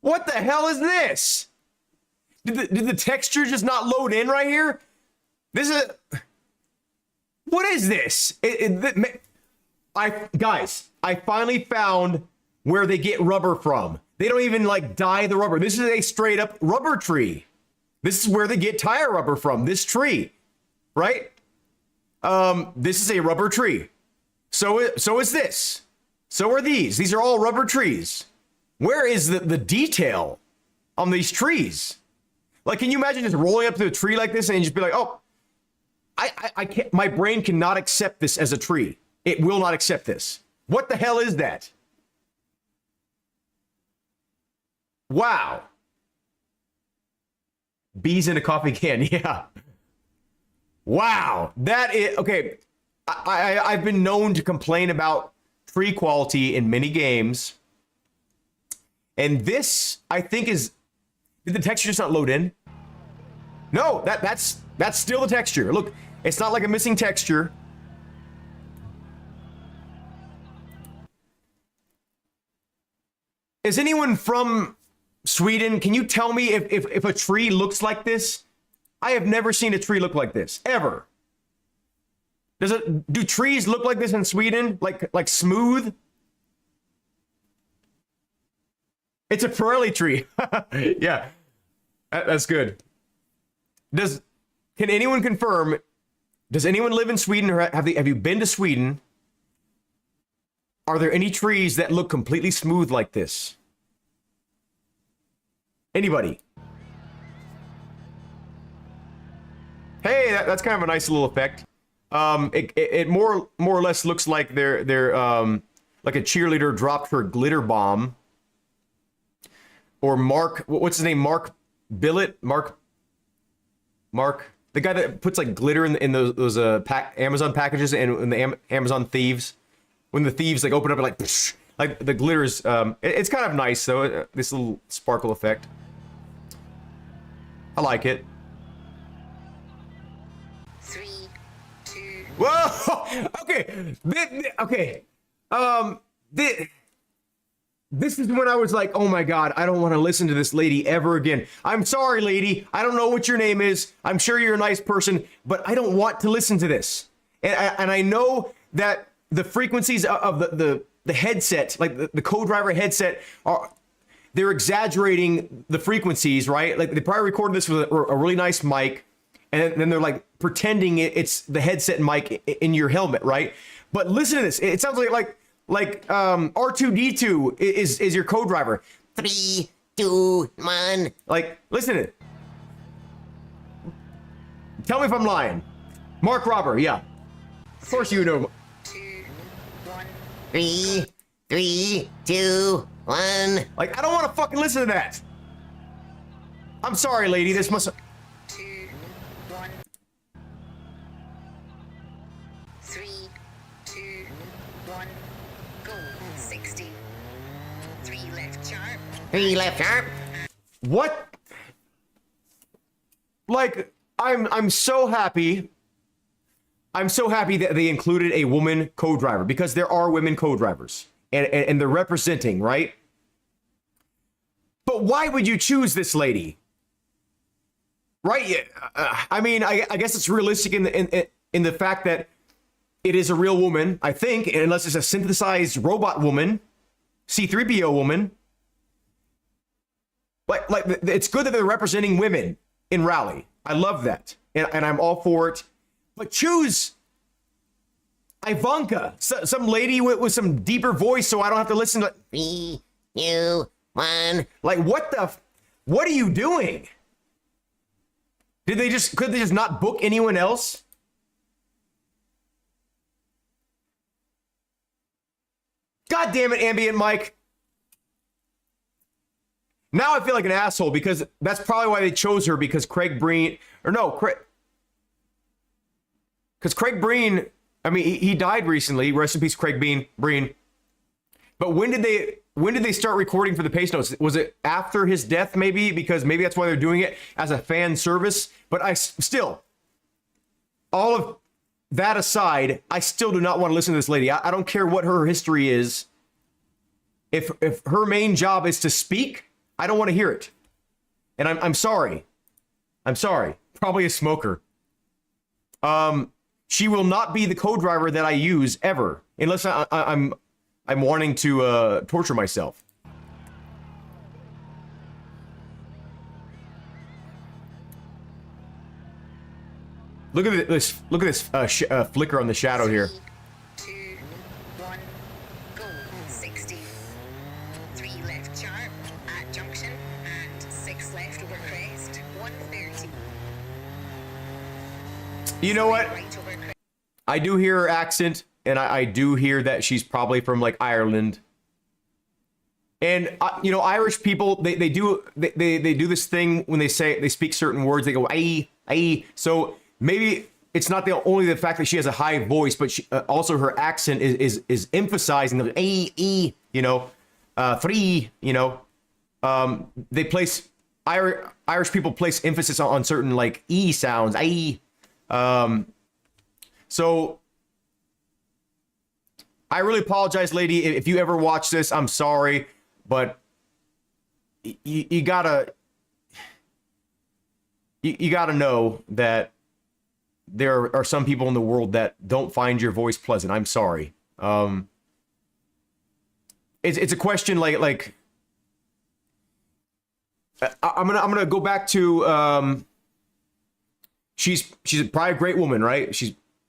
What the hell is this? Did the texture just not load in right here? What is this? Guys, I finally found where they get rubber from. They don't even like dye the rubber. This is a straight up rubber tree. This is where they get tire rubber from, this tree, right? This is a rubber tree. So is this. So are these. These are all rubber trees. Where is the detail on these trees? Like, can you imagine just rolling up to a tree like this and just be like, oh, I can't, my brain cannot accept this as a tree. It will not accept this. What the hell is that? Wow. Bees in a coffee can, yeah. Wow. That is, okay. I've been known to complain about tree quality in many games. And this, I think, is... Did the texture just not load in? No, that's still the texture. Look, it's not like a missing texture. Is anyone from Sweden? Can you tell me if a tree looks like this? I have never seen a tree look like this, ever. Do trees look like this in Sweden? Like smooth? It's a Pirelli tree. Yeah, that's good. Can anyone confirm, does anyone live in Sweden or have you been to Sweden? Are there any trees that look completely smooth like this? Anybody? Hey, that's kind of a nice little effect. It more or less looks like they're like a cheerleader dropped her glitter bomb. Or Mark, what's his name? Mark Billet? Mark, the guy that puts like glitter in those Amazon packages and the Amazon thieves. When the thieves like open up and like, psh, like the glitters. It's kind of nice though. This little sparkle effect. I like it. 3, 2. Whoa! Okay. Okay. This is when I was like, oh my God, I don't want to listen to this lady ever again. I'm sorry, lady. I don't know what your name is. I'm sure you're a nice person, but I don't want to listen to this. And I know that the frequencies of the headset, like the co-driver headset, they're exaggerating the frequencies, right? Like they probably recorded this with a really nice mic, and then they're like pretending it's the headset mic in your helmet, right? But listen to this. It sounds like R2D2 is your co-driver. 3, 2, 1. Like, listen to it. Tell me if I'm lying. Mark Robber, yeah. Of course you know. 2, 1. 3, 3, 2, 1. Like, I don't want to fucking listen to that. I'm sorry, lady. This must... 2, 1. 3, 2, 1. Go. 60. 3 left sharp. 3 left sharp. What? Like, I'm so happy. I'm so happy that they included a woman co-driver, because there are women co-drivers and they're representing, right? But why would you choose this lady? Right? I mean, I guess it's realistic in the fact that it is a real woman, I think, unless it's a synthesized robot woman, C-3PO woman. Like it's good that they're representing women in Rally. I love that, and I'm all for it. But choose Ivanka, some lady with some deeper voice, so I don't have to listen to. 3, 2, 1. Like, what are you doing? Could they just not book anyone else? God damn it, ambient Mike. Now I feel like an asshole, because that's probably why they chose her, because Craig Breen, or no, because Craig Breen, I mean, he died recently. Rest in peace, Craig Breen. But when did they start recording for the Pace Notes? Was it after his death, maybe? Because maybe that's why they're doing it as a fan service. But I still, all of that aside, I still do not want to listen to this lady. I don't care what her history is. If her main job is to speak, I don't want to hear it. And I'm sorry. I'm sorry. Probably a smoker. She will not be the co-driver that I use ever, unless I'm wanting to torture myself. Look at this! Look at this flicker on the shadow here. 2, 1. Go. 60. 3 left sharp at junction and 6 left over crest. 130. You know what? Right over crest. I do hear her accent, and I do hear that she's probably from like Ireland. And you know, Irish people, they do this thing when they speak certain words. They go aye, aye. So maybe it's not only the fact that she has a high voice, but also her accent is emphasizing the aye, you know, 3, you know. They place Irish people place emphasis on certain like e sounds, aye. So I really apologize, lady. If you ever watch this, I'm sorry, but you gotta. you got to know that there are some people in the world that don't find your voice pleasant. I'm sorry. It's a question like I'm gonna go back to she's probably a great woman, right?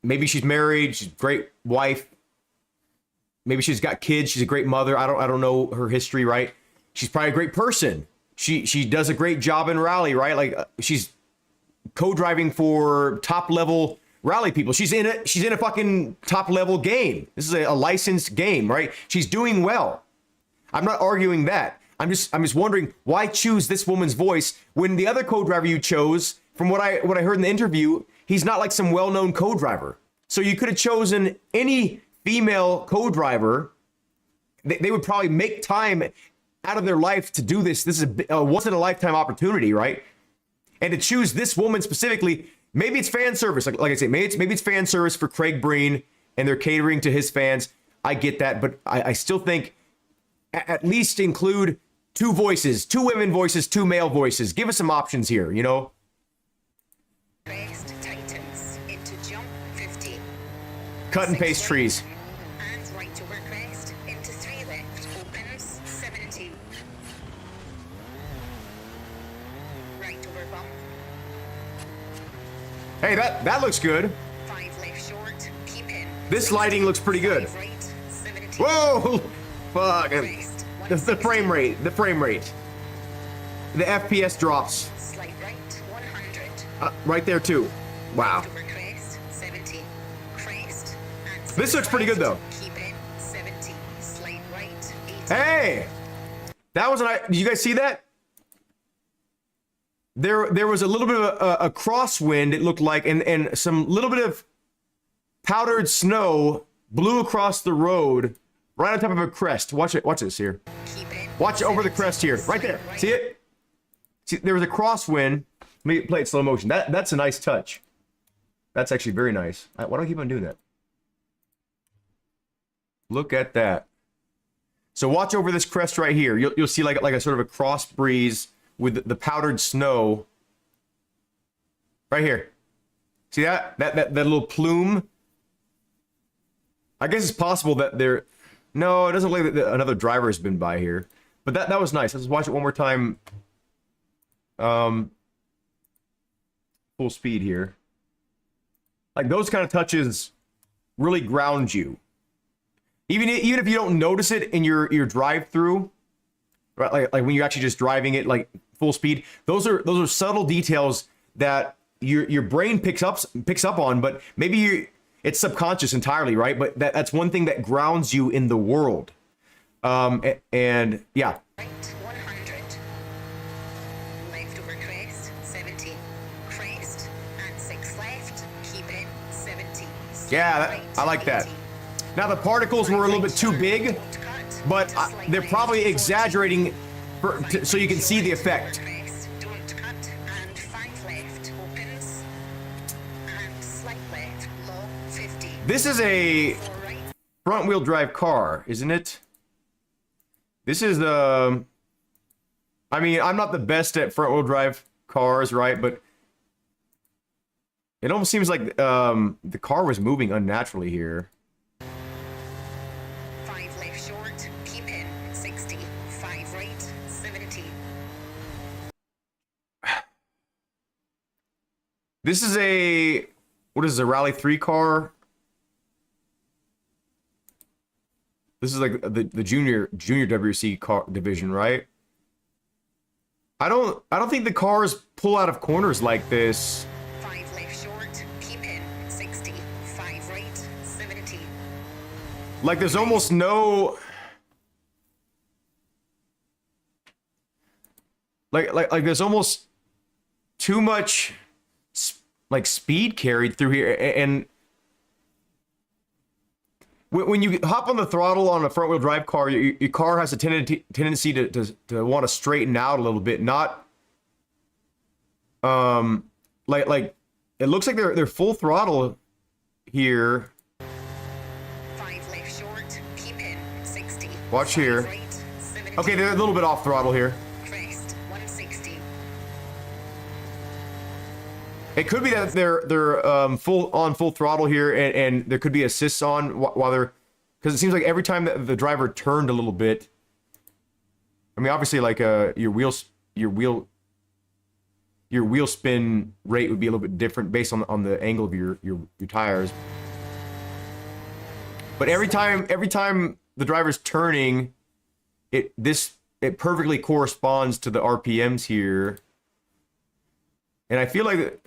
Maybe she's married, she's a great wife. Maybe she's got kids, she's a great mother. I don't know her history, right? She's probably a great person. She does a great job in rally, right? Like she's co-driving for top level rally people. She's in a fucking top level game. This is a licensed game, right? She's doing well. I'm not arguing that. I'm just wondering why choose this woman's voice when the other co-driver you chose, from what I heard in the interview, he's not like some well-known co-driver. So you could have chosen any female co-driver. They would probably make time out of their life to do this. This is a once in a lifetime opportunity, right? And to choose this woman specifically, maybe it's fan service. Like I say, maybe it's fan service for Craig Breen and they're catering to his fans. I get that, but I still think at least include two voices, two women voices, two male voices. Give us some options here, you know? Crest tightens into jump 50. Cut and 6 paste left, trees. And right over crest into 3 left opens 70. Right over bump. Hey, that looks good. 5 left short. Keep in. This lighting looks pretty good. 5 right 70. Whoa! Fuck. Crest, The frame rate. The FPS drops. Slight right 100. Right there too. Wow. Over crest 70. Crest and This looks pretty good though. Keep in 70. Slight right 80. Hey! That was did you guys see that? There was a little bit of a crosswind, it looked like, and some little bit of powdered snow blew across the road right on top of a crest. Watch it. Watch this here. Keep in Watch it over the crest here. Right there. See it? See, there was a crosswind. Let me play it slow motion. That's a nice touch. That's actually very nice. Why do I keep on doing that? Look at that. So watch over this crest right here. You'll see like a sort of a cross breeze with the powdered snow. Right here. See that? That little plume? I guess it's possible that there... No, it doesn't look like that another driver has been by here. But that was nice. Let's watch it one more time. Full speed here. Like those kind of touches really ground you. Even if you don't notice it in your drive-through, right? Like when you're actually just driving it like full speed. Those are subtle details that your brain picks up on, but maybe it's subconscious entirely, right? But that's one thing that grounds you in the world. And yeah. Right 100. Left over crest 70. Crest and 6 left. Keep in 70. Yeah, I like that. Now the particles were a little bit too big, but they're probably exaggerating so you can see the effect. Don't cut and 5 left opens and slight left long 50. This is a 4 right. front-wheel drive car, isn't it? This is the... I mean, I'm not the best at front-wheel drive cars, right? But it almost seems like the car was moving unnaturally here. 5 left short. Keep in 60. 5 right 70. This is a... What is this, a Rally 3 car? This is like the junior WRC car division, right? I don't think the cars pull out of corners like this. 5 left short. Keep in 60. 5 right 70. Like there's almost no like there's almost too much like speed carried through here, and when you hop on the throttle on a front-wheel drive car, your car has a tendency to want to straighten out a little bit. Not like it looks like they're full throttle here. 5 left short. Keep in 60. Watch 5 here. right 70. Okay, they're a little bit off throttle here. Crest 160. It could be that they're full throttle here, and there could be assists on while they're, because it seems like every time that the driver turned a little bit. I mean, obviously, like your wheel spin rate would be a little bit different based on the angle of your tires. But every time the driver's turning, it perfectly corresponds to the RPMs here. And I feel like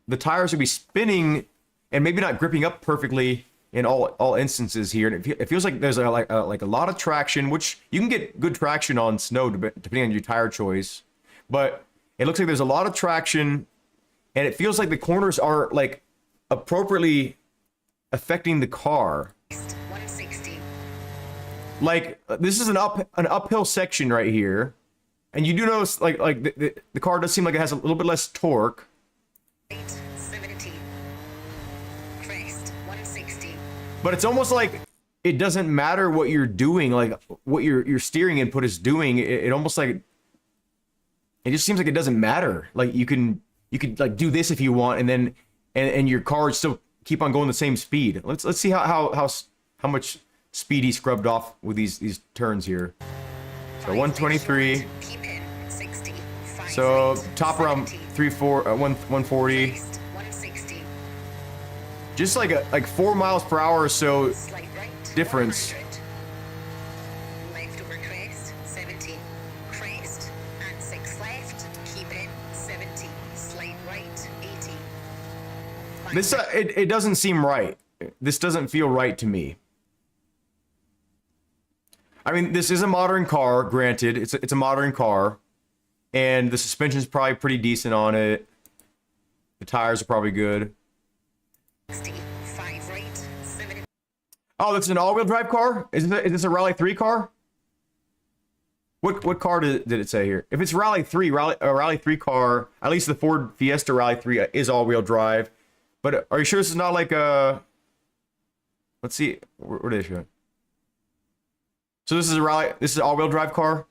the tires would be spinning and maybe not gripping up perfectly in all instances here. And it feels like there's like a lot of traction, which you can get good traction on snow depending on your tire choice. But it looks like there's a lot of traction, and it feels like the corners are like appropriately affecting the car. 160. Like this is an uphill section right here, and you do notice like the car does seem like it has a little bit less torque. 870. Crest 160. But it's almost like it doesn't matter what you're doing, like what your steering input is doing. It almost like it just seems like it doesn't matter. Like you could like do this if you want, and then and your car would still keep on going the same speed. Let's see how much speed he scrubbed off with these turns here. So 123. Keep in 60. So top around 140. 160. Just like 4 miles per hour or so Slight right. difference. 100. Left over crest 70. Crest and 6 left. Keep in 70. Slight right 80. This it doesn't seem right. This doesn't feel right to me. I mean, this is a modern car, granted. It's a modern car, and the suspension's probably pretty decent on it. The tires are probably good. 65 right 70. Oh, that's an all-wheel drive car? Is this a Rally 3 car? What car did it say here? If it's Rally 3 car, at least the Ford Fiesta Rally 3 is all-wheel drive. But are you sure this is not like a... Let's see. Where did they show it? So this is this is an all-wheel drive car?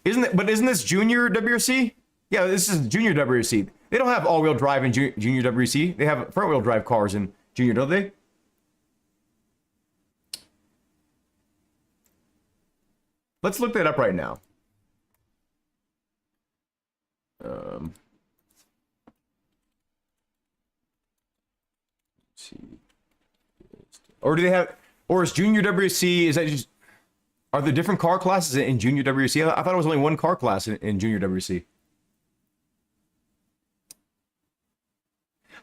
Isn't this Junior WRC? Yeah, this is Junior WRC. They don't have all-wheel drive in Junior WRC. They have front-wheel drive cars in Junior, don't they? Let's look that up right now. Let's see. Or do they have... Or is Junior WRC, is that just... Are there different car classes in Junior WRC? I thought it was only one car class in Junior WRC.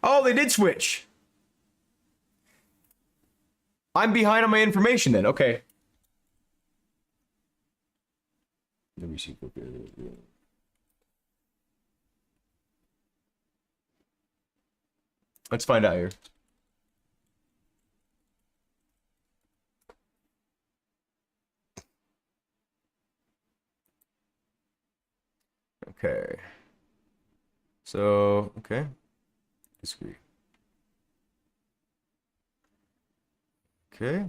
Oh, they did switch. I'm behind on my information then. Okay. WRC. Let's find out here. Okay. So, okay. Disagree. Okay.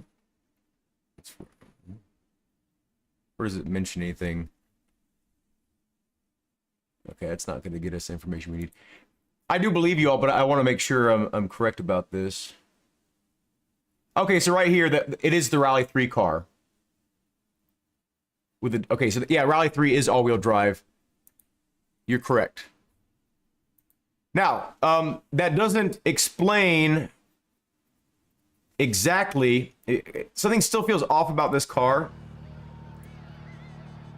Where does it mention anything? Okay, that's not going to get us the information we need. I do believe you all, but I want to make sure I'm correct about this. Okay, so right here, that it is the Rally 3 car. With the okay, so yeah, Rally 3 is all-wheel drive. You're correct. Now, that doesn't explain exactly. Something still feels off about this car.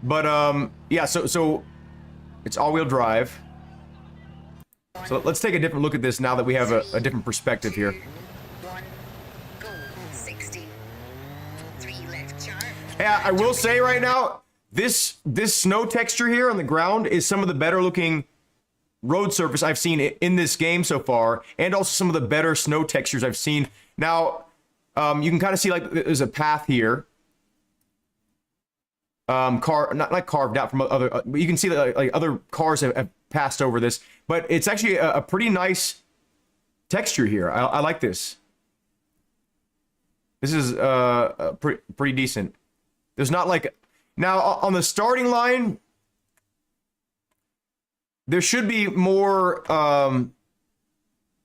But yeah, so it's all-wheel drive. So let's take a different look at this now that we have a different perspective here. 1 go 60. 3 left sharp. Yeah, I will say right now, this snow texture here on the ground is some of the better looking road surface I've seen in this game so far, and also some of the better snow textures I've seen. Now, you can kind of see like there's a path here. Not carved out from other, but you can see that like other cars have passed over this, but it's actually a pretty nice texture here. I like this. This is pretty decent. There's not like, now on the starting line, there should be more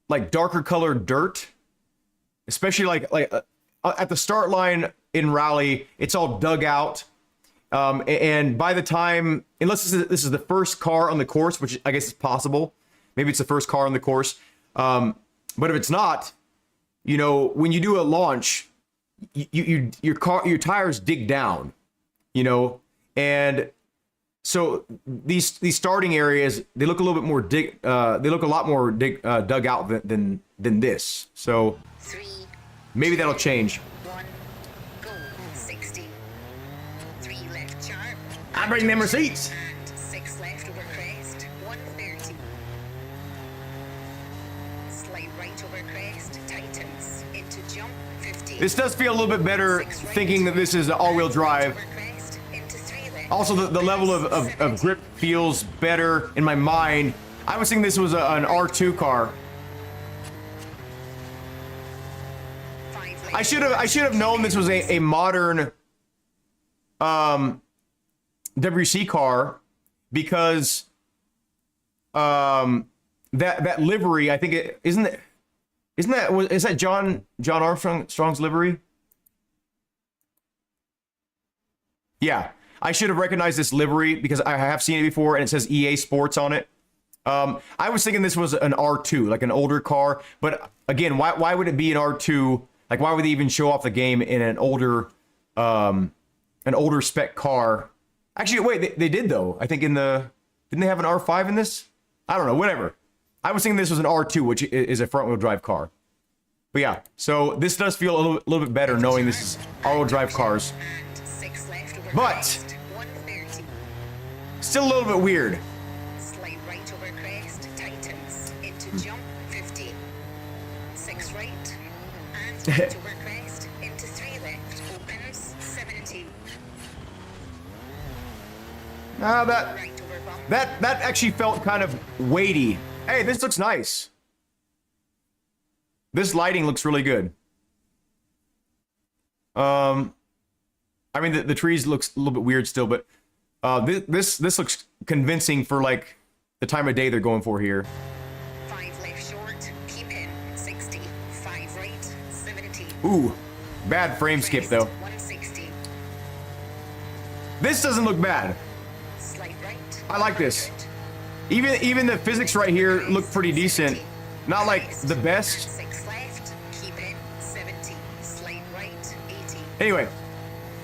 like darker colored dirt, especially like at the start line in rally, it's all dug out. And by the time, unless this is the first car on the course, which I guess is possible, maybe it's the first car on the course. But if it's not, you know, when you do a launch, your tires dig down, you know, and so these starting areas, they look a little bit more they look a lot more dug out than this. So 3, maybe that'll change. 1, go. 60. 3 left sharp. I bring them receipts. And 6 left over crest. 130. Slight right over crest. Tightens into jump. 50. This does feel a little bit better 6 right. thinking that this is all-wheel drive. Over crest. Into 3 left. Also, the level of grip feels better in my mind. I was thinking this was an R2 car. 5 left. I should have known this was a modern WRC car, because that livery, I think it is that John Armstrong's livery? Yeah, I should have recognized this livery because I have seen it before, and it says EA Sports on it. I was thinking this was an R2, like an older car, but again, why would it be an R2? Like, why would they even show off the game in an older spec car? Actually, wait, they did though. I think didn't they have an R5 in this? I don't know, whatever. I was thinking this was an R2, which is a front wheel drive car. But yeah, so this does feel a little bit better knowing this is all-wheel drive cars. And 6 left over But crest. 130. still a little bit weird. Slight right over crest. Tightens into jump. 50. 6 right. And right over crest. Into 3 left. Opens. 70. Ah, Right over bump. that actually felt kind of weighty. Hey, this looks nice. This lighting looks really good. I mean, the trees looks a little bit weird still, but this looks convincing for like the time of day they're going for here. 5 left short. Keep in. 60. 5 right. 70. Ooh, bad frame skip though. 160. This doesn't look bad. Slight right. I like this. 100. Even the physics right here look pretty decent. Not like the best. 6 left. Keep in. 70. Slight right. 80. Anyway,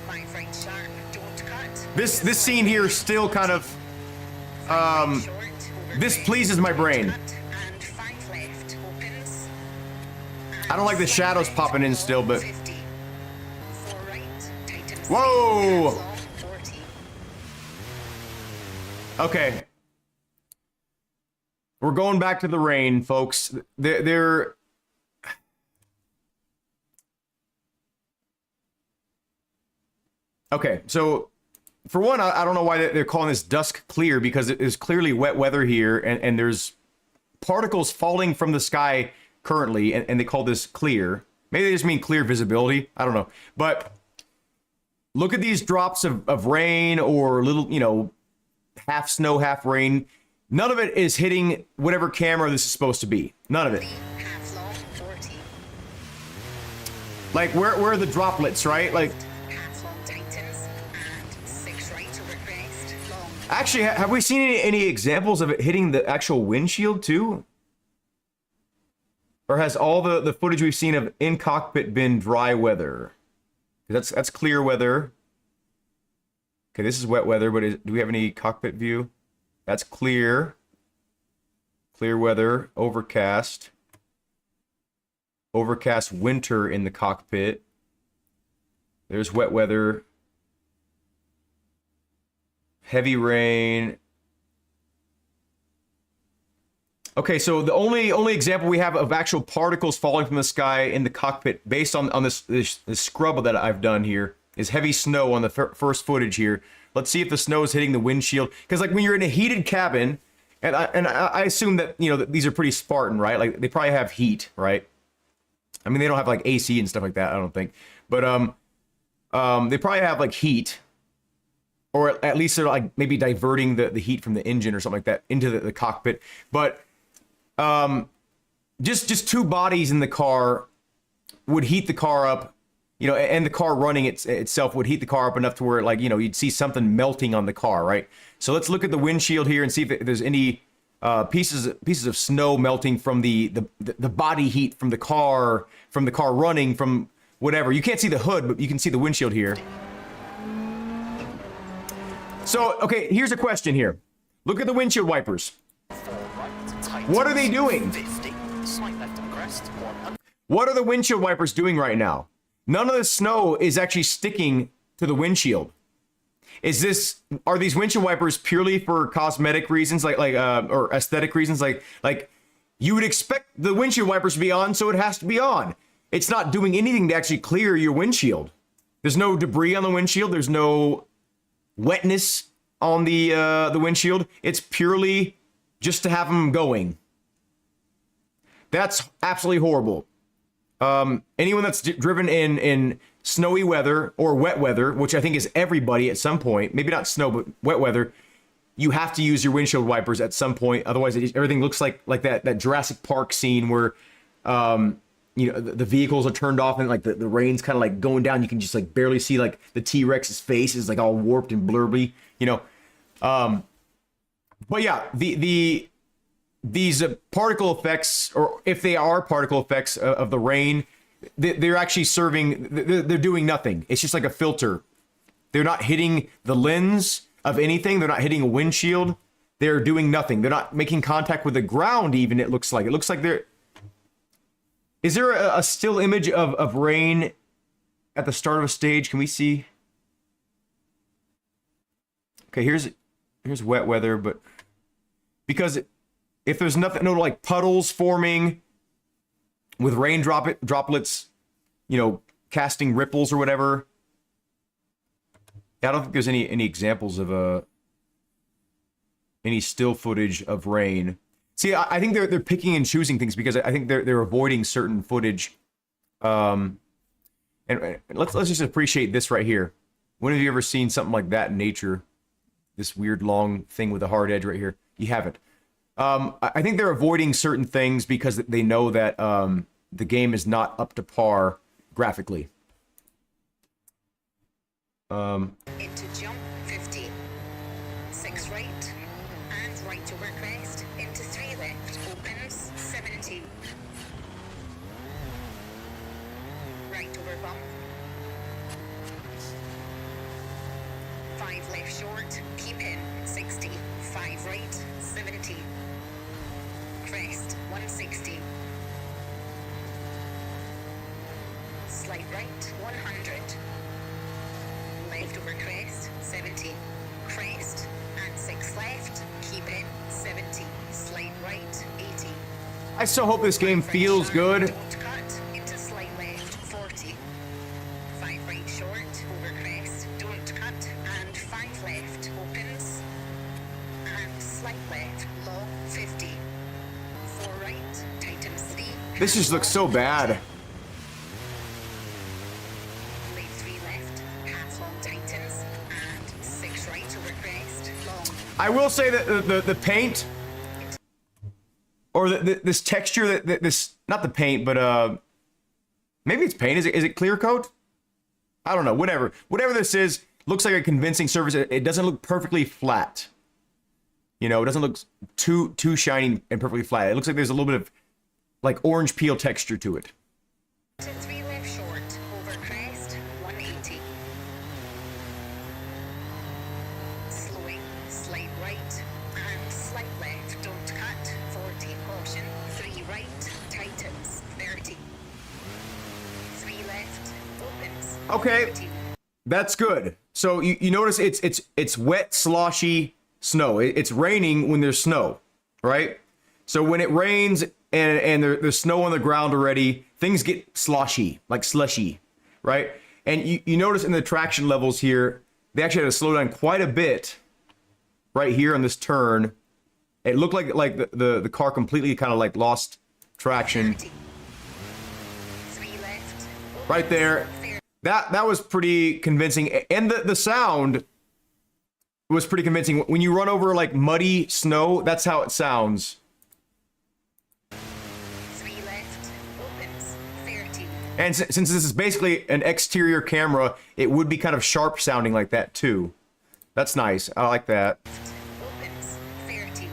5 right sharp. Don't cut. this scene here still kind of Short, over this crest, pleases my brain. cut, and 5 left opens. I don't like the shadows popping in still, but 50. 4 right. Tightens. Whoa! Long, 40. okay. We're going back to the rain, folks. They're okay. So, for one, I don't know why they're calling this dusk clear, because it is clearly wet weather here, and there's particles falling from the sky currently, and they call this clear. Maybe they just mean clear visibility. I don't know. But look at these drops of rain, or little, you know, half snow, half rain. None of it is hitting whatever camera this is supposed to be. None of it. 3 half long, 40. Like, where are the droplets, right? Like, Half long tightens, and 6 right over crest. Long. actually, have we seen any examples of it hitting the actual windshield too? Or has all the footage we've seen of in cockpit been dry weather? That's clear weather. Okay, this is wet weather, but do we have any cockpit view? That's clear. Clear weather, overcast. Overcast winter in the cockpit. There's wet weather. Heavy rain. Okay, so the only example we have of actual particles falling from the sky in the cockpit, based on this scrub that I've done here, is heavy snow on the first footage here. Let's see if the snow is hitting the windshield. Because like when you're in a heated cabin, and I assume that, you know, that these are pretty Spartan, right? Like they probably have heat, right? I mean, they don't have like AC and stuff like that, I don't think. But they probably have like heat, or at least they're like maybe diverting the heat from the engine or something like that into the cockpit. But just two bodies in the car would heat the car up, you know, and the car running itself would heat the car up enough to where, like, you know, you'd see something melting on the car, right? So let's look at the windshield here and see if there's any pieces of snow melting from the body heat from the car running, from whatever. You can't see the hood, but you can see the windshield here. So, okay, here's a question here. Look at the windshield wipers. What are they doing? 50, slight left on crest, 100. What are the windshield wipers doing right now? None of the snow is actually sticking to the windshield. Are these windshield wipers purely for cosmetic reasons, or aesthetic reasons? Like you would expect the windshield wipers to be on, so it has to be on. It's not doing anything to actually clear your windshield. There's no debris on the windshield. There's no wetness on the windshield. It's purely just to have them going. That's absolutely horrible. Anyone that's driven in snowy weather or wet weather, which I think is everybody at some point, maybe not snow, but wet weather, you have to use your windshield wipers at some point. Otherwise, everything looks like that Jurassic Park scene where, you know, the vehicles are turned off and like the rain's kind of like going down. You can just like barely see like the T-Rex's face is like all warped and blurby, you know. But yeah, these particle effects, or if they are particle effects of the rain, they're actually they're doing nothing. It's just like a filter. They're not hitting the lens of anything. They're not hitting a windshield. They're doing nothing. They're not making contact with the ground even, it looks like. It looks like they're... Is there a still image of rain at the start of a stage? Can we see? Okay, here's wet weather, but... Because if there's nothing, no like puddles forming with rain droplets, you know, casting ripples or whatever. I don't think there's any examples of any still footage of rain. See, I think they're picking and choosing things because I think they're avoiding certain footage. And let's just appreciate this right here. When have you ever seen something like that in nature? This weird long thing with a hard edge right here. You haven't. I think they're avoiding certain things because they know that the game is not up to par graphically. Into jump 50, 6 right, and right over crest, into 3 left, opens 70, right over bump, 5 left short, keep in 60, 5 right, 70, crest 160, slight right 100, left over crest 70, crest and 6 left, keep in 70, slight right 80. I so hope this game feels good. Don't cut, into slight left 40, 5 right short over crest, don't cut, and 5 left opens, and slight left long 50, 4 right tightens 3. This just looks so bad. Late 3 left, half long tightens, and 6 right over crest, long. I will say that the paint, or this texture, that this, not the paint, but maybe it's paint. Is it clear coat? I don't know. Whatever this is, looks like a convincing surface. It doesn't look perfectly flat. You know, it doesn't look too shiny and perfectly flat. It looks like there's a little bit of like orange peel texture to it. To 3 left short, over crest, 180. Slowing, slight right, and slight left, don't cut, 40, caution, 3 right, tightens, 30. 3 left, opens, Okay. 30. That's good. So you notice it's wet, sloshy snow. It's raining when there's snow, right? So when it rains and there's snow on the ground already, things get sloshy, like slushy, right? And you notice in the traction levels here, they actually had to slow down quite a bit right here on this turn. It looked like the car completely kind of like lost traction 30. 3 left, right there. That was pretty convincing. And the sound, was pretty convincing. When you run over like muddy snow, that's how it sounds. 3 left, opens, 30. And since this is basically an exterior camera, it would be kind of sharp sounding like that too. That's nice. I like that. Opens, 30.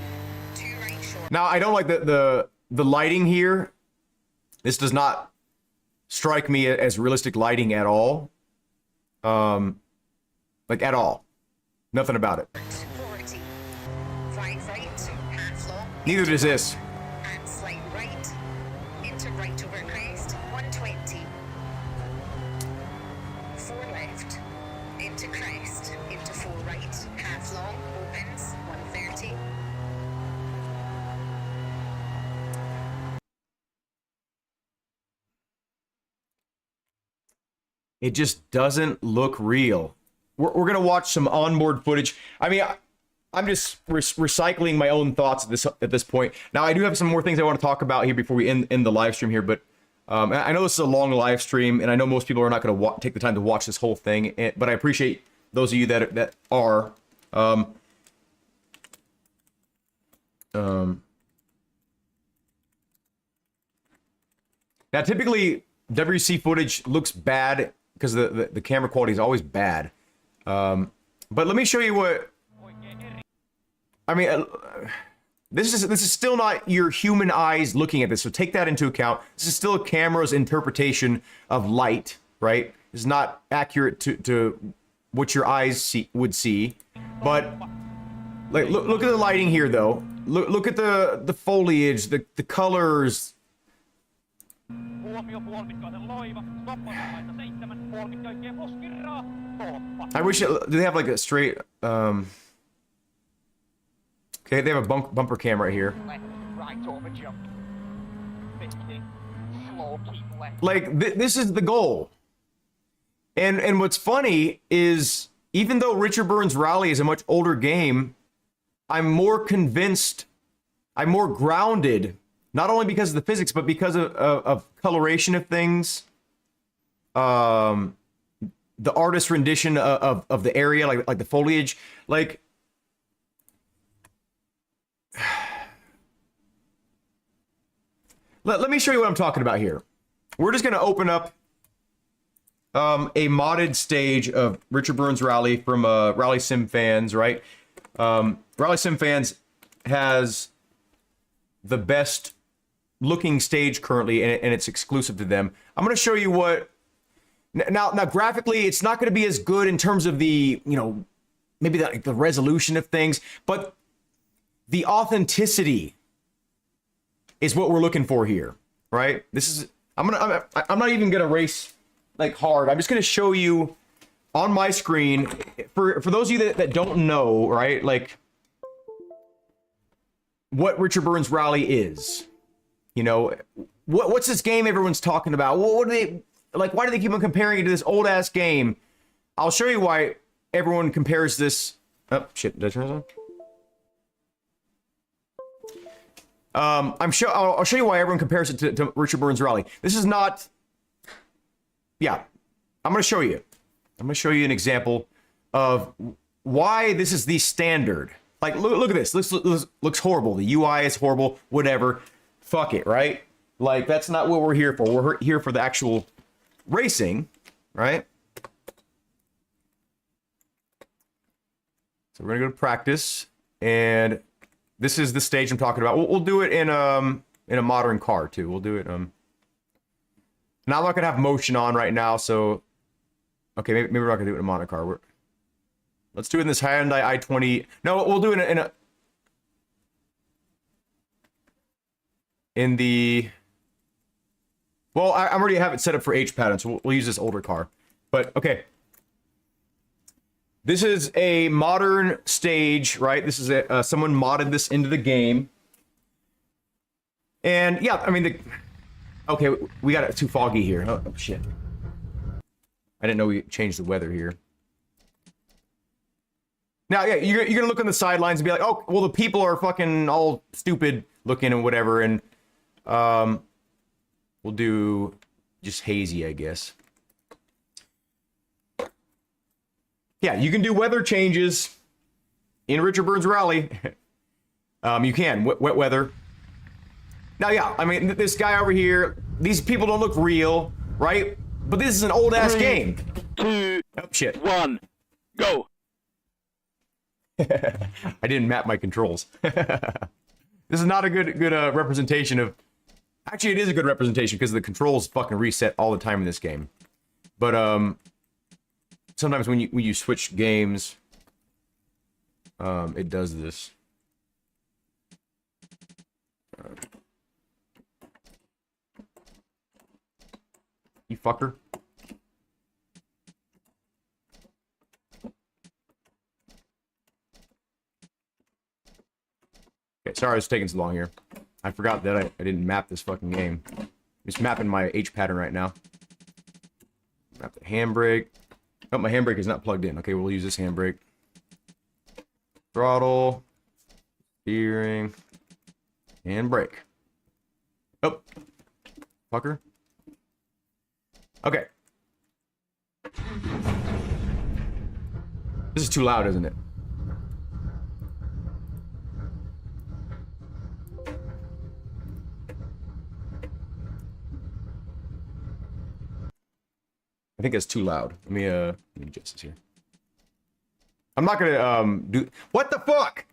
2 right short. Now, I don't like the lighting here. This does not strike me as realistic lighting at all. Like at all. Nothing about it. 40. 5 right, half long. Neither does this. And slight right. Into right over crest, 120. 4 left. Into crest. Into 4 right. Half long. Opens, 130. It just doesn't look real. We're gonna watch some onboard footage. I mean, I'm just recycling my own thoughts at this point. Now, I do have some more things I want to talk about here before we end the live stream here, but I know this is a long live stream, and I know most people are not going to take the time to watch this whole thing, but I appreciate those of you that are. Now, typically, WRC footage looks bad because the camera quality is always bad. But let me show you what. I mean, this is still not your human eyes looking at this, so take that into account. This is still a camera's interpretation of light, right? It's not accurate to what your eyes would see, but like look at the lighting here, though. Look at the foliage, the colors. I wish do they have like a straight okay, they have a bumper cam right here. Right over jump. 50. Slow, keep left. Like this is the goal. And what's funny is even though Richard Burns Rally is a much older game, I'm more convinced, I'm more grounded, not only because of the physics, but because of coloration of things. The artist rendition of the area, like the foliage, like let me show you what I'm talking about here. We're just gonna open up a modded stage of Richard Burns Rally from Rally Sim Fans, right? Rally Sim Fans has the best looking stage currently, and it's exclusive to them. I'm gonna show you what. Now, graphically, it's not going to be as good in terms of the, maybe the resolution of things, but the authenticity is what we're looking for here, right? This is, I'm not even going to race like hard. I'm just going to show you on my screen for those of you that don't know, right? Like what Richard Burns Rally is, what's this game everyone's talking about? What are they? Like, why do they keep on comparing it to this old-ass game? I'll show you why everyone compares this... Oh, shit. Did I turn this on? I'll show you why everyone compares it to Richard Burns Rally. This is not... Yeah. I'm going to show you. I'm going to show you an example of why this is the standard. Like, look at this. This looks horrible. The UI is horrible. Whatever. Fuck it, right? Like, that's not what we're here for. We're here for the actual... racing, right? So we're gonna go to practice, and this is the stage I'm talking about. We'll do it in a modern car too. We'll do it. Now I'm not gonna have motion on right now, so okay, maybe we're not gonna do it in a modern car. Let's do it in this Hyundai i20. No, we'll do it in the. Well, I already have it set up for H pattern, so we'll use this older car. But, okay. This is a modern stage, right? This is someone modded this into the game. And, yeah, I mean, okay, we got it too foggy here. Oh, shit. I didn't know we changed the weather here. Now, yeah, you're going to look on the sidelines and be like, oh, well, the people are fucking all stupid looking and whatever, and, we'll do just hazy, I guess. Yeah, you can do weather changes. in Richard Burns Rally, you can wet weather. Now, yeah, I mean, this guy over here, these people don't look real, right? But this is an old ass game. 2, Oh shit! 1, go. I didn't map my controls. This is not a good representation of. Actually, it is a good representation because the controls fucking reset all the time in this game. But sometimes when you switch games, it does this. You fucker. Okay, sorry it's taking so long here. I forgot that I didn't map this fucking game. I'm just mapping my H pattern right now. Map the handbrake. Oh, my handbrake is not plugged in. Okay, we'll use this handbrake. Throttle. Steering. And brake. Oh. Fucker. Okay. This is too loud, isn't it? I think it's too loud. Let me adjust this here. I'm not gonna do. What the fuck?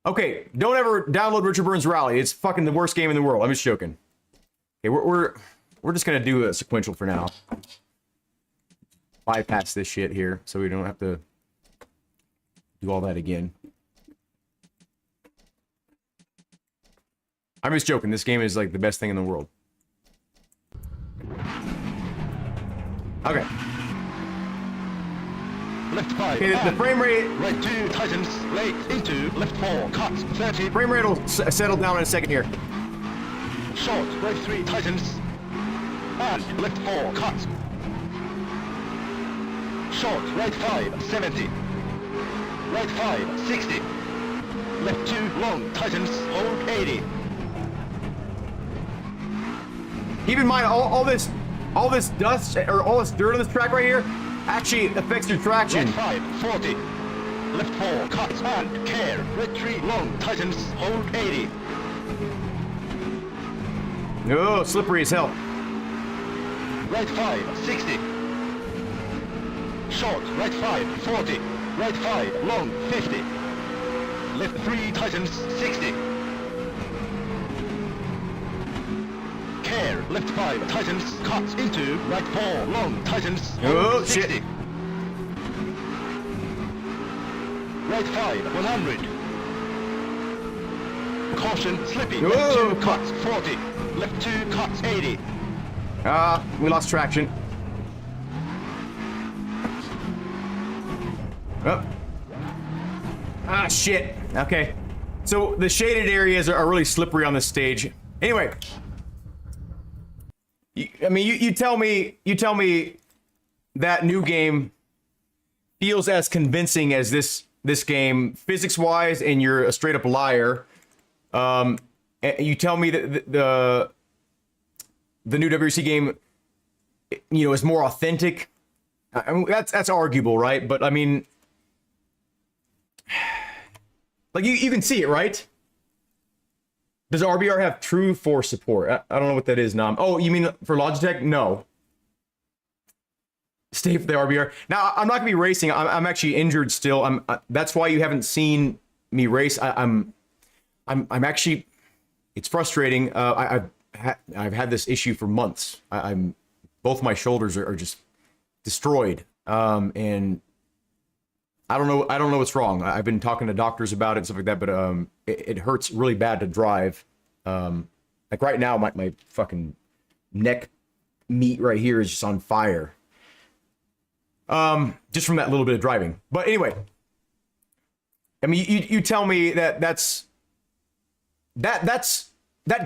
Okay, don't ever download Richard Burns Rally. It's fucking the worst game in the world. I'm just joking. Okay, we're just gonna do a sequential for now. Bypass this shit here, so we don't have to do all that again. I'm just joking. This game is like the best thing in the world. Okay. Left 5. Okay, the frame rate. Right 2, tightens, late, into, left 4, cuts, 30. Frame rate will settle down in a second here. Short, right 3, tightens. And left 4, cuts. Short, right 5, 70. Right 5, 60. Left 2, long, tightens, hold 80. Keep in mind, all this dust or all this dirt on this track right here actually affects your traction. Right 5, 40. Left 4, cuts, and care. Right 3, long, tightens, hold 80. Oh, slippery as hell. Right 5, 60. Short, right 5, 40. Right 5, long, 50. Left 3, tightens, 60. Care, left 5, tightens, cuts into, right 4, long, tightens, Oh, 60. shit. Right 5, 100. Caution, slippy, Whoa. left 2, cuts, 40. Left 2, cuts, 80. We lost traction. Oh. Ah, shit. Okay. So the shaded areas are really slippery on this stage. Anyway. You tell me that new game feels as convincing as this game physics-wise, and you're a straight-up liar. And you tell me that the new WRC game, is more authentic. I mean, that's arguable, right? But I mean, like you can see it, right? Does RBR have true force support? I don't know what that is, Nam. Oh, you mean for Logitech? No. Stay for the RBR. Now, I'm not gonna be racing. I'm actually injured still. That's why you haven't seen me race. I'm actually. It's frustrating. I've had this issue for months. Both my shoulders are just destroyed. And I don't know what's wrong. I've been talking to doctors about it and stuff like that, but it hurts really bad to drive. Like right now, my fucking neck meat right here is just on fire. Just from that little bit of driving. But anyway, I mean, you tell me that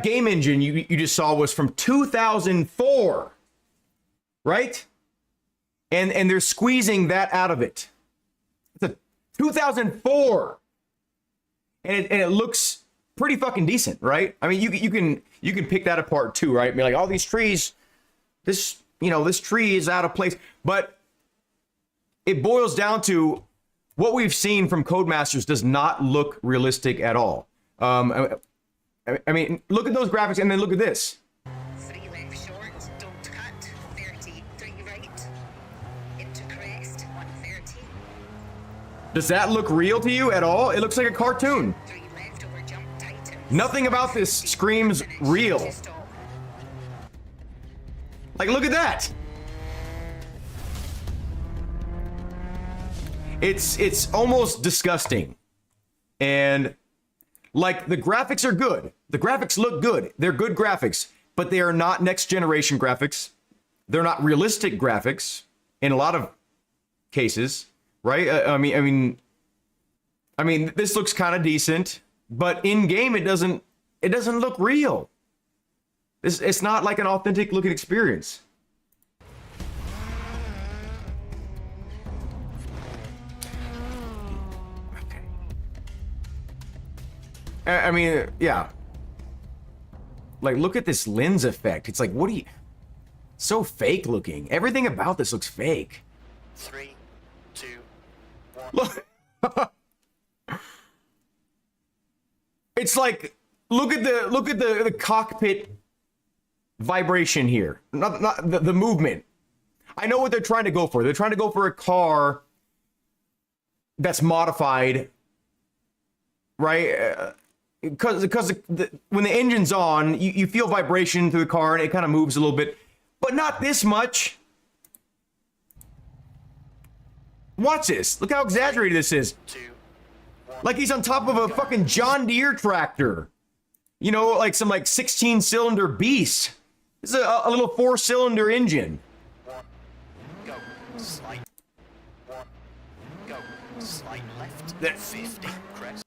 game engine you just saw was from 2004, right? And they're squeezing that out of it. 2004, and it looks pretty fucking decent, right? I mean, you can pick that apart too, right? I mean, like all these trees, this tree is out of place, but it boils down to what we've seen from Codemasters does not look realistic at all. I mean, look at those graphics and then look at this. 3 left short, don't cut, 30, 3 right, into crest, 130, Does that look real to you at all? It looks like a cartoon. 3 left over jump, tightens. Nothing about this screams real. To stop. Like, look at that. It's almost disgusting. And like, the graphics are good. The graphics look good. They're good graphics, but they are not next generation graphics. They're not realistic graphics in a lot of cases, right? I mean, this looks kind of decent, but in game it doesn't look real. It's not like an authentic looking experience. I mean, yeah. Like, look at this lens effect. It's like, what do you... So fake looking. Everything about this looks fake. 3, 2, 1. Look. It's like, look at the cockpit vibration here. Not the movement. I know what they're trying to go for. They're trying to go for a car that's modified, right? Because when the engine's on, you feel vibration through the car and it kind of moves a little bit, but not this much. Watch this. Look how exaggerated this is. 2, 1. Like he's on top of a fucking John Deere tractor. You know, like some 16-cylinder beast. This is a little 4-cylinder engine. 1, go, slide. 1, go, slide left, There. 50, crest.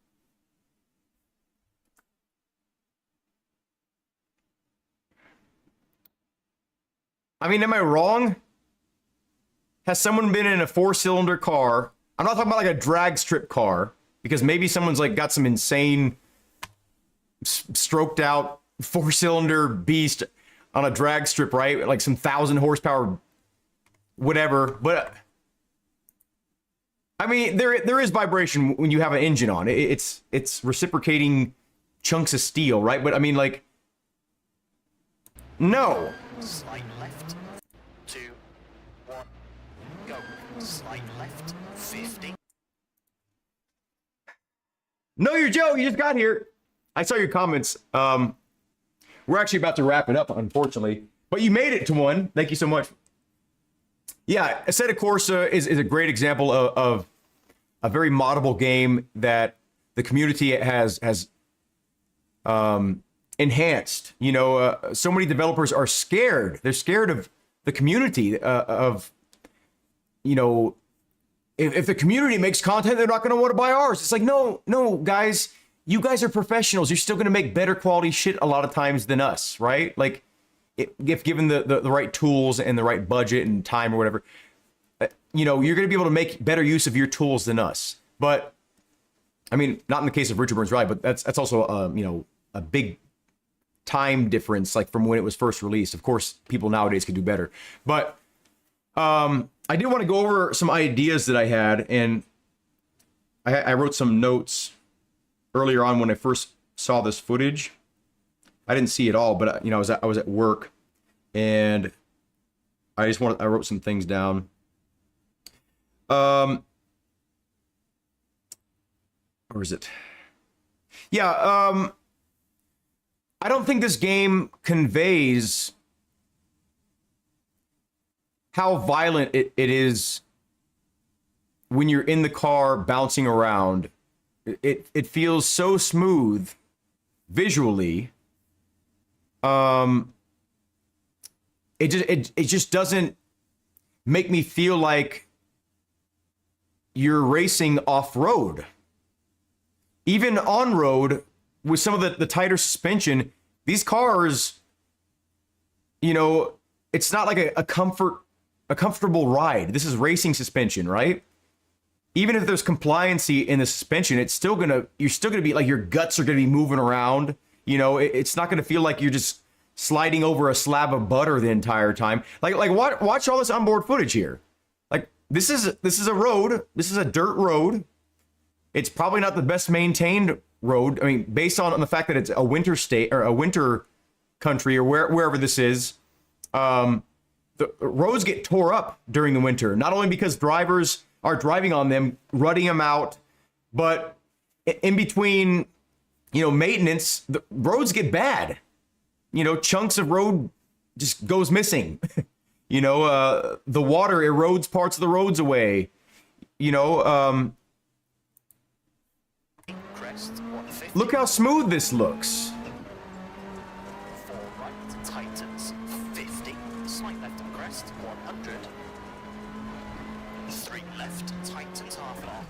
I mean, am I wrong? Has someone been in a 4-cylinder car? I'm not talking about like a drag strip car, because maybe someone's like got some insane stroked out 4-cylinder beast on a drag strip, right? Like some 1,000 horsepower, whatever. But I mean, there is vibration when you have an engine on. It's reciprocating chunks of steel, right? But I mean, like, no. Slide left, 2, 1, go, slide left, 50. No, you're Joe. You just got here. I saw your comments. We're actually about to wrap it up, unfortunately, but you made it to one. Thank you so much. Yeah, Assetto Corsa is a great example of a very moddable game that the community has enhanced. You know, so many developers are scared. They're scared of the community of, you know, if the community makes content, they're not going to want to buy ours. It's like, no, guys, you guys are professionals. You're still going to make better quality shit a lot of times than us, right? Like, if given the right tools and the right budget and time or whatever, you know, you're going to be able to make better use of your tools than us. But I mean, not in the case of Richard Burns Ride, but that's also, you know, a big time difference, like from when it was first released. Of course, people nowadays can do better. But I did want to go over some ideas that I had, and I wrote some notes earlier on when I first saw this footage. I didn't see it all, but you know, I was at work, and I wrote some things down. Or is it? Yeah, I don't think this game conveys how violent it is when you're in the car bouncing around. It feels so smooth visually. It just doesn't make me feel like you're racing off-road. Even on-road, with some of the tighter suspension, these cars, you know, it's not like a comfortable ride. This is racing suspension, right? Even if there's compliancy in the suspension, you're still gonna be like, your guts are gonna be moving around. You know, it's not gonna feel like you're just sliding over a slab of butter the entire time. Like watch all this onboard footage here. Like, this is a road. This is a dirt road. It's probably not the best maintained road. I mean, based on the fact that it's a winter state or a winter country or wherever this is, the roads get tore up during the winter. Not only because drivers are driving on them, rutting them out, but in between, maintenance, the roads get bad. Chunks of road just goes missing. The water erodes parts of the roads away. Crest, 150. Look how smooth this looks. 4 right, tightens, 50. Slight left on crest, 100. 3 left, tightens half an hour.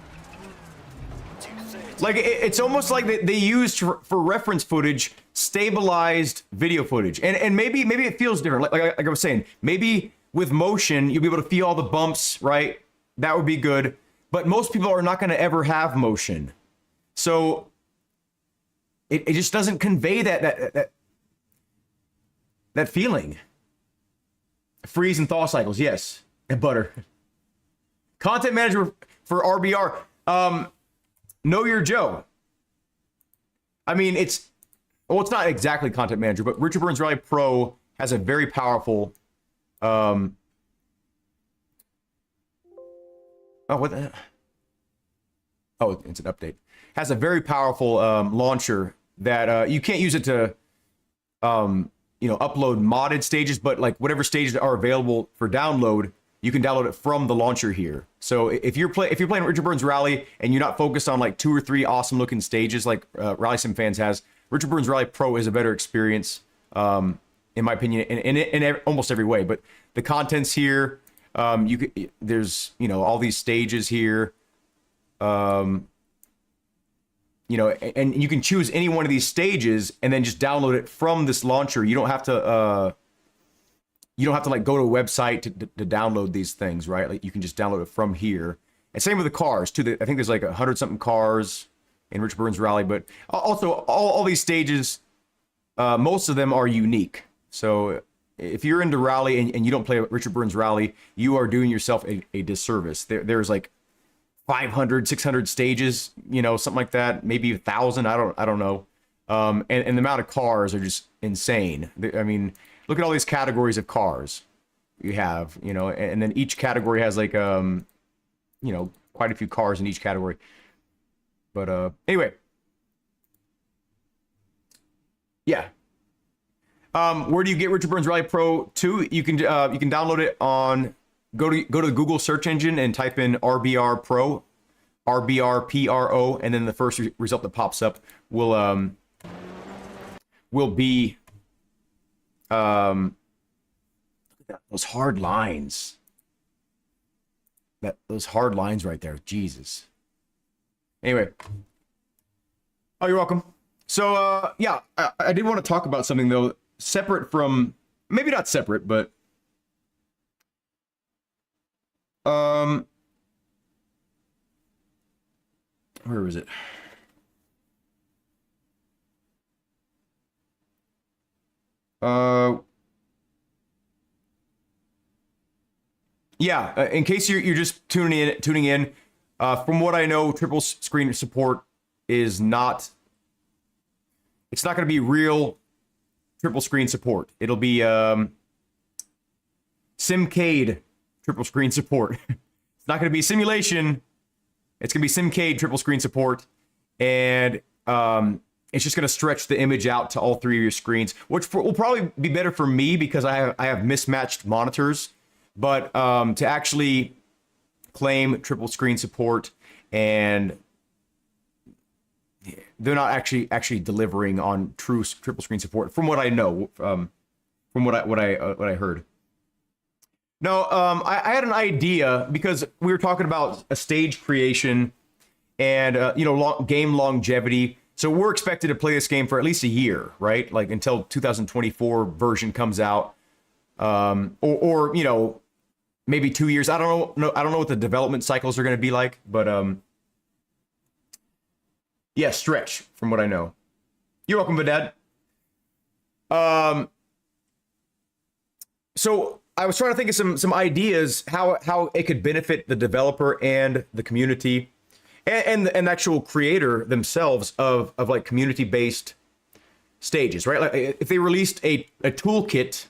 230. Like it's almost like they used for reference footage stabilized video footage, and maybe it feels different. Like I was saying, maybe with motion you'll be able to feel all the bumps, right? That would be good. But most people are not going to ever have motion, so it just doesn't convey that feeling. Freeze and thaw cycles, yes, and butter. Content manager for RBR. Know Your Joe. I mean, it's not exactly content manager, but Richard Burns Rally Pro has a very powerful, oh, what the, oh, it's an update. Has a very powerful launcher that you can't use it to, upload modded stages, but like whatever stages are available for download, you can download it from the launcher here. So if you're playing Richard Burns Rally and you're not focused on like 2 or 3 awesome looking stages like Rally Sim Fans has, Richard Burns Rally Pro is a better experience, in my opinion, in almost every way. But the contents here, there's all these stages here, and you can choose any one of these stages and then just download it from this launcher. You don't have to like go to a website to download these things, right? Like you can just download it from here. And same with the cars too. I think there's like 100 something cars in Richard Burns Rally, but also all these stages, most of them are unique. So if you're into rally and you don't play Richard Burns Rally, you are doing yourself a disservice. There's like 500, 600 stages, something like that, maybe 1,000. I don't know. And the amount of cars are just insane. I mean, look at all these categories of cars you have, and then each category has like, quite a few cars in each category. But anyway, yeah. Where do you get Richard Burns Rally Pro 2? You can download it on go to the Google search engine and type in RBR Pro, RBR PRO, and then the first result that pops up will be look at that, those hard lines. Those hard lines right there. Jesus. Anyway. Oh, you're welcome. So, yeah, I did want to talk about something, though, separate from... Maybe not separate, but... Where is it? Yeah, in case you're just tuning in, from what I know, triple screen support is not... It's not going to be real triple screen support. It'll be Simcade triple screen support. It's not going to be simulation. It's going to be Simcade triple screen support, and it's just going to stretch the image out to all 3 of your screens, which will probably be better for me because I have mismatched monitors. But to actually claim triple screen support, and they're not actually delivering on true triple screen support, from what I know, from what I heard. No, I had an idea because we were talking about a stage creation and game longevity. So we're expected to play this game for at least a year, right? Like until 2024 version comes out, or maybe 2 years. I don't know what the development cycles are going to be like, but yeah, stretch from what I know. You're welcome, Vidad. So I was trying to think of some ideas how it could benefit the developer and the community and the actual creator themselves of like community based stages, right? Like if they released a toolkit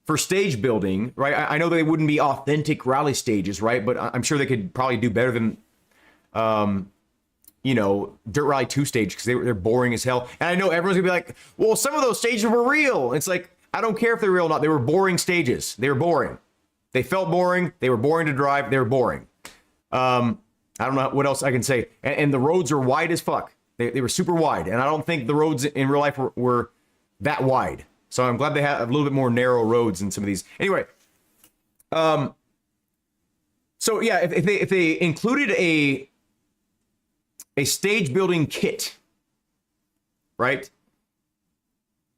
for stage building, right? I know they wouldn't be authentic rally stages, right? But I'm sure they could probably do better than you know, Dirt Rally 2 stage, because they're boring as hell. And I know everyone's gonna be like, well, some of those stages were real. It's like, I don't care if they're real or not. They were boring stages. They were boring. They felt boring. They were boring to drive. They were boring. I don't know what else I can say. And the roads are wide as fuck. They were super wide. And I don't think the roads in real life were that wide. So I'm glad they have a little bit more narrow roads in some of these. Anyway, so yeah, if they included a stage building kit, right?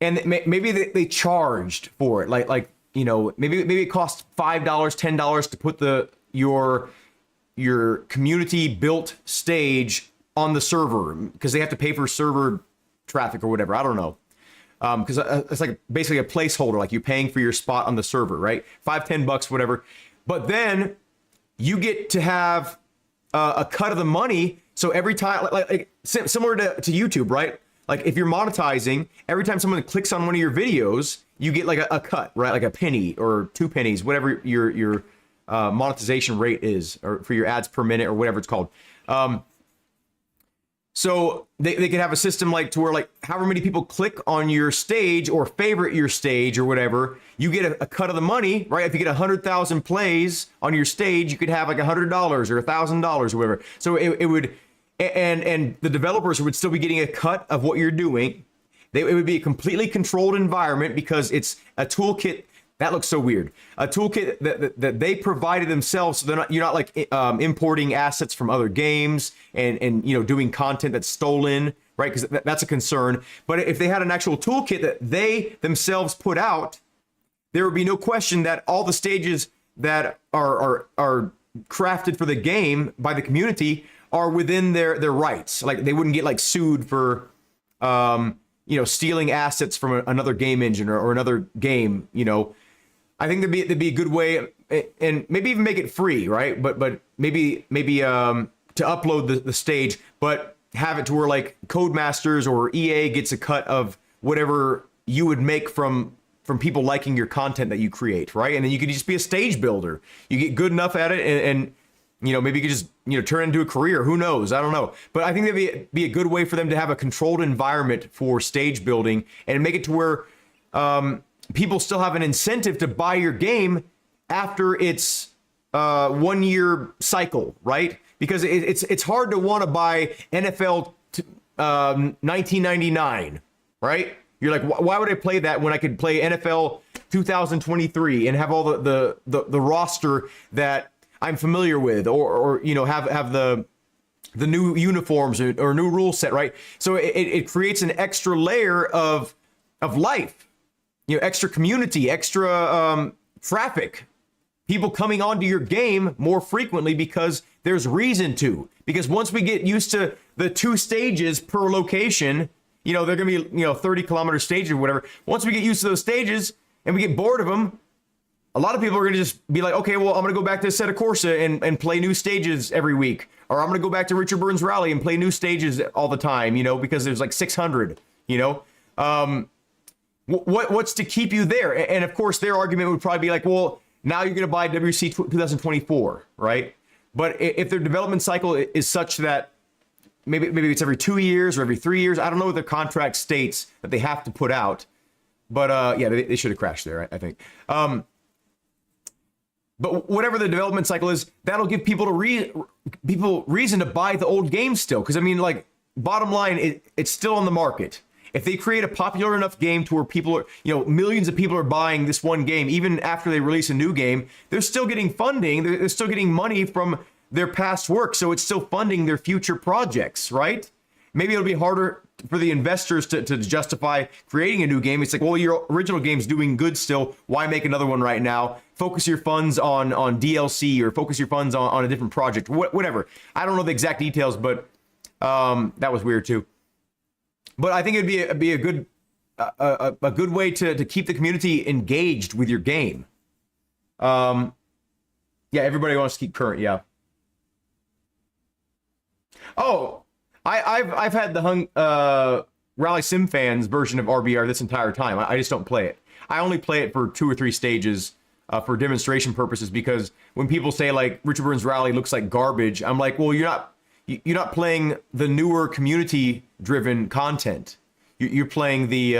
And maybe they charged for it, like you know, maybe it costs $5, $10 to put your community built stage on the server because they have to pay for server traffic or whatever. I don't know, because it's like basically a placeholder, like you're paying for your spot on the server, right? $5-10, whatever. But then you get to have a cut of the money. So every time, like similar to YouTube, right? Like if you're monetizing, every time someone clicks on one of your videos, you get like a cut, right? Like a penny or 2 pennies, whatever your monetization rate is, or for your ads per minute or whatever it's called. So they could have a system like to where like however many people click on your stage or favorite your stage or whatever, you get a cut of the money, right? If you get 100,000 plays on your stage, you could have like $100 or $1,000 or whatever. So it would, and the developers would still be getting a cut of what you're doing. It would be a completely controlled environment because it's a toolkit. That looks so weird. A toolkit that they provided themselves, so you're not like importing assets from other games and you know doing content that's stolen, right? Because that's a concern. But if they had an actual toolkit that they themselves put out, there would be no question that all the stages that are crafted for the game by the community are within their rights. Like they wouldn't get like sued for you know, stealing assets from another game engine or another game, you know. I think that'd be a good way, and maybe even make it free, right? But maybe to upload the stage, but have it to where like Codemasters or EA gets a cut of whatever you would make from people liking your content that you create, right? And then you could just be a stage builder. You get good enough at it, and you know, maybe you could just, you know, turn it into a career. Who knows? I don't know. But I think that'd be a good way for them to have a controlled environment for stage building and make it to where people still have an incentive to buy your game after its 1 year cycle, right? Because it's hard to want to buy NFL 1999, right? You're like, why would I play that when I could play NFL 2023 and have all the roster that I'm familiar with, or you know, have the new uniforms or new rule set, right? So it creates an extra layer of life, you know, extra community, extra traffic, people coming onto your game more frequently because there's reason to. Because once we get used to the 2 stages per location, you know, they're gonna be, you know, 30-kilometer stages or whatever. Once we get used to those stages and we get bored of them, a lot of people are going to just be like, okay, well, I'm going to go back to Seta Corsa and play new stages every week. Or I'm going to go back to Richard Burns Rally and play new stages all the time, you know, because there's like 600, you know. What's to keep you there? And of course, their argument would probably be like, well, now you're going to buy WRC 2024, right? But if their development cycle is such that maybe it's every 2 years or every 3 years, I don't know what their contract states that they have to put out. But yeah, they should have crashed there, I think. But whatever the development cycle is, that'll give people reason to buy the old game still. Because I mean, like, bottom line, it's still on the market. If they create a popular enough game to where people are, you know, millions of people are buying this one game, even after they release a new game, they're still getting funding. They're still getting money from their past work. So it's still funding their future projects, right? Maybe it'll be harder for the investors to justify creating a new game. It's like, well, your original game's doing good still. Why make another one right now? Focus your funds on DLC or focus your funds on a different project, whatever. I don't know the exact details, but that was weird too. But I think it'd be a good way to keep the community engaged with your game. Yeah, everybody wants to keep current. Yeah. Oh, I've had the Rally Sim Fans version of RBR this entire time. I just don't play it. I only play it for 2 or 3 stages for demonstration purposes, because when people say like Richard Burns Rally looks like garbage, I'm like, well, you're not playing the newer community driven content. You're playing the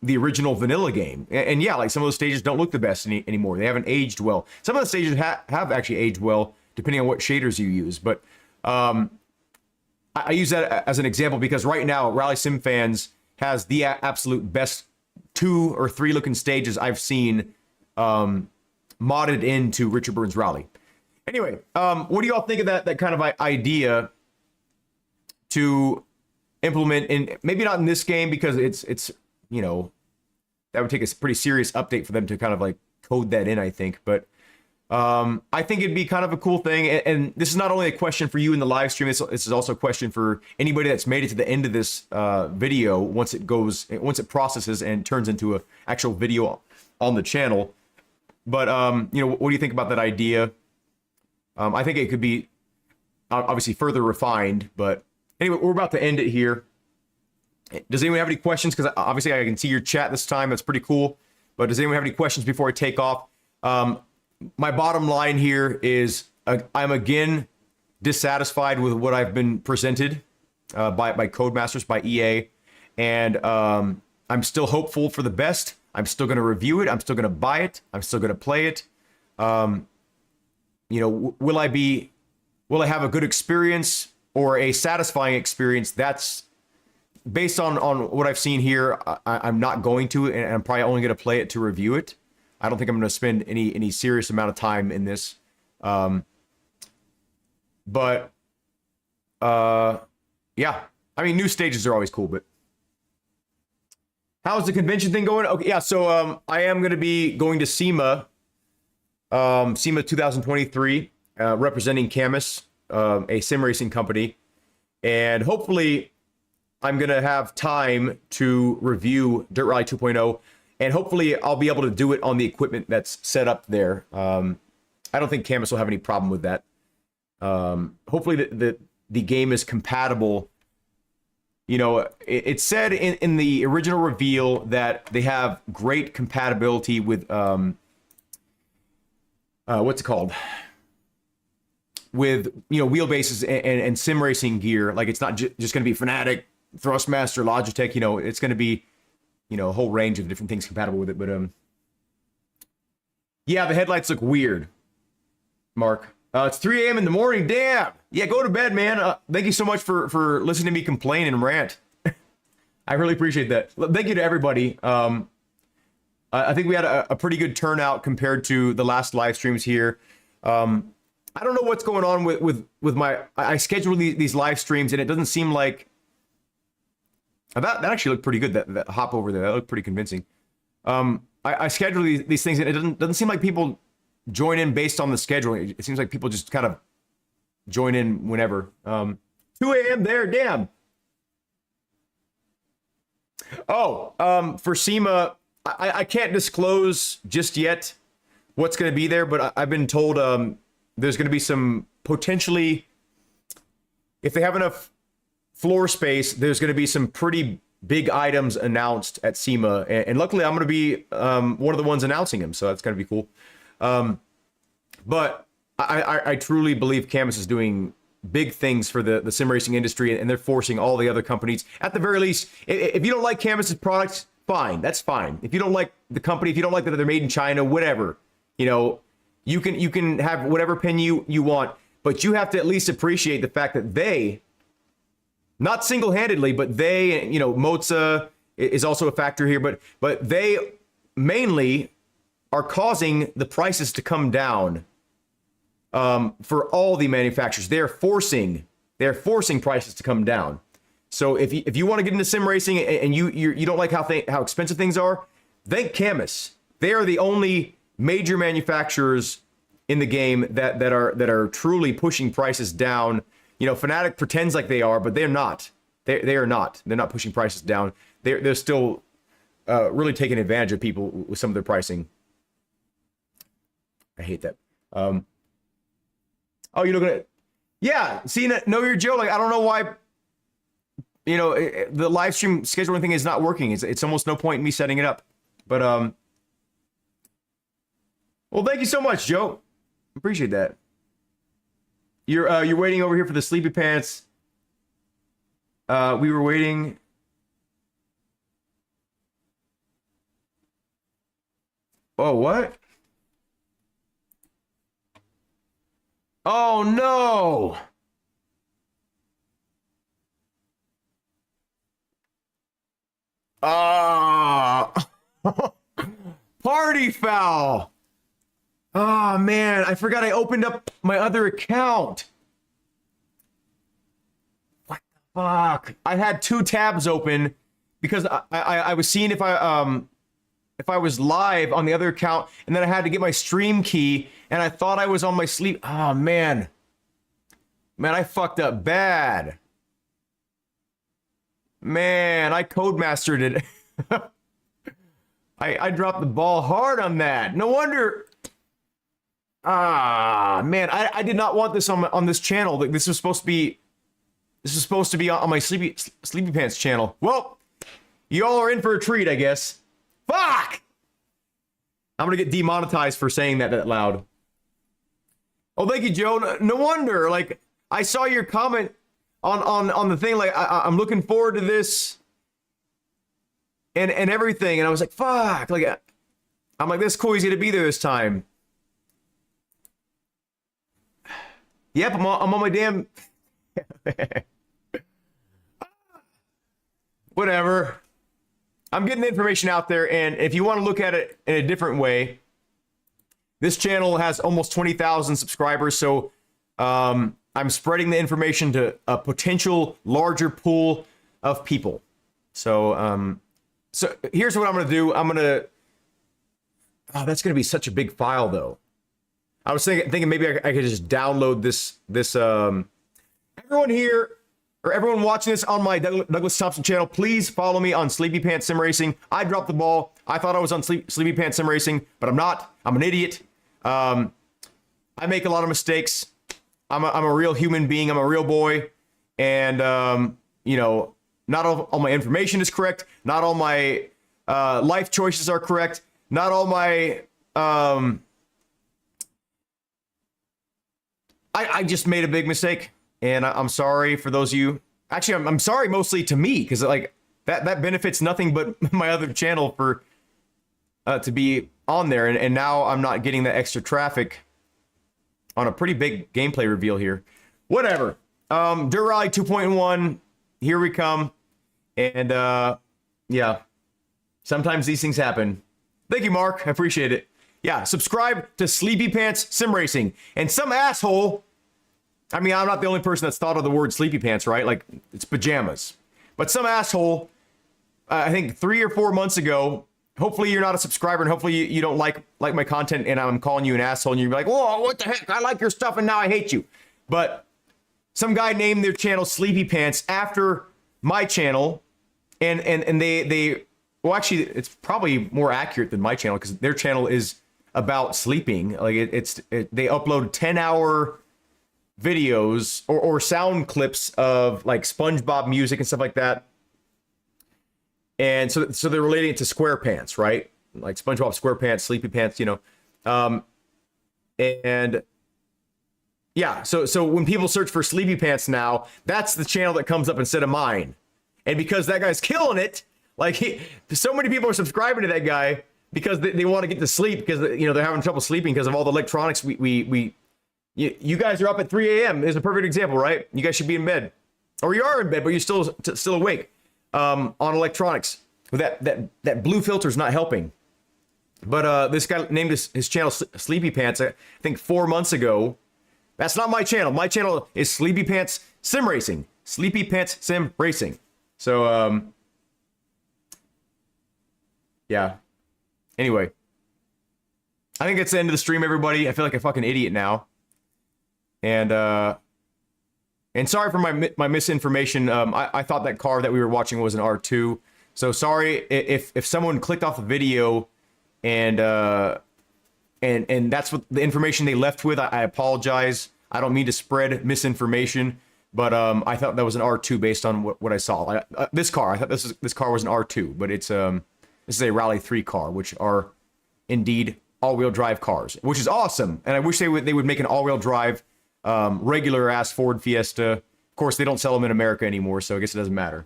original vanilla game, and yeah, like some of those stages don't look the best anymore. They haven't aged well. Some of the stages have actually aged well, depending on what shaders you use. But I use that as an example because right now, Rally Sim Fans has the absolute best 2 or 3 looking stages I've seen modded into Richard Burns Rally. Anyway, what do y'all think of that kind of idea to implement in, maybe not in this game because it's you know, that would take a pretty serious update for them to kind of like code that in, I think. But I think it'd be kind of a cool thing. And this is not only a question for you in the live stream, this is also a question for anybody that's made it to the end of this video once it processes and turns into an actual video on the channel. But you know, what do you think about that idea? I think it could be obviously further refined, but anyway, we're about to end it here. Does anyone have any questions? Because obviously I can see your chat this time. That's pretty cool. But does anyone have any questions before I take off? My bottom line here is I'm again dissatisfied with what I've been presented by Codemasters, by EA. And I'm still hopeful for the best. I'm still going to review it. I'm still going to buy it. I'm still going to play it. You know, will I have a good experience or a satisfying experience? That's based on what I've seen here. I'm not going to, and I'm probably only going to play it to review it. I don't think I'm going to spend any serious amount of time in this. But yeah, I mean, new stages are always cool, but how's the convention thing going? Okay, yeah, so I am going to be going to SEMA 2023, representing Camus, a sim racing company, and hopefully I'm going to have time to review Dirt Rally 2.0, and hopefully I'll be able to do it on the equipment that's set up there. I don't think Camus will have any problem with that. Hopefully the game is compatible. You know, it said in the original reveal that they have great compatibility with what's it called? With, you know, wheelbases and sim racing gear. Like, it's not just going to be Fnatic, Thrustmaster, Logitech. You know, it's going to be, you know, a whole range of different things compatible with it. But yeah, the headlights look weird, Mark. It's 3 a.m. in the morning. Damn. Yeah, go to bed, man. Thank you so much for listening to me complain and rant. I really appreciate that. Thank you to everybody. I think we had a pretty good turnout compared to the last live streams here. I don't know what's going on with my... I scheduled these live streams, and it doesn't seem like... That actually looked pretty good, that hop over there. That looked pretty convincing. I scheduled these things, and it doesn't seem like people join in based on the schedule. It seems like people just kind of join in whenever. 2 a.m. there, damn. Oh, for SEMA, I can't disclose just yet what's going to be there, but I've been told there's going to be some potentially, if they have enough floor space, there's going to be some pretty big items announced at SEMA, and luckily I'm going to be one of the ones announcing them, so that's going to be cool. But I truly believe Camus is doing big things for the sim racing industry, and they're forcing all the other companies. At the very least, if you don't like Camus's products, fine, that's fine. If you don't like the company, if you don't like that they're made in China, whatever, you know, you can have whatever opinion you want, but you have to at least appreciate the fact that they, not single-handedly, but they, you know, Moza is also a factor here, but they mainly are causing the prices to come down for all the manufacturers. They're forcing prices to come down. So if you want to get into sim racing and you don't like how expensive things are, thank Camus. They are the only major manufacturers in the game that are truly pushing prices down. You know, Fnatic pretends like they are, but they're not. They are not. They're not pushing prices down. They're still really taking advantage of people with some of their pricing. I hate that. Oh, you're looking at, yeah, see, Know Your Joe, like, I don't know why, you know, the live stream scheduling thing is not working. It's almost no point in me setting it up. But, well, thank you so much, Joe. Appreciate that. You're waiting over here for the Sleepy Pants. We were waiting. Oh, what? Oh, no. Ah. Party foul. Oh, man. I forgot I opened up my other account. What the fuck? I had 2 tabs open because I was seeing if I was live on the other account, and then I had to get my stream key, and I thought I was on my sleep. Oh, man. Man, I fucked up bad. Man, I codemastered it. I dropped the ball hard on that. No wonder. Ah, man, I did not want this on this channel. This was supposed to be on my Sleepy Pants channel. Well, y'all are in for a treat, I guess. Fuck! I'm gonna get demonetized for saying that loud. Oh, thank you, Joe. No wonder. Like, I saw your comment on the thing. Like, I'm looking forward to this and everything. And I was like, fuck. Like, I'm like, this cool. He's gonna be there this time. Yep, I'm on my damn. Whatever. I'm getting the information out there, and if you want to look at it in a different way, this channel has almost 20,000 subscribers, so I'm spreading the information to a potential larger pool of people. So, so here's what I'm going to do. I'm going to... Oh, that's going to be such a big file, though. I was thinking maybe I could just download this everyone here, or everyone watching this on my Douglas Thompson channel, please follow me on Sleepy Pants Sim Racing. I dropped the ball. I thought I was on Sleepy Pants Sim Racing, but I'm not. I'm an idiot. I make a lot of mistakes. I'm a real human being. I'm a real boy. And, you know, not all my information is correct. Not all my life choices are correct. Not all my... I just made a big mistake. And I'm sorry for those of you. Actually, I'm sorry mostly to me, because like that benefits nothing but my other channel for to be on there, and now I'm not getting the extra traffic on a pretty big gameplay reveal here. Whatever. Dirt Rally 2.1, here we come, and yeah, sometimes these things happen. Thank you, Mark. I appreciate it. Yeah, subscribe to Sleepy Pants Sim Racing, and some asshole. I mean, I'm not the only person that's thought of the word Sleepy Pants, right? Like, it's pajamas. But some asshole, I think 3 or 4 months ago, hopefully you're not a subscriber, and hopefully you don't like my content, and I'm calling you an asshole, and you're like, whoa, what the heck? I like your stuff, and now I hate you. But some guy named their channel Sleepy Pants after my channel, and they well, actually, it's probably more accurate than my channel, because their channel is about sleeping. Like, they upload 10-hour... videos or sound clips of like SpongeBob music and stuff like that, and so they're relating it to SquarePants, right? Like SpongeBob SquarePants, Sleepy Pants, you know, and yeah, so when people search for Sleepy Pants now, that's the channel that comes up instead of mine, and because that guy's killing it, like so many people are subscribing to that guy because they want to get to sleep, because you know they're having trouble sleeping because of all the electronics you guys are up at 3 a.m. is a perfect example, right? You guys should be in bed. Or you are in bed, but you're still awake on electronics. That blue filter is not helping. But this guy named his channel Sleepy Pants, I think 4 months ago. That's not my channel. My channel is Sleepy Pants Sim Racing. Sleepy Pants Sim Racing. So, yeah. Anyway. I think that's the end of the stream, everybody. I feel like a fucking idiot now. And sorry for my misinformation. I thought that car that we were watching was an R2. So sorry if someone clicked off the video and and that's what the information they left with. I apologize. I don't mean to spread misinformation, but I thought that was an R2 based on what I saw. This car, I thought this car was an R2, but it's this is a Rally 3 car, which are indeed all-wheel drive cars, which is awesome. And I wish they would make an all-wheel drive regular ass Ford Fiesta. Of course, they don't sell them in America anymore, so I guess it doesn't matter.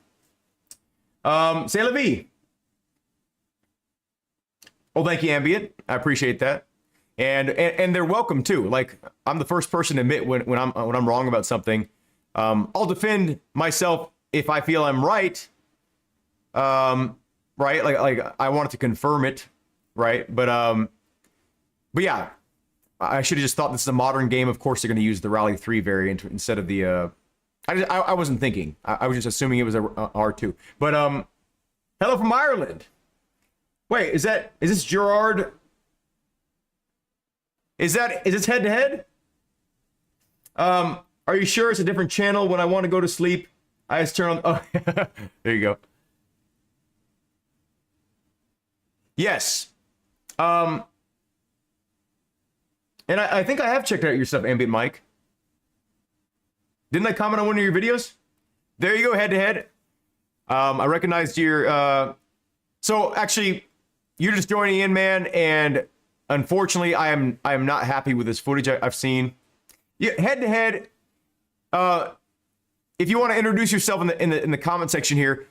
C'est la vie. Oh, thank you, Ambient. I appreciate that. And they're welcome too. Like, I'm the first person to admit when I'm wrong about something. I'll defend myself if I feel I'm right. Right? Like I wanted to confirm it, right? But yeah, I should have just thought this is a modern game. Of course, they're going to use the Rally 3 variant instead of the. I wasn't thinking. I was just assuming it was a R2. But hello from Ireland. Wait, is this Gerard? Is this head to head? Are you sure it's a different channel? When I want to go to sleep, I just turn on. Oh, there you go. Yes. And I think I have checked out your stuff, Ambient Mike. Didn't I comment on one of your videos? There you go, head to head. I recognized your. So actually, you're just joining in, man, and unfortunately, I am not happy with this footage I've seen. Yeah, head to head. If you want to introduce yourself in the comment section here,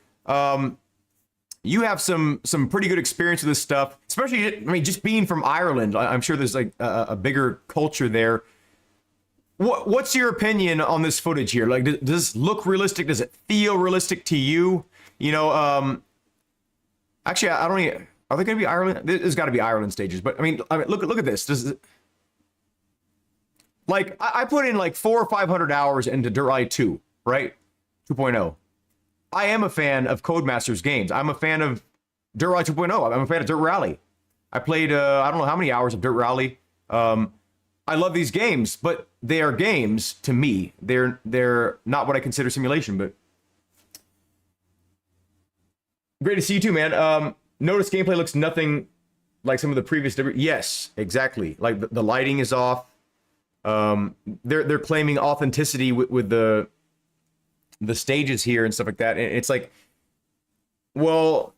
you have some pretty good experience with this stuff. Especially, I mean, just being from Ireland, I'm sure there's like a bigger culture there. What's your opinion on this footage here? Like, does this look realistic? Does it feel realistic to you? You know, actually, I don't even. Are they going to be Ireland? There's got to be Ireland stages, but I mean, look at this. Like, I put in like 400 or 500 hours into Dirt Rally 2, right? 2.0. I am a fan of Codemasters games. I'm a fan of Dirt Rally 2.0. I'm a fan of Dirt Rally. I played I don't know how many hours of Dirt Rally. I love these games, but they are games to me. They're not what I consider simulation, but great to see you too, man. Notice gameplay looks nothing like some of the previous. Yes, exactly. Like the lighting is off. They're claiming authenticity with the stages here and stuff like that. And it's like, well,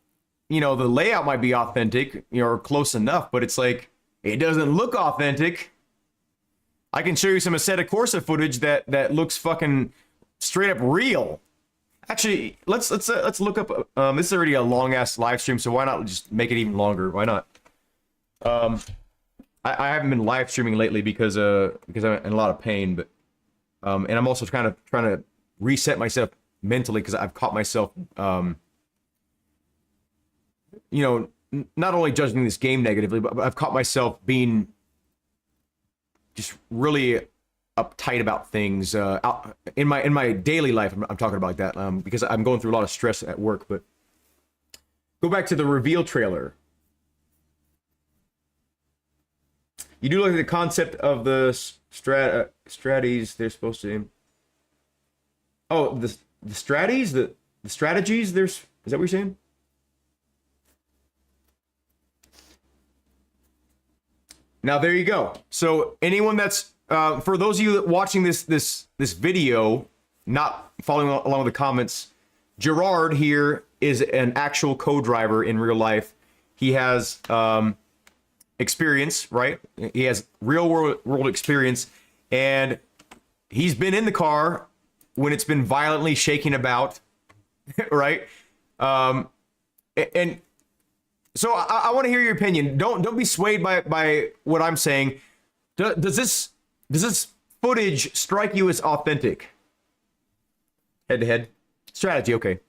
you know, the layout might be authentic, you know, or close enough, but it's like it doesn't look authentic. I can show you some Assetto Corsa footage that looks fucking straight up real. Actually, let's look up. This is already a long ass live stream, so why not just make it even longer? Why not? I haven't been live streaming lately because I'm in a lot of pain, but and I'm also trying to reset myself mentally because I've caught myself, you know, not only judging this game negatively, but I've caught myself being just really uptight about things in my daily life. I'm talking about that because I'm going through a lot of stress at work. But go back to the reveal trailer. You do look at the concept of the strategies they're supposed to. Oh, the strategies, the strategies. Is that what you're saying? Now there you go. So anyone that's for those of you watching this video, not following along with the comments, Gerard here is an actual co-driver in real life. He has experience, right? He has real world experience, and he's been in the car when it's been violently shaking about, right? And so I want to hear your opinion. Don't be swayed by what I'm saying. Does this footage strike you as authentic? Head to head strategy, okay.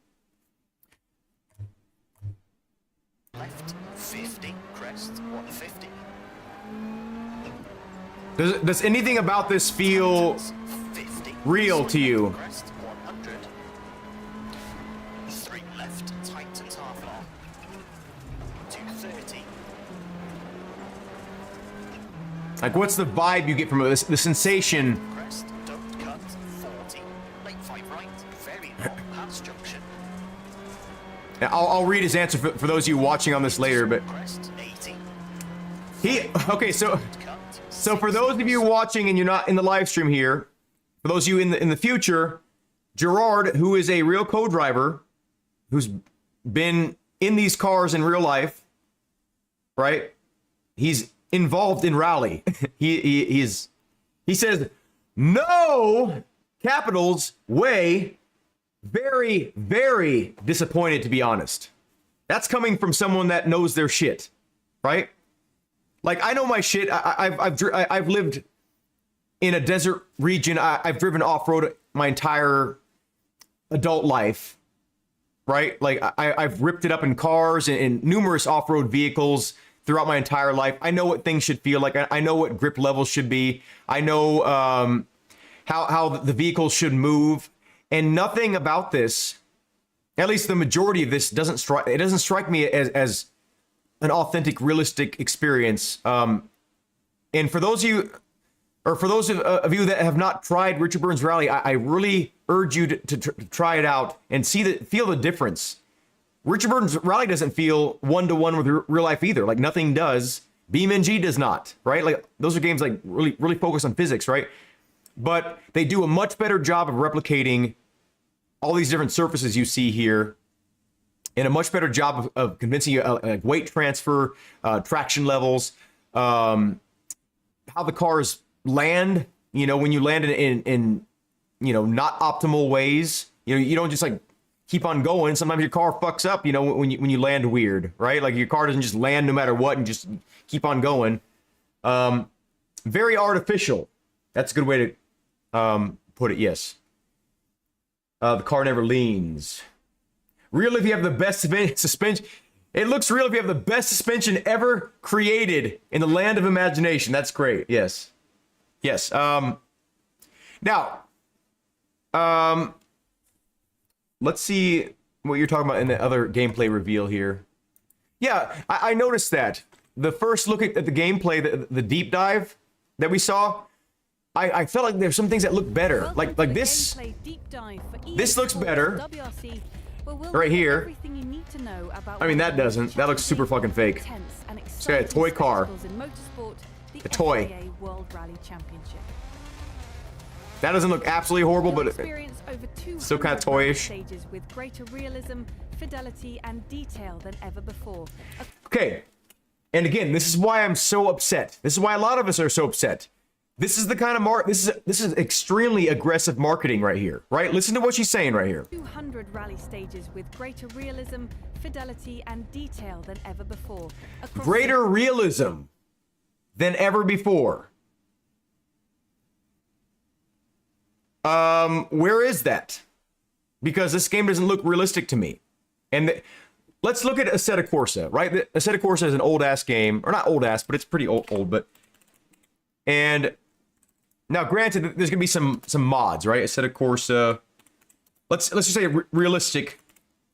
Left 50, crest 150. Does anything about this feel 50, real to you? crest 100. 3 left, tightens half long. 230. Like, what's the vibe you get from this? The sensation. Crest, don't cut 40. Late 5 right, very long pass junction. I'll read his answer for those of you watching on this later, but Crest 80. Okay, so for those of you watching and you're not in the live stream here, for those of you in the future, Gerard, who is a real co-driver, who's been in these cars in real life, right? He's involved in rally. He says no capitals way. Very, very disappointed, to be honest. That's coming from someone that knows their shit, right? Like, I know my shit. I've lived in a desert region. I've driven off-road my entire adult life, right? Like, I've ripped it up in cars and in numerous off-road vehicles throughout my entire life. I know what things should feel like. I know what grip levels should be. I know how the vehicle should move. And nothing about this, at least the majority of this, doesn't strike me as an authentic, realistic experience. And for those of you, or for those of you that have not tried Richard Burns Rally, I really urge you to try it out and feel the difference. Richard Burns Rally doesn't feel one-to-one with real life either. Like, nothing does. BeamNG does not, right? Like, those are games like really focus on physics, right? But they do a much better job of replicating all these different surfaces you see here, and a much better job of convincing you like weight transfer, traction levels, how the cars land. You know, when you land in not optimal ways. You know, you don't just like keep on going. Sometimes your car fucks up. You know, when you land weird, right? Like, your car doesn't just land no matter what and just keep on going. Very artificial. That's a good way to put it. Yes. The car never leans. Real if you have the best suspension. It looks real if you have the best suspension ever created in the land of imagination. That's great. Yes. Yes. Now, let's see what you're talking about in the other gameplay reveal here. Yeah, I noticed that. The first look at the gameplay, the deep dive that we saw, I felt like there's some things that look better. Like this. This looks better. Right here. I mean, that doesn't. That looks super fucking fake. It's got a toy car. A toy. That doesn't look absolutely horrible, but it's still kind of toyish. With greater realism, fidelity, and detail than ever before. Okay. And again, this is why I'm so upset. This is why a lot of us are so upset. This is the kind of this is extremely aggressive marketing right here, right? Listen to what she's saying right here. 200 rally stages with greater realism, fidelity, and detail than ever before. Greater realism than ever before. Where is that? Because this game doesn't look realistic to me. And let's look at Assetto Corsa, right? Assetto Corsa is an old-ass game. Or not old-ass, but it's pretty old, but... And... Now, granted, there's going to be some mods, right? Assetto Corsa... Let's just say realistic.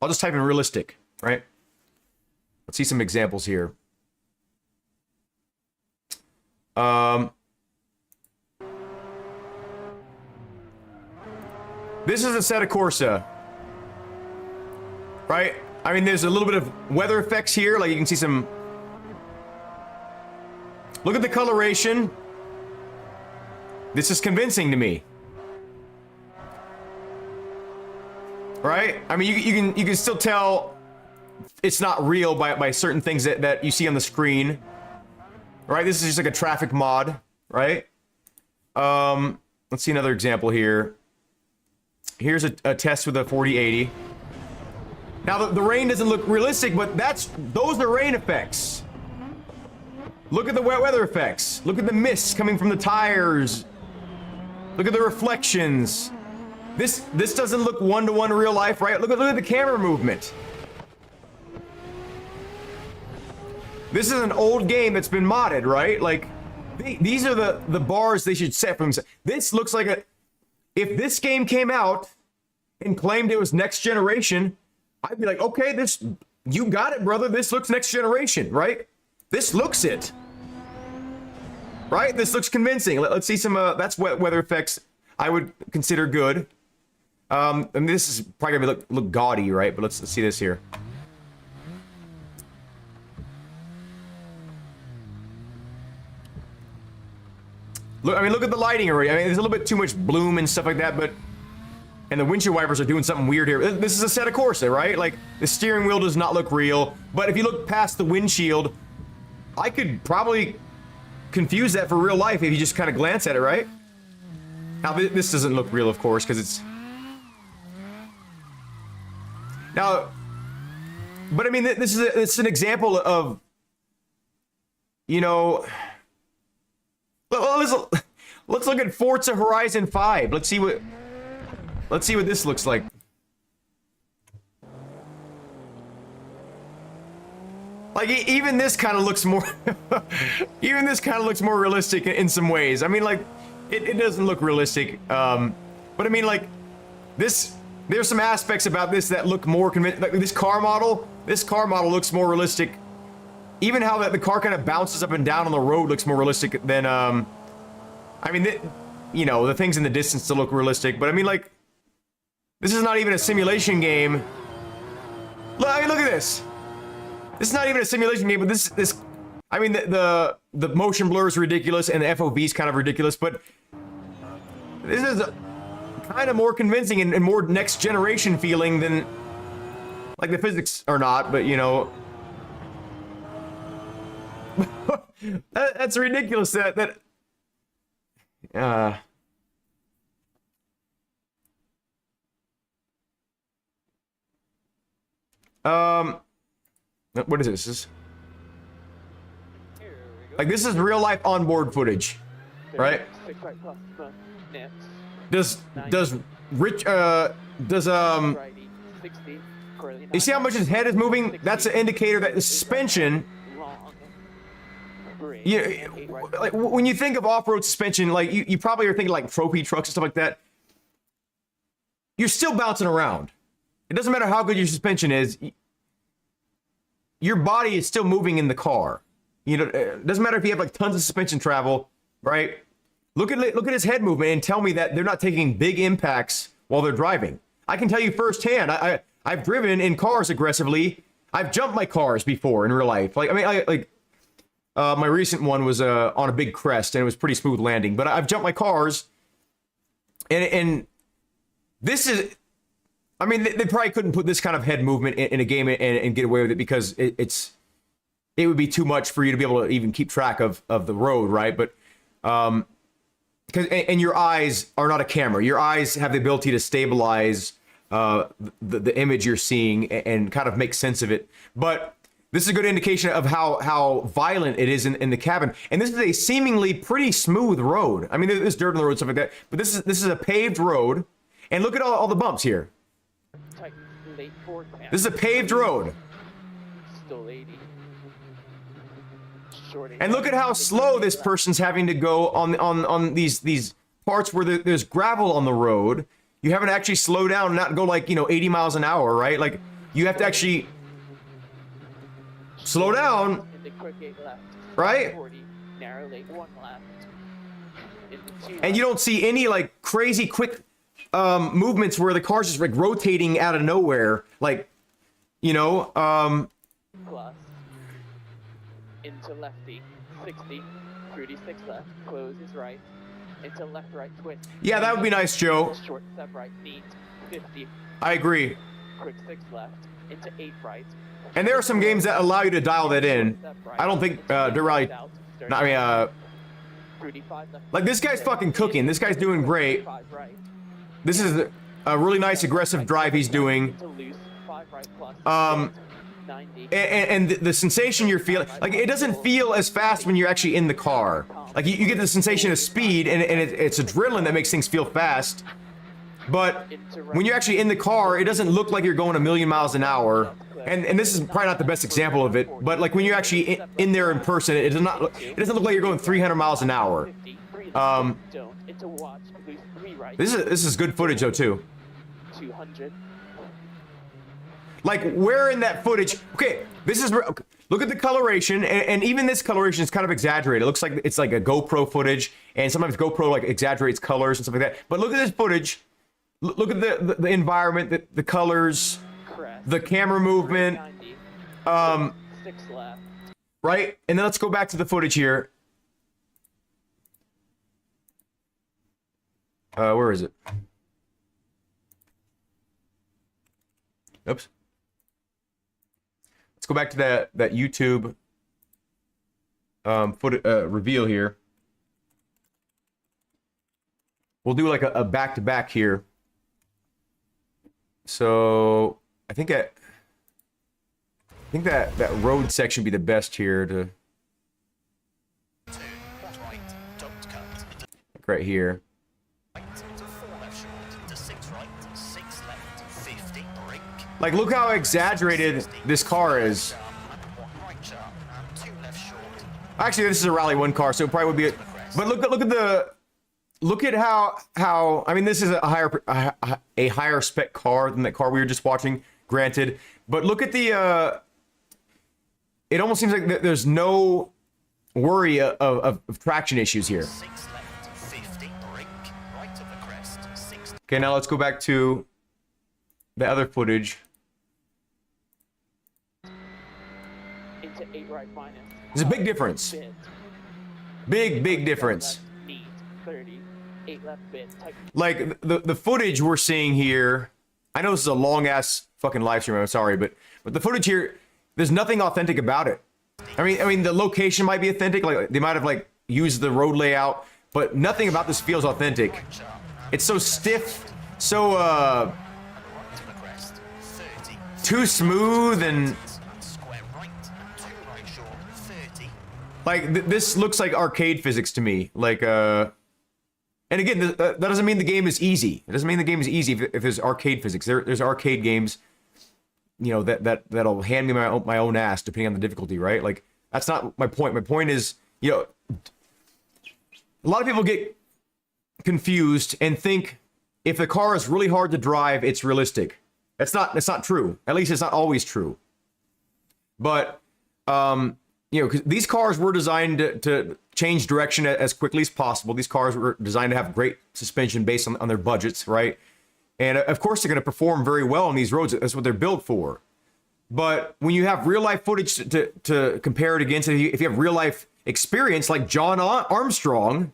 I'll just type in realistic, right? Let's see some examples here. This is Assetto Corsa, right? I mean, there's a little bit of weather effects here. Like, you can see some... Look at the coloration. This is convincing to me. Right? I mean, you can still tell it's not real by certain things that you see on the screen. Right? This is just like a traffic mod, right? Let's see another example here. Here's a test with a 4080. Now the rain doesn't look realistic, but those are rain effects. Look at the wet weather effects. Look at the mist coming from the tires. Look at the reflections. This doesn't look one-to-one real life, right? Look at the camera movement. This is an old game that's been modded, right? Like, these are the bars they should set for themselves. This looks like if this game came out and claimed it was next generation, I'd be like, okay, you got it, brother. This looks next generation, right? This looks it. Right? This looks convincing. Let's see some, that's weather effects I would consider good. I mean, this is probably gonna look gaudy, right? But let's see this here. Look, I mean, look at the lighting already. I mean, there's a little bit too much bloom and stuff like that, but and the windshield wipers are doing something weird here. This is a Assetto Corsa, right? Like the steering wheel does not look real, but if you look past the windshield, I could probably confuse that for real life if you just kind of glance at it, right? Now this doesn't look real, of course, because it's now. But I mean, it's an example of, you know. Let's look at Forza Horizon 5. Let's see what this looks like. Like even this kind of looks more even this kind of looks more realistic in some ways. I mean, like it doesn't look realistic, but I mean, like there's some aspects about this that look more convincing. Like this car model looks more realistic. Even how that the car kind of bounces up and down on the road looks more realistic than I mean, you know, the things in the distance still look realistic, but I mean, like, this is not even a simulation game. Look, I mean, look at this. This is not even a simulation game, but this. I mean, the motion blur is ridiculous and the FOV is kind of ridiculous, but this is kind of more convincing and more next generation feeling than, like, the physics are not, but you know. That's ridiculous. What is this? Like this is real life onboard footage, right? Does you see how much his head is moving? That's an indicator that the suspension. Yeah, like when you think of off-road suspension, like you probably are thinking like trophy trucks and stuff like that. You're still bouncing around. It doesn't matter how good your suspension is. Your body is still moving in the car. You know, it doesn't matter if you have like tons of suspension travel, right? Look at his head movement and tell me that they're not taking big impacts while they're driving. I can tell you firsthand. I've driven in cars aggressively. I've jumped my cars before in real life. Like I mean, my recent one was on a big crest and it was pretty smooth landing. But I've jumped my cars, and this is. I mean, they probably couldn't put this kind of head movement in a game and get away with it because it would be too much for you to be able to even keep track of the road, right? But and your eyes are not a camera. Your eyes have the ability to stabilize the image you're seeing and kind of make sense of it. But this is a good indication of how violent it is in the cabin. And this is a seemingly pretty smooth road. I mean, there's dirt on the road, stuff like that. But this is a paved road. And look at all the bumps here. This is a paved road. And look at how slow this person's having to go on these parts where there's gravel on the road. You haven't actually slow down and not go like, 80 miles an hour, right? Like you have to actually slow down, right? And you don't see any like crazy quick movements where the car's just like rotating out of nowhere, like Plus into lefty 60 36 left closes right into left right twist. Yeah, that would be nice, Joe. Short step right neat 50 I agree. quick 6 left into 8 right. And there are some games that allow you to dial that in. I don't think Dirt Rally. Like this guy's fucking cooking. This guy's doing great. This is a really nice aggressive drive he's doing. And the sensation you're feeling, like it doesn't feel as fast when you're actually in the car. Like you get the sensation of speed, and it's adrenaline that makes things feel fast. But when you're actually in the car, it doesn't look like you're going a million miles an hour. And this is probably not the best example of it, but like when you're actually in there in person, it doesn't look like you're going 300 miles an hour. This is good footage though too. 200. Like where in that footage? Okay, this is look at the coloration, and even this coloration is kind of exaggerated. It looks like it's like a GoPro footage, and sometimes GoPro like exaggerates colors and stuff like that. But look at this footage. Look at the environment, the colors, the camera movement. Right, and then let's go back to the footage here. Where is it? Oops. Let's go back to that YouTube reveal here. We'll do like a back-to-back here. So I think that road section would be the best here to right here. Like, look how exaggerated this car is. Actually, this is a Rally 1 car, so it probably would be. But look at how I mean, this is a higher spec car than that car we were just watching, granted. But look at the. It almost seems like there's no worry of traction issues here. Okay, now let's go back to the other footage. Into 8 right finance. There's a big difference. Big difference. 30, 8 left bit. Like the footage we're seeing here. I know this is a long ass fucking live stream. I'm sorry, but the footage here, there's nothing authentic about it. I mean the location might be authentic. Like they might have like used the road layout, but nothing about this feels authentic. It's so stiff, so too smooth, and like this looks like arcade physics to me. Like and again, that doesn't mean the game is easy. It doesn't mean the game is easy if there's arcade physics. There's arcade games, you know, that'll hand me my own ass depending on the difficulty, right? Like that's not my point. My point is, you know, a lot of people get confused and think if the car is really hard to drive, it's realistic. That's not true. At least it's not always true. But you know, 'cause these cars were designed to change direction as quickly as possible. These cars were designed to have great suspension based on their budgets, right? And of course, they're going to perform very well on these roads. That's what they're built for. But when you have real life footage to compare it against, if you have real life experience like John Armstrong,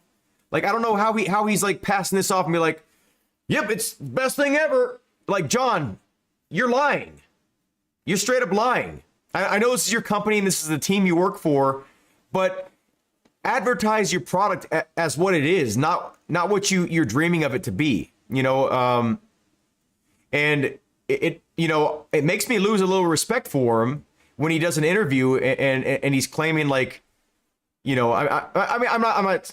like I don't know how he's like passing this off and be like, "Yep, it's the best thing ever." Like, John, you're lying. You're straight up lying. I know this is your company and this is the team you work for, but advertise your product as what it is, not what you're dreaming of it to be. You know, and it you know, it makes me lose a little respect for him when he does an interview and he's claiming like, you know, I mean, I'm not.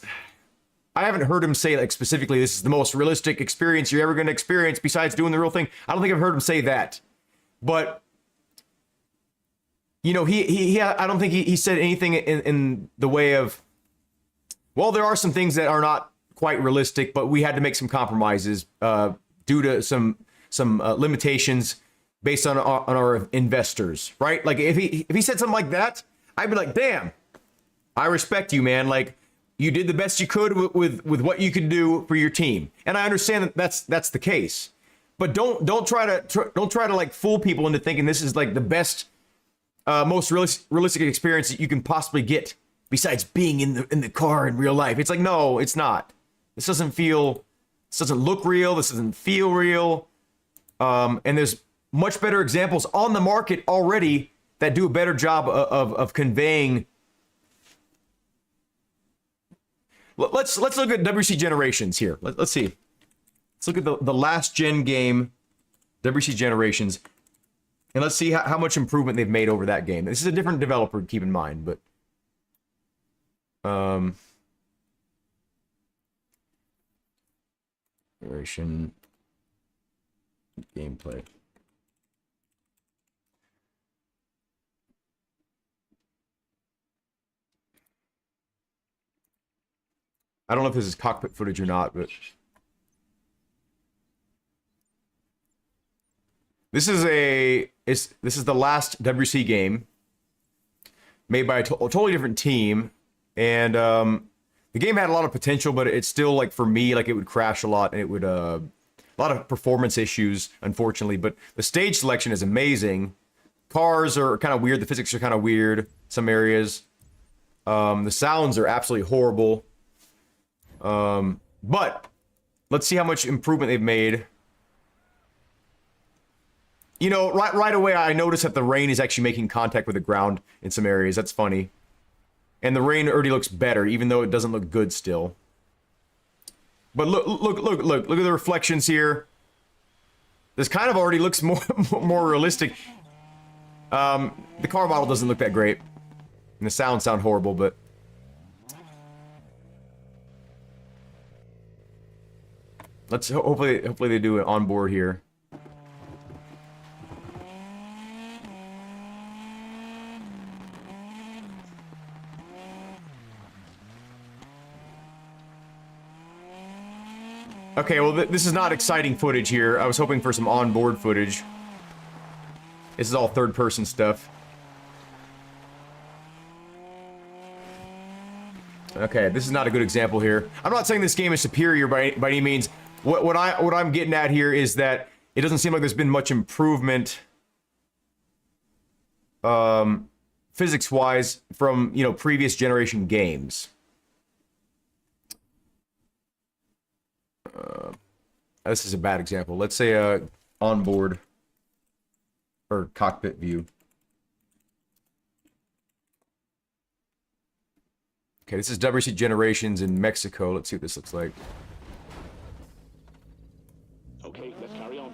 I haven't heard him say like specifically this is the most realistic experience you're ever going to experience besides doing the real thing. I don't think I've heard him say that, but you know, I don't think he said anything in the way of, well, there are some things that are not quite realistic, but we had to make some compromises due to some limitations based on our investors, right? Like if he said something like that, I'd be like, damn, I respect you, man. Like you did the best you could with what you could do for your team, and I understand that that's the case. But don't try to like fool people into thinking this is like the best, most realistic experience that you can possibly get besides being in the car in real life. It's like, no, it's not. This doesn't look real. This doesn't feel real. And there's much better examples on the market already that do a better job of conveying. Let's look at WRC Generations here. Let's see. Let's look at the last gen game, WRC Generations, and let's see how much improvement they've made over that game. This is a different developer, keep in mind, but Generation gameplay. I don't know if this is cockpit footage or not, but this is the last WRC game made by a totally different team, and the game had a lot of potential, but it's still like for me, like it would crash a lot, and it would a lot of performance issues, unfortunately. But the stage selection is amazing. Cars are kind of weird. The physics are kind of weird. Some areas. The sounds are absolutely horrible. But let's see how much improvement they've made. You know, right away I noticed that the rain is actually making contact with the ground in some areas. That's funny. And the rain already looks better, even though it doesn't look good still. But look at the reflections here. This kind of already looks more realistic. The car model doesn't look that great. And the sound horrible, but... Let's hopefully they do it on board here. Okay, well this is not exciting footage here. I was hoping for some onboard footage. This is all third-person stuff. Okay, this is not a good example here. I'm not saying this game is superior by any means. What I'm getting at here is that it doesn't seem like there's been much improvement, physics-wise, from, you know, previous generation games. This is a bad example. Let's say onboard or cockpit view. Okay, this is WRC Generations in Mexico. Let's see what this looks like. Okay, let's carry on.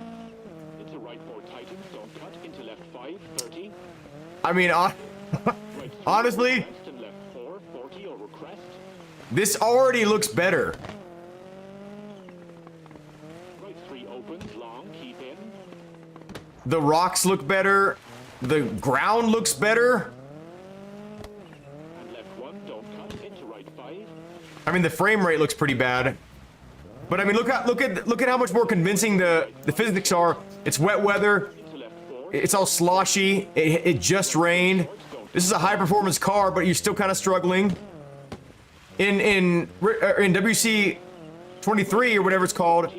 Into right 4 tightens, don't cut. Into left 5, 30. I mean, Right 3, honestly, crest and left 4, 40 over crest. this already looks better. Right 3 opens, long, keep in. The rocks look better. The ground looks better. And left 1, don't cut. Into right 5. I mean, the frame rate looks pretty bad. But I mean, look at how much more convincing the physics are. It's wet weather. Into left 4. It's all sloshy. It just rained. This is a high performance car, but you're still kind of struggling. In WC 23 or whatever it's called,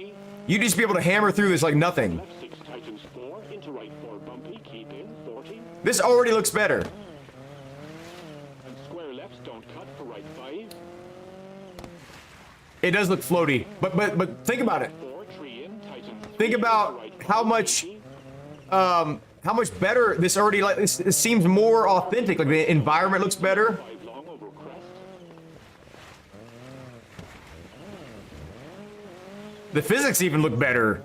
you'd just be able to hammer through this like nothing. Left 6 tightens 4. Into right 4 bumpy, keep in. 40. This already looks better. And square left, don't cut for right 5. It does look floaty, but think about it. 4, tree in, tightens 3. Think about Right how 4, much 80. how much better this already, like, this seems more authentic. Like, the environment looks better. 5 long over crest. The physics even look better.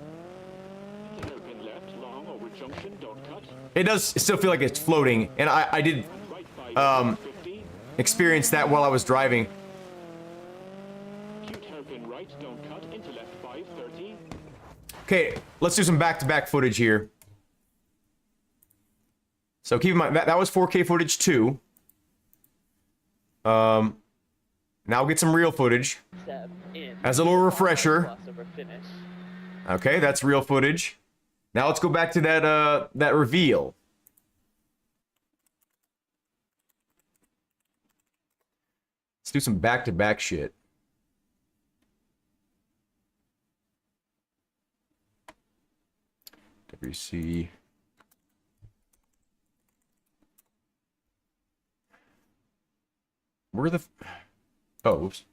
Hairpin left, long over junction, don't cut. It does still feel like it's floating, and I did Right 5, 50. experience that while I was driving. Cute hairpin right, don't cut. Into left 5, 30. Okay, let's do some back-to-back footage here. So keep in mind, that was 4K footage too. Now we'll get some real footage. Step in. As a little refresher. Crossover finish. Okay, that's real footage. Now let's go back to that reveal. Let's do some back-to-back shit. WC. Where the... Oh, oops.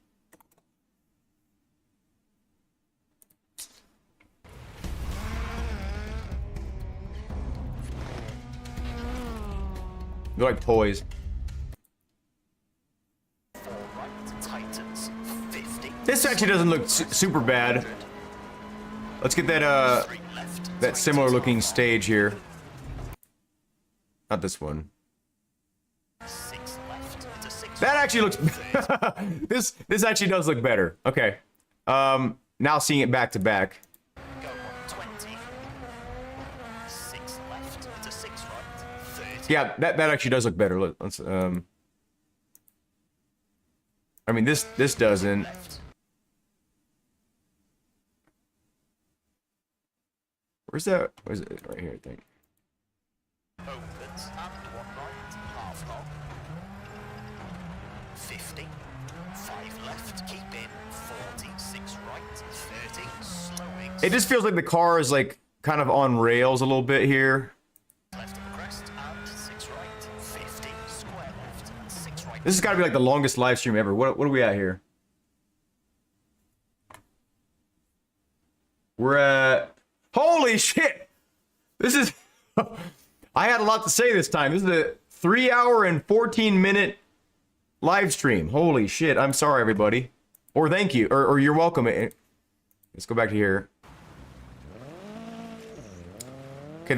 They're like toys. 4 right, tightens 50. This actually doesn't look super bad. Let's get that 3 left, that similar looking stage here. Not this one. 6 left to 6 That actually looks this actually does look better. Okay. Now seeing it back to back. Go on 20. 6 left to 6 right. 30. Yeah, that actually does look better. Let's I mean this doesn't. Left. Where's that? Where's it? Right here, I think. Opens and 1 right, half long. 50. 5 left, keep in. 40, 6 right, 30. Slowing. It just feels like the car is like kind of on rails a little bit here. Left of the crest and 6 right. 50. Square left and 6 right. This has got to be like the longest live stream ever. What are we at here? We're at... Holy shit! This is... I had a lot to say this time. This is a 3 hour and 14 minute live stream. Holy shit. I'm sorry, everybody. Or thank you. Or you're welcome. Let's go back to here. Okay,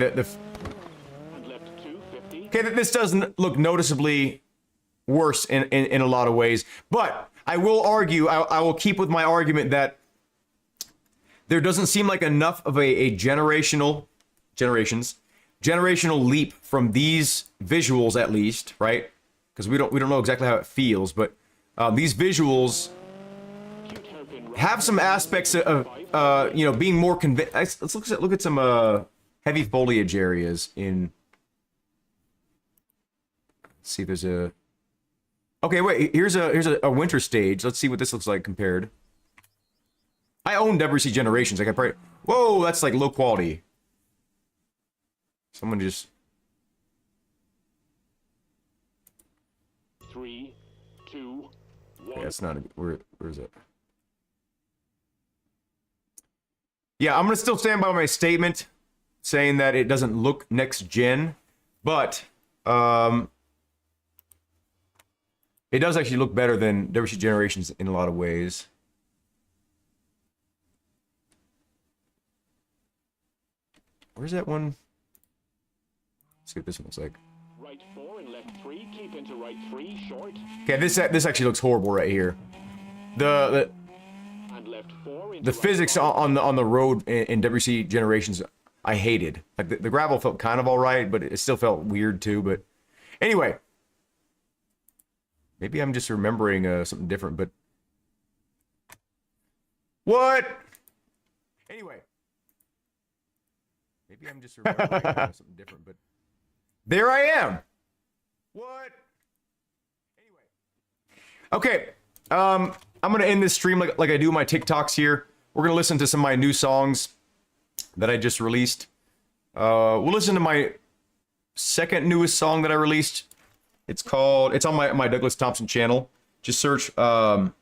okay, this doesn't look noticeably worse in a lot of ways. But I will argue, I will keep with my argument that there doesn't seem like enough of a generational leap from these visuals, at least, right? Because we don't know exactly how it feels, but these visuals have some aspects of you know, being more let's look at some heavy foliage areas in. Let's see if there's a. Okay, wait. Here's a winter stage. Let's see what this looks like compared. I own WRC Generations. Like I probably. Whoa, that's like low quality. Someone just. 3, 2, 1. Yeah, it's not. Where is it? Yeah, I'm gonna still stand by my statement, saying that it doesn't look next gen, but it does actually look better than WRC Generations in a lot of ways. Where's that one? Let's see what this one looks like. Right 4 and left 3. Keep into right 3. Short. Okay, this actually looks horrible right here. The And left 4 into the physics on the road in WRC Generations, I hated. Like the gravel felt kind of all right, but it still felt weird too. But anyway, maybe I'm just remembering something different. But what? Anyway, maybe I'm just remembering something different. But there I am. What? Anyway, okay. I'm gonna end this stream like I do my TikToks here. We're gonna listen to some of my new songs that I just released. We'll listen to my second newest song that I released. It's on my Douglas Thompson channel. Just search, fuck,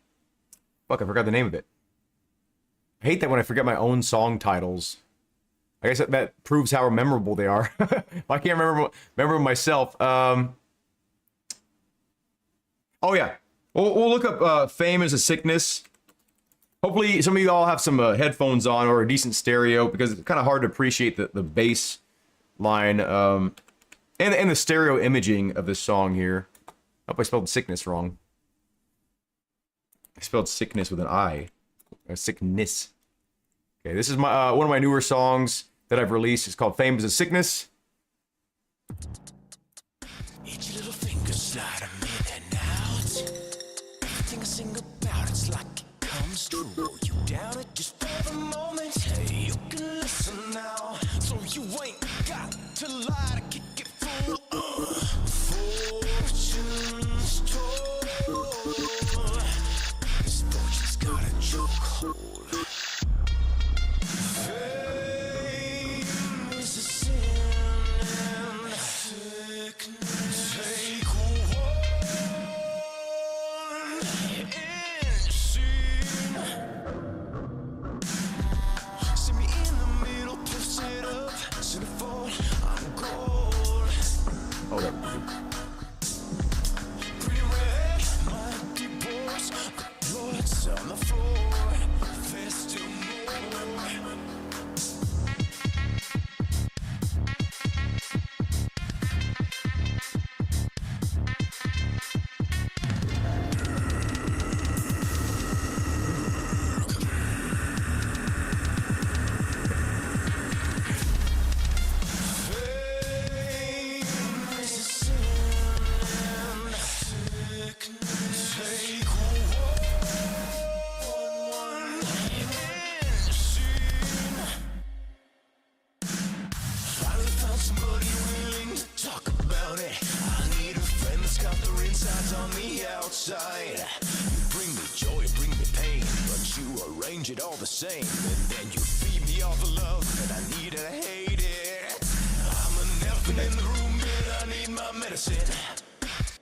I forgot the name of it. I hate that when I forget my own song titles. I guess that proves how memorable they are. I can't remember myself. Oh yeah. We'll look up Fame is a Sickness. Hopefully some of you all have some headphones on or a decent stereo, because it's kind of hard to appreciate the bass line and the stereo imaging of this song here. I hope I spelled sickness wrong. I spelled sickness with an I. Sickness. Okay, this is my one of my newer songs that I've released. It's called Fame is a Sickness. Each little finger slide a minute out. Everything I sing about, it's like it comes true. You down it just for the moment. Hey, you can listen now. So you ain't got to lie to kick it full. Fortune's told. This fortune's got a chokehold. Fame is a sin and sickness. Take see me in the middle, push it up, centerfold, I'm gold. Oh, that. Pretty red, my divorce, the blood's on the floor, there's still more. It all the same, and then you feed me all the love that I need and I hate it. I'm an elephant in the room, but I need my medicine.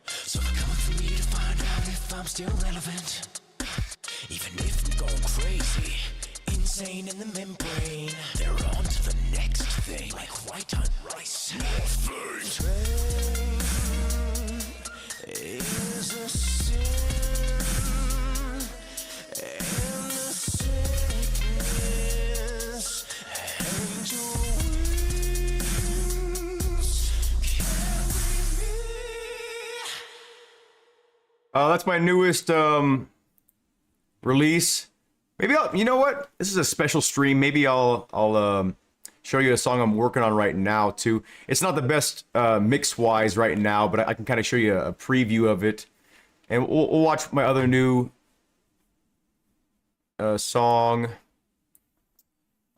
So they're coming for me to find out if I'm still relevant, even if I'm going crazy inside. insane in the membrane. They're on to the next thing, like white on rice. Train is a sin, and the sickness angel wings carry me. That's my newest release. Maybe I'll, you know what? This is a special stream. Maybe I'll show you a song I'm working on right now too. It's not the best mix-wise right now, but I can kind of show you a preview of it, and we'll watch my other new song.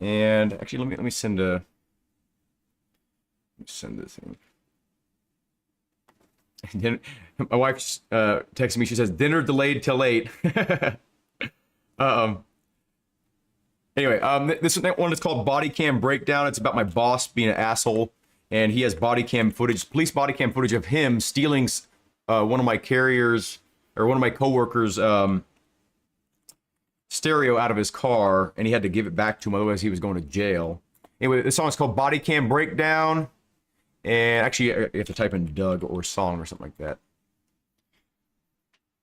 And actually, let me send this thing. And then my wife texted me. She says, "Dinner delayed till 8." Anyway, this one is called Body Cam Breakdown. It's about my boss being an asshole, and he has body cam footage, police body cam footage of him stealing one of my carriers, or one of my coworkers' stereo out of his car, and he had to give it back to him, otherwise he was going to jail. Anyway, this song is called Body Cam Breakdown, and actually you have to type in Doug or song or something like that.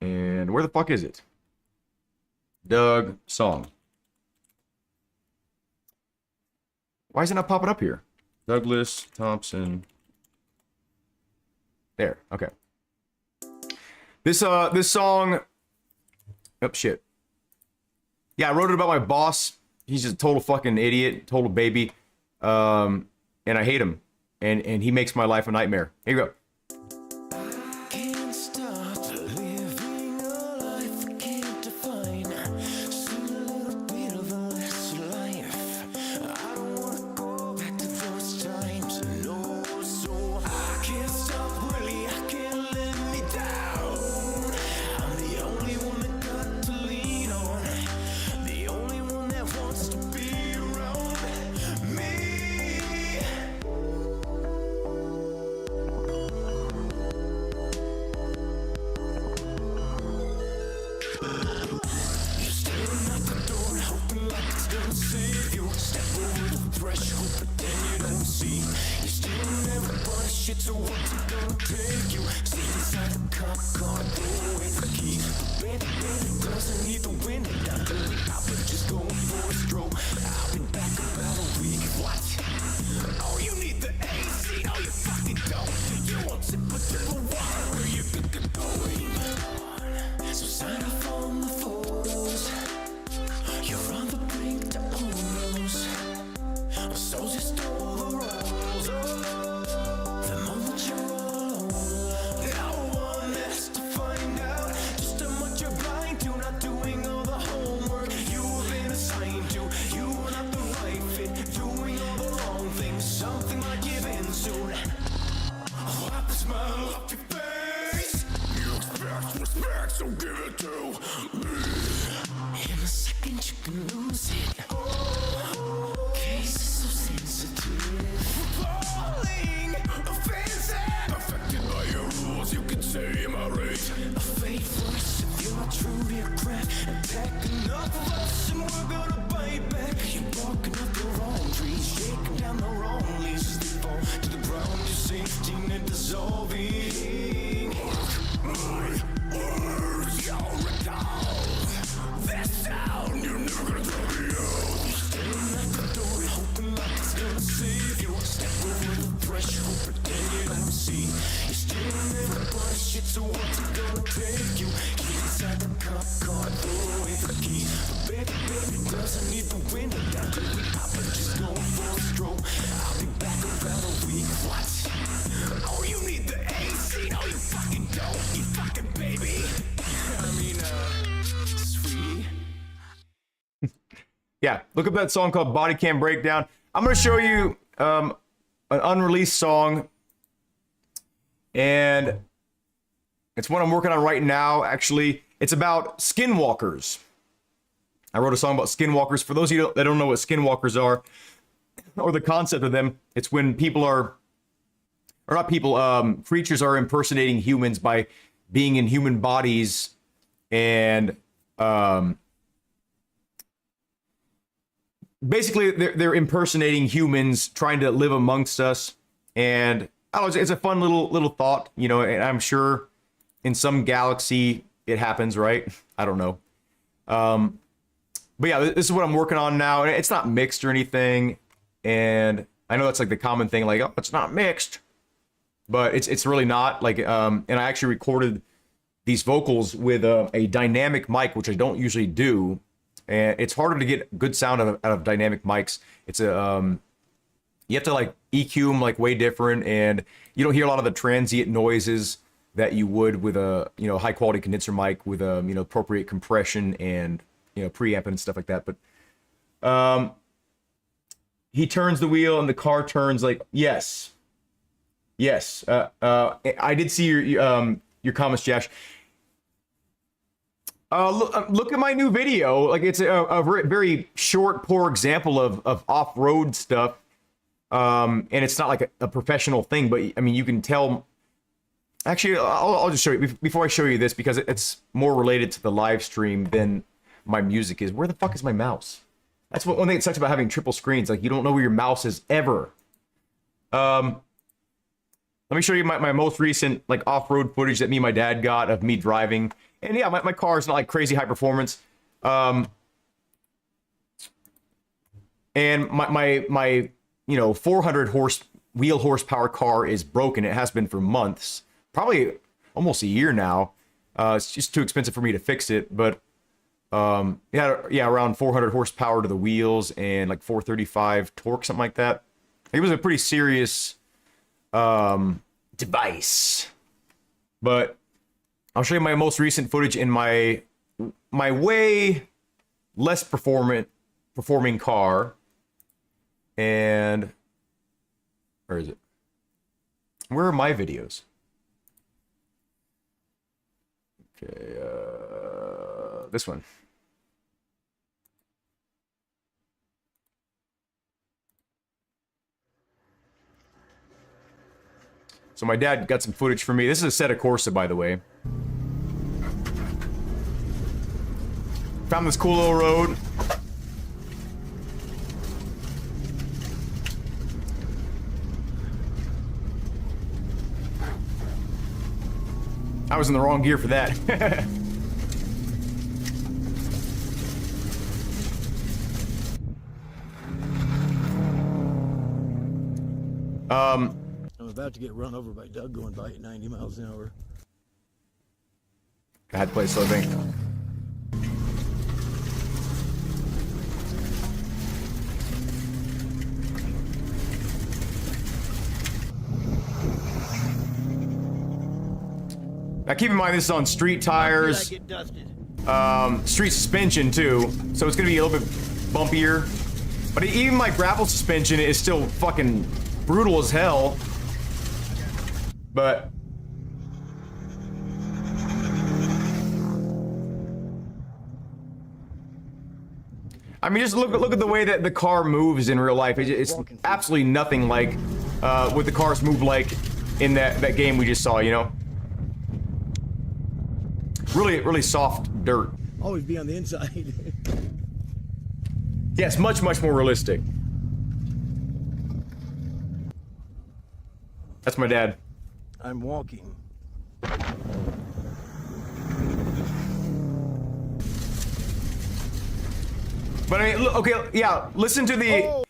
And where the fuck is it? Doug song. Why is it not popping up here? Douglas Thompson. There. Okay. This song. Oh shit. Yeah, I wrote it about my boss. He's just a total fucking idiot, total baby, and I hate him. And he makes my life a nightmare. Here you go. Can't stop living a life I can't define. Seen a little bit of the last life. I don't wanna go back to those times. No, so I can't stop, really, I can't let me down. I'm the only one that got to lean on. The only one that wants to be around me. You're staring out the door, hoping like it's gonna save you. Step over the threshold, but then you don't see. You're stealing everybody's shit, so what's it gonna take you? See inside the cop car, throw away the key. The baby doesn't need the window down. I've been just going for a stroll. I'll be back about a week. What? Oh, you need the AC? No, you fucking don't. You want sip a sip of water, where you think you're going? So sign off on the photos. You're on the brink to almost. So just stole the rolls. The moment you're alone, no one has to find out just how much you're blind to, not doing all the homework you've been assigned to. You are not the right fit, doing all the wrong things. Something might give in soon. Wipe the smile off your face. You expect respect, so give it to me. In a second you can lose it. Case is so sensitive. Falling, offensive. Affected by your rules, you can say I'm irate. A fake voice, if you're not true to your craft. Attack enough of us and we're gonna bite back. You're barking up the wrong trees, shaking down the wrong leaves. As they fall to the ground, your safety net dissolving. My words, you'll recall. That sound, you're never gonna tell me out. You're staring at the door, hoping like it's gonna save you. Step over the threshold, pretend you don't see. You're stealing everybody's shit, so what's it gonna take you? Get inside the cop car, throw away the key. The baby doesn't need the window down. I've been just going for a stroll. I'll be back about a week. What? Oh, you need the AC? No, you fucking don't. You fucking baby. I mean, sweetie. Yeah, look up that song called Body Cam Breakdown. I'm going to show you an unreleased song, and it's one I'm working on right now, actually. It's about skinwalkers. I wrote a song about skinwalkers. For those of you that don't know what skinwalkers are, or the concept of them, it's when people are, or not people, creatures are impersonating humans by being in human bodies and basically they're impersonating humans, trying to live amongst us, and I don't know, it's a fun little thought, you know. And I'm sure in some galaxy it happens, right? I don't know. But yeah, this is what I'm working on now, and it's not mixed or anything. And I know that's like the common thing, like, oh, it's not mixed, but it's really not. Like, and I actually recorded these vocals with a dynamic mic, which I don't usually do, and it's harder to get good sound out of dynamic mics. It's a you have to like EQ them like way different, and you don't hear a lot of the transient noises that you would with a, you know, high quality condenser mic with a, you know, appropriate compression and, you know, preamp and stuff like that. But he turns the wheel and the car turns, like, yes. I did see your comments, Josh. Look at my new video. Like, it's a very short, poor example of off-road stuff. And it's not like a professional thing, but I mean, you can tell. Actually, I'll just show you before I show you this, because it's more related to the live stream than my music is. Where the fuck is my mouse? That's one thing that sucks about having triple screens. Like, you don't know where your mouse is ever. Let me show you my most recent like off-road footage that me and my dad got of me driving. And yeah, my car is not like crazy high performance. And my you know, 400 wheel horsepower car is broken. It has been for months, probably almost a year now. It's just too expensive for me to fix it. But yeah, around 400 horsepower to the wheels and like 435 torque, something like that. It was a pretty serious device. But I'll show you my most recent footage in my way less performing car. And where is it? Where are my videos? Okay, this one. So my dad got some footage for me. This is a Setta Corsa, by the way. Found this cool little road. I was in the wrong gear for that. I'm about to get run over by Doug going by at 90 miles an hour. I had to play slow thing. Now keep in mind this is on street tires, street suspension too, so it's gonna be a little bit bumpier. But even my gravel suspension is still fucking brutal as hell. But I mean, just look at the way that the car moves in real life. It's absolutely nothing like what the cars move like in that game we just saw, you know? Really soft dirt. Always be on the inside. Yes, much more realistic. That's my dad. I'm walking. But I mean, okay, yeah. Listen to the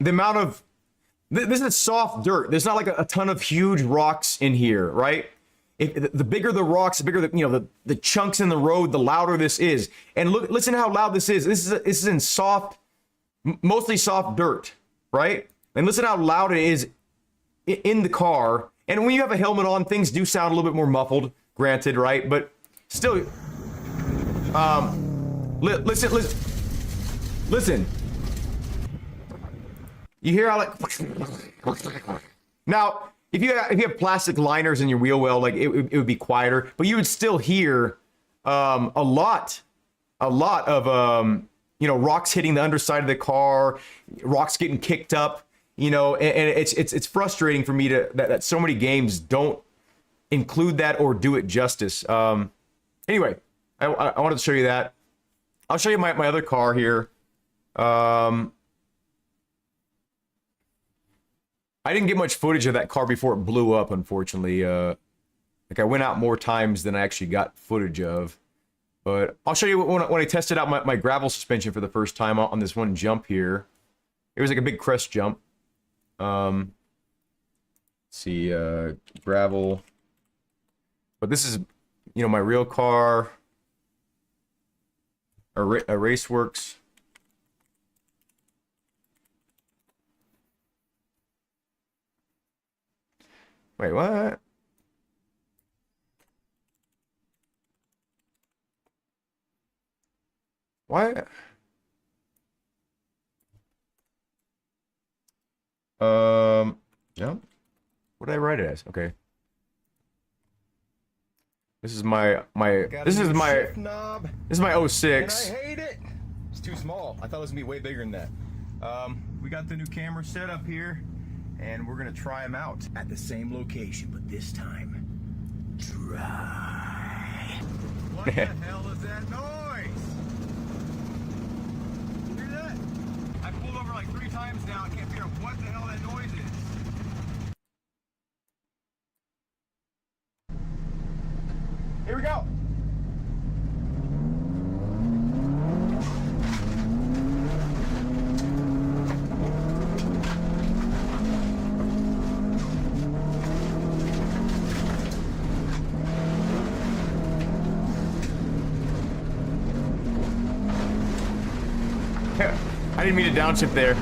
amount of this is soft dirt. There's not like a ton of huge rocks in here, right? If the bigger the rocks, the bigger the chunks in the road, the louder this is. And listen to how loud this is. This is in soft, mostly soft dirt, right? And listen how loud it is in the car. And when you have a helmet on, things do sound a little bit more muffled, granted, right? But still, listen. You hear how like now. If you have plastic liners in your wheel well, like it would be quieter, but you would still hear a lot of rocks hitting the underside of the car, rocks getting kicked up, you know, and it's frustrating for me that so many games don't include that or do it justice. Anyway, I wanted to show you that. I'll show you my other car here. I didn't get much footage of that car before it blew up, unfortunately. Like I went out more times than I actually got footage of. But I'll show you when I tested out my gravel suspension for the first time on this one jump here. It was like a big crest jump. Let's see, gravel. But this is, you know, my real car. A Raceworks. Wait, what? What? No. What did I write it as? Okay. This is my this is my knob. This is my 06. And I hate it. It's too small. I thought it was gonna be way bigger than that. We got the new camera set up here, and we're gonna try them out at the same location, but this time, dry. What the hell is that noise? You hear that? I pulled over like 3 times now. I can't figure out what the hell that noise is. Here we go. I didn't mean to downshift there.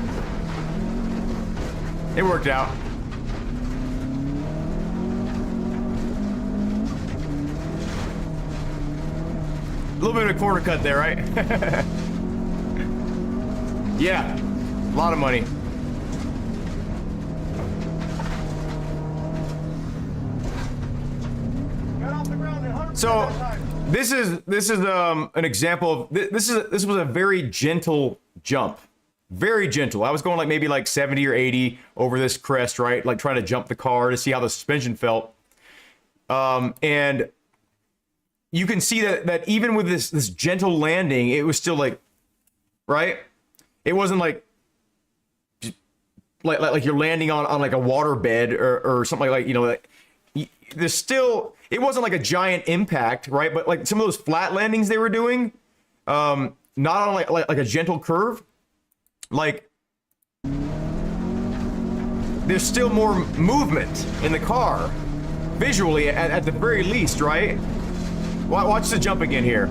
It worked out. A little bit of a corner cut there, right? Yeah, a lot of money. So this is an example of this was a very gentle jump. Very gentle. I was going like maybe like 70 or 80 over this crest, right? Like trying to jump the car to see how the suspension felt. And you can see that even with this gentle landing, it was still like, right? It wasn't like you're landing on like a water bed or something like, you know, like, there's still, it wasn't like a giant impact, right? But like some of those flat landings they were doing, not on like a gentle curve, like there's still more movement in the car, visually at the very least, right? Watch the jump again here.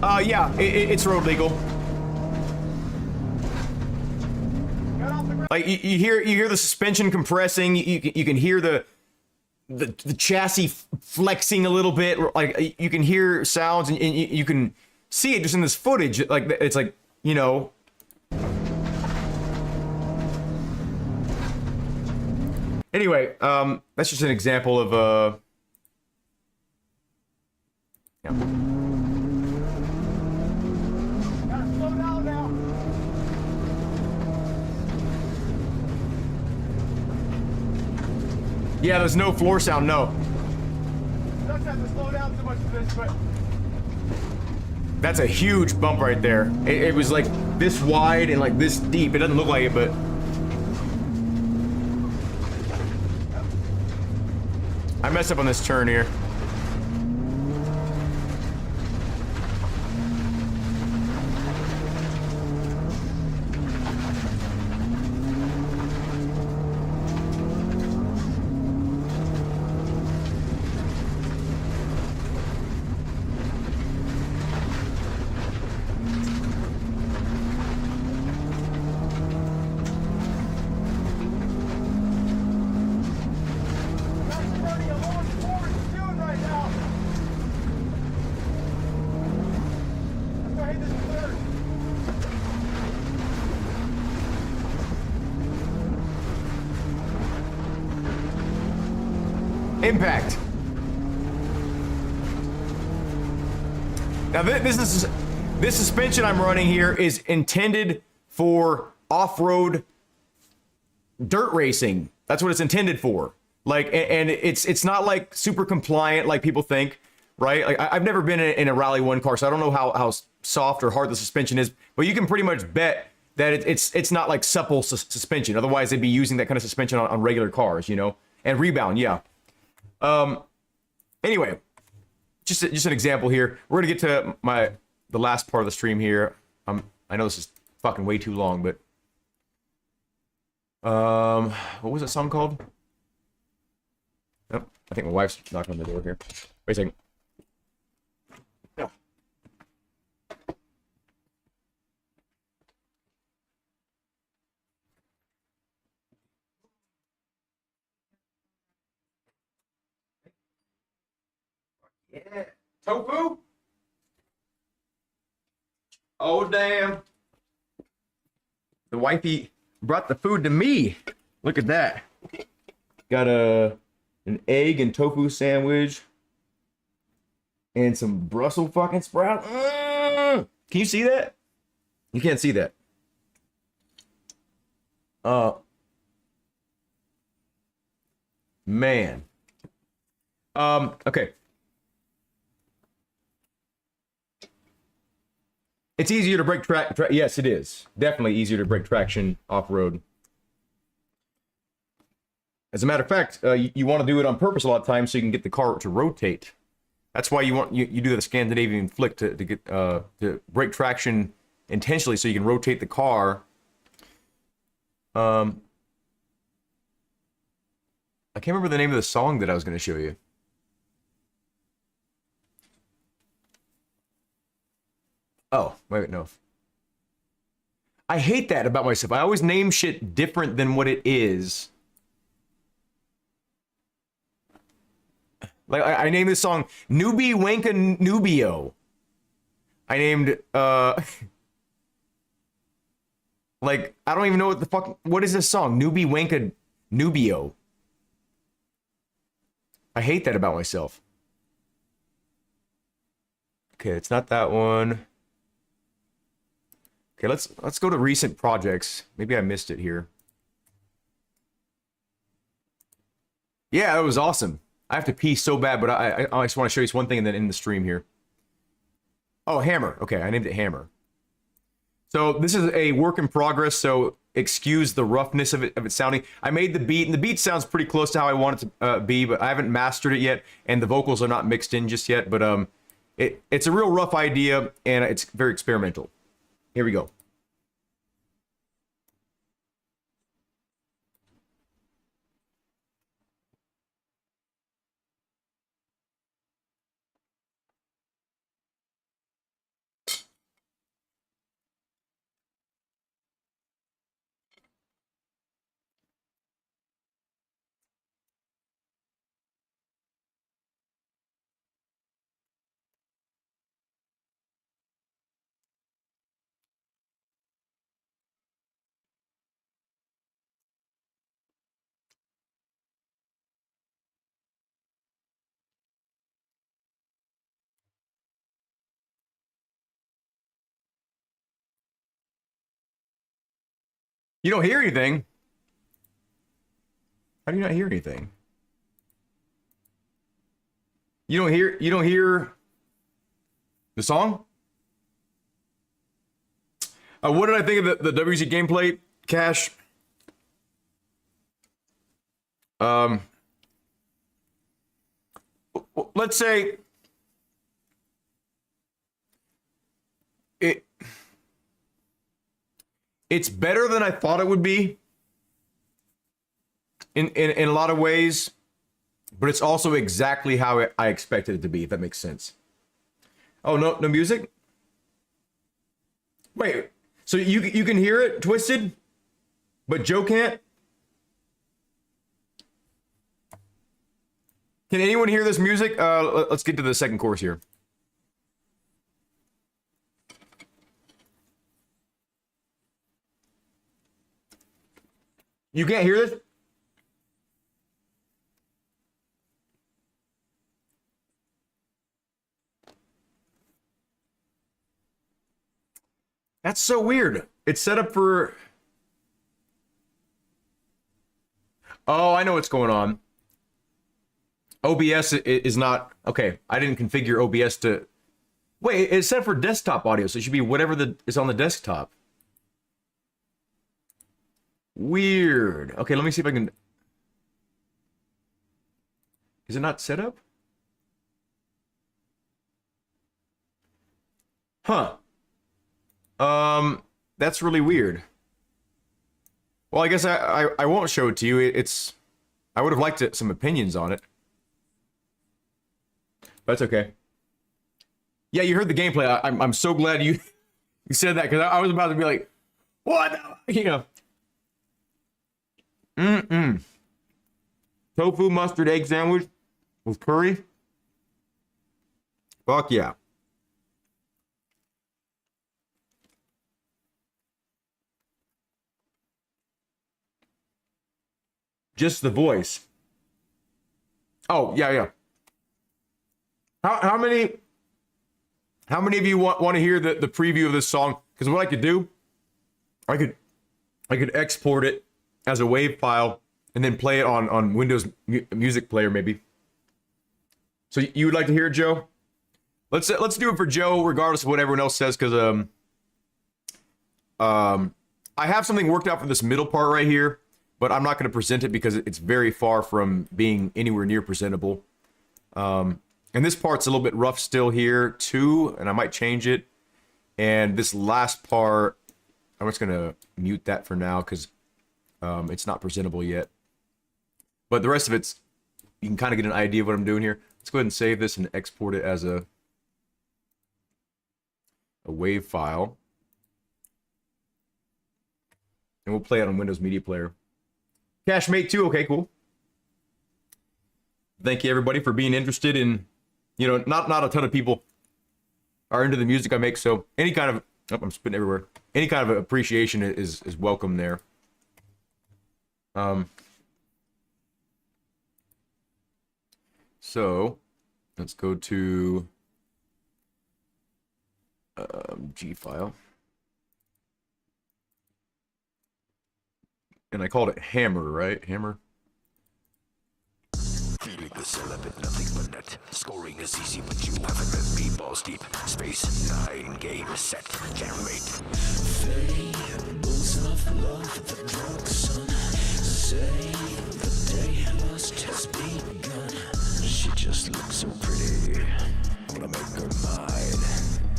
Yeah, it's road legal. Like you hear the suspension compressing. You can hear the chassis flexing a little bit. Like you can hear sounds, and you can see it just in this footage. Like it's like, you know. Anyway, that's just an example of yeah. Gotta slow down now. Yeah, there's no floor sound, no. Doesn't have to slow down too much for this, but That's a huge bump right there. It was like this wide and like this deep. It doesn't look like it, but I messed up on this turn here. Impact. Now this suspension I'm running here is intended for off-road dirt racing. That's what it's intended for. Like, and it's not like super compliant like people think, right? Like I've never been in a Rally 1 car, so I don't know how soft or hard the suspension is, but you can pretty much bet that it's not like supple suspension. Otherwise, they'd be using that kind of suspension on regular cars, you know? And rebound, yeah. Anyway, just an example here. We're gonna get to the last part of the stream here. I know this is fucking way too long, but what was that song called? Oh, I think my wife's knocking on the door here. Wait a second. No. Yeah. Tofu? Oh, damn. The wifey brought the food to me. Look at that. Got an egg and tofu sandwich. And some Brussels fucking sprout. Can you see that? You can't see that. Man. Okay. It's easier to break yes, it is. Definitely easier to break traction off-road. As a matter of fact, you want to do it on purpose a lot of times so you can get the car to rotate. That's why you do the Scandinavian flick to get to break traction intentionally so you can rotate the car. I can't remember the name of the song that I was going to show you. Oh, wait, no. I hate that about myself. I always name shit different than what it is. Like, I named this song Newbie Wanka Nubio. I named, like, I don't even know what the fuck, what is this song? Newbie Wanka Nubio. I hate that about myself. Okay, it's not that one. Okay, let's go to recent projects. Maybe I missed it here. Yeah, that was awesome. I have to pee so bad, but I just want to show you one thing and then end the stream here. Oh, Hammer. Okay, I named it Hammer. So this is a work in progress, so excuse the roughness of it sounding. I made the beat, and the beat sounds pretty close to how I want it to be, but I haven't mastered it yet, and the vocals are not mixed in just yet, but it's a real rough idea, and it's very experimental. Here we go. You don't hear anything. How do you not hear anything? You don't hear the song? What did I think of the WRC gameplay, Cash? Let's say it's better than I thought it would be in a lot of ways, but it's also exactly how I expected it to be, if that makes sense. Oh, no music? Wait, so you can hear it twisted, but Joe can't? Can anyone hear this music? Let's get to the second course here. You can't hear this? That's so weird. It's set up for... Oh, I know what's going on. OBS is not okay. I didn't configure OBS to. Wait, it's set for desktop audio, so it should be whatever is on the desktop. Weird. Okay, let me see if I can. Is it not set up? Huh. That's really weird. Well, I guess I won't show it to you. I would have liked some opinions on it. That's okay. Yeah, you heard the gameplay. I'm so glad you said that, because I was about to be like, what? You know. Tofu mustard egg sandwich with curry. Fuck yeah. Just the voice. Oh, yeah. How many of you want to hear the preview of this song? Because what I could do, I could export it as a WAV file and then play it on Windows Music Player maybe. So you would like to hear it, Joe? Let's do it for Joe, regardless of what everyone else says, because I have something worked out for this middle part right here, but I'm not going to present it because it's very far from being anywhere near presentable. And this part's a little bit rough still here too, and I might change it. And this last part, I'm just going to mute that for now because it's not presentable yet. But the rest of it's, you can kind of get an idea of what I'm doing here. Let's go ahead and save this and export it as a WAV file. And we'll play it on Windows Media Player. Cashmate 2, okay, cool. Thank you everybody for being interested in, you know, not a ton of people are into the music I make, so any kind of, oh, I'm spitting everywhere. Any kind of appreciation is welcome there. So let's go to G file. And I called it Hammer, right? Hammer. Feeling the celibate, nothing but net. Scoring is easy, but you haven't met me. Balls deep, space 9, game set, generate. Fables of love, the drug son. Say the day must has begun. She just looks so pretty. Wanna make her mine.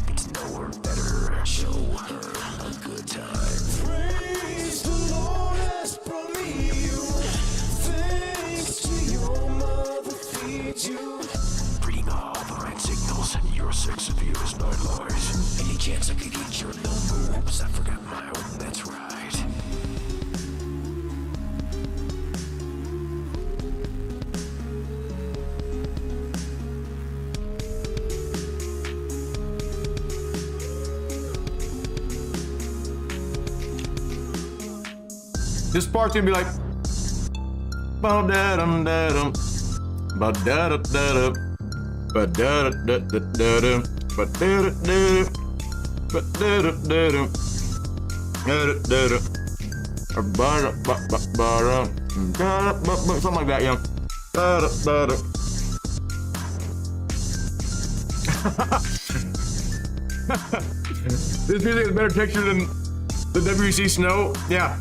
It's nowhere better. Show her a good time. Praise the Lord has brought me you. Thanks to your mother feeds you. Reading all the right signals. Your sex appeal is not lies. Any chance I could eat your number? Oops, I forgot my own. That's right. This part's gonna be like ba-da-dum-da-dum, ba-da-da-da-dum, ba-da-da-da-da-dum, ba-da-da-da-dum, ba-da-da-da-dum, da-da-da-dum, ba-da-ba-ba-ba-dum, da-da-ba-ba, something like that, yeah. Da-da-da-dum. This music has better texture than the WRC Snow. Yeah.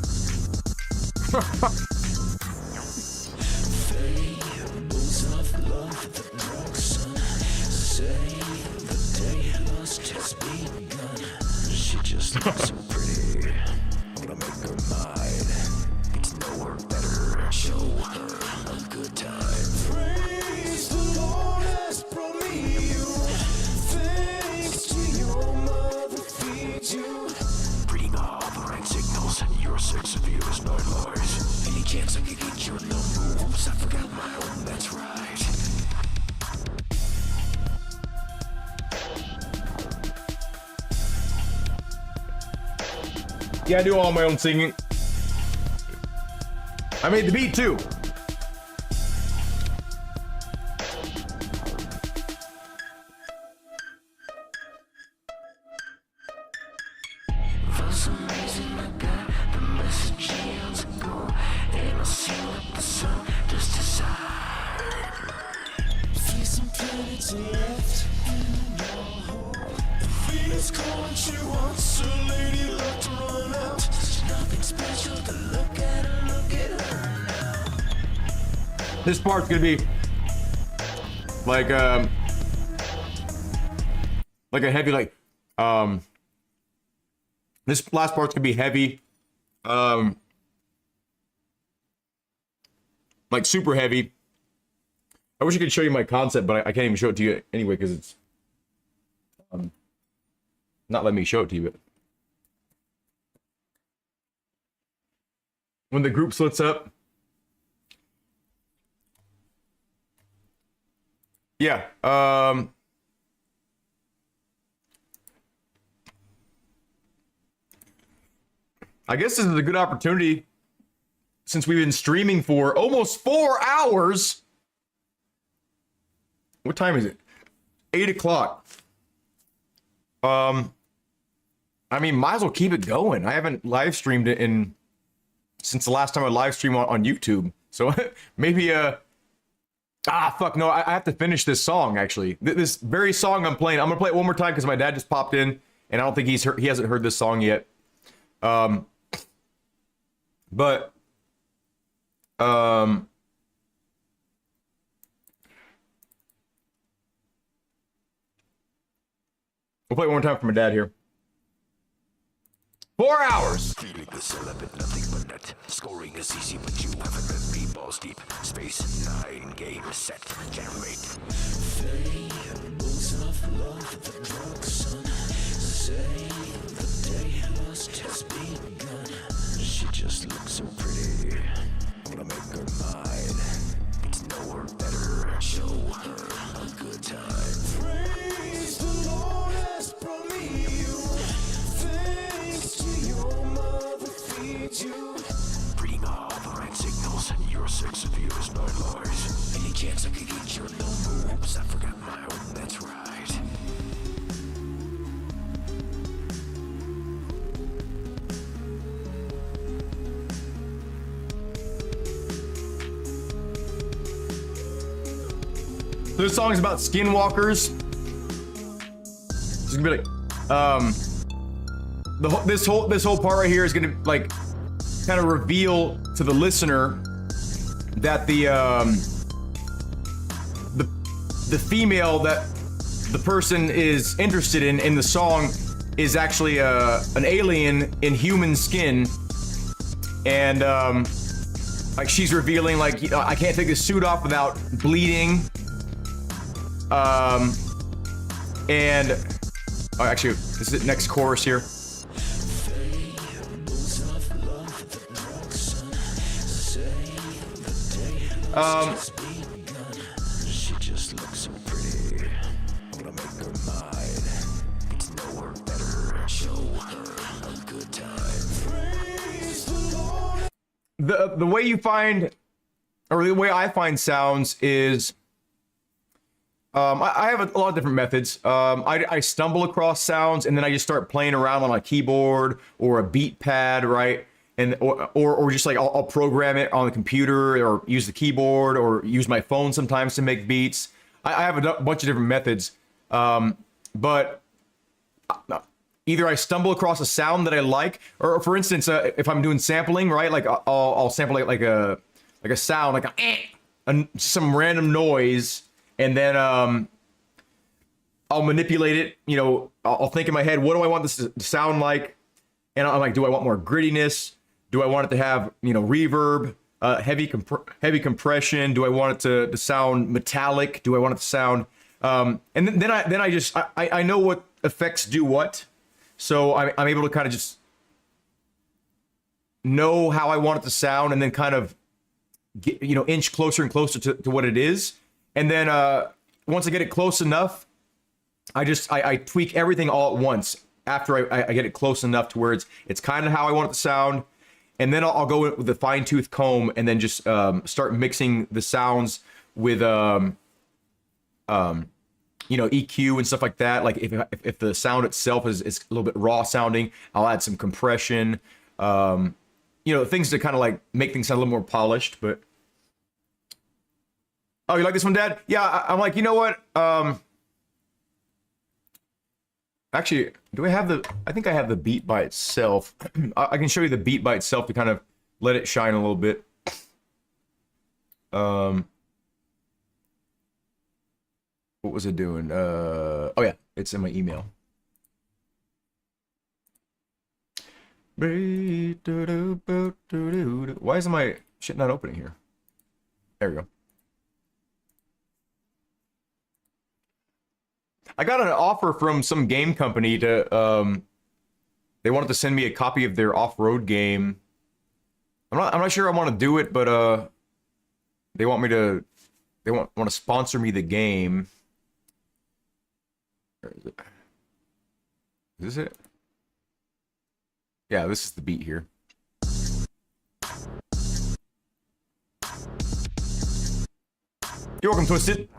Fables of love, the drug son. Say the day must has begun. She just looks so pretty. Wanna make her mine. It's nowhere better. Show her a good time. Praise the Lord has brought me you. Thanks to your mother feeds you. Reading all the right signals. Your sex appeal is not lies. Any chance I could get your number? Oops, I forgot my own. That's right. Yeah, I do all my own singing. I made the beat too. For some reason I got the message years ago, and I see what the sun just decide. what you want, so lady, love to run out. There's nothing special to look at her now. This part's gonna be like a heavy this last part's gonna be heavy, like super heavy. I wish I could show you my concept, but I can't even show it to you anyway because it's not letting me show it to you. But when the group splits up, yeah, I guess this is a good opportunity since we've been streaming for almost 4 hours. What time is it? 8 o'clock. I mean, might as well keep it going. I haven't live streamed it since the last time I live streamed on YouTube. So maybe fuck no, I have to finish this song actually. This very song I'm playing. I'm gonna play it one more time because my dad just popped in and I don't think he hasn't heard this song yet. But we'll play it one more time for my dad here. 4 hours. Feeling the celibate, nothing but net. Scoring is easy, but you haven't read me balls deep. Space 9 game set. Generate. Fables of love, the drug son. Say the day must just begun. She just looks so pretty. Wanna make her mine. It's nowhere better. Show her a good time. Praise the Lord has brought me you. Thanks to your mother feeds you. Reading all the right signals. Your sex appeal is my lord. Any chance I could get your no moves? I forgot my own. That's right. So this song is about skinwalkers. It's gonna be like, this whole part right here is gonna like kind of reveal to the listener that the female that the person is interested in the song is actually an alien in human skin, and like she's revealing like, you know, I can't take this suit off without bleeding. And actually, this is the next chorus here. She just looks so pretty. Wanna make her mine. It's nowhere better. Show her a good time. The way you find, or the way I find sounds is, I have a lot of different methods. I stumble across sounds and then I just start playing around on a keyboard or a beat pad, right? And or just like I'll program it on the computer or use the keyboard or use my phone sometimes to make beats. I have a bunch of different methods, but either I stumble across a sound that I like, or for instance, if I'm doing sampling, right? Like I'll sample like a sound, like some random noise. And then I'll manipulate it. You know, I'll think in my head, what do I want this to sound like? And I'm like, do I want more grittiness? Do I want it to have, you know, reverb, heavy compression? Do I want it to sound metallic? Do I want it to sound? And then I just know what effects do what, so I'm able to kind of just know how I want it to sound, and then kind of get, you know, inch closer and closer to what it is. And then once I get it close enough, I tweak everything all at once after I get it close enough to where it's kind of how I want it to sound. And then I'll go with the fine-tooth comb and then just start mixing the sounds with you know, EQ and stuff like that. Like if the sound itself is a little bit raw sounding, I'll add some compression. You know, things to kind of like make things sound a little more polished. But oh, you like this one, Dad? Yeah, I'm like, you know what? Actually, do I have the... I think I have the beat by itself. I can show you the beat by itself to kind of let it shine a little bit. What was it doing? Oh yeah, it's in my email. Why isn't my shit not opening here? There we go. I got an offer from some game company to they wanted to send me a copy of their off-road game. I'm not sure I want to do it, but they want me to want to sponsor me the game. Where is it? Is this it? Yeah, this is the beat here. You're welcome, Twisted.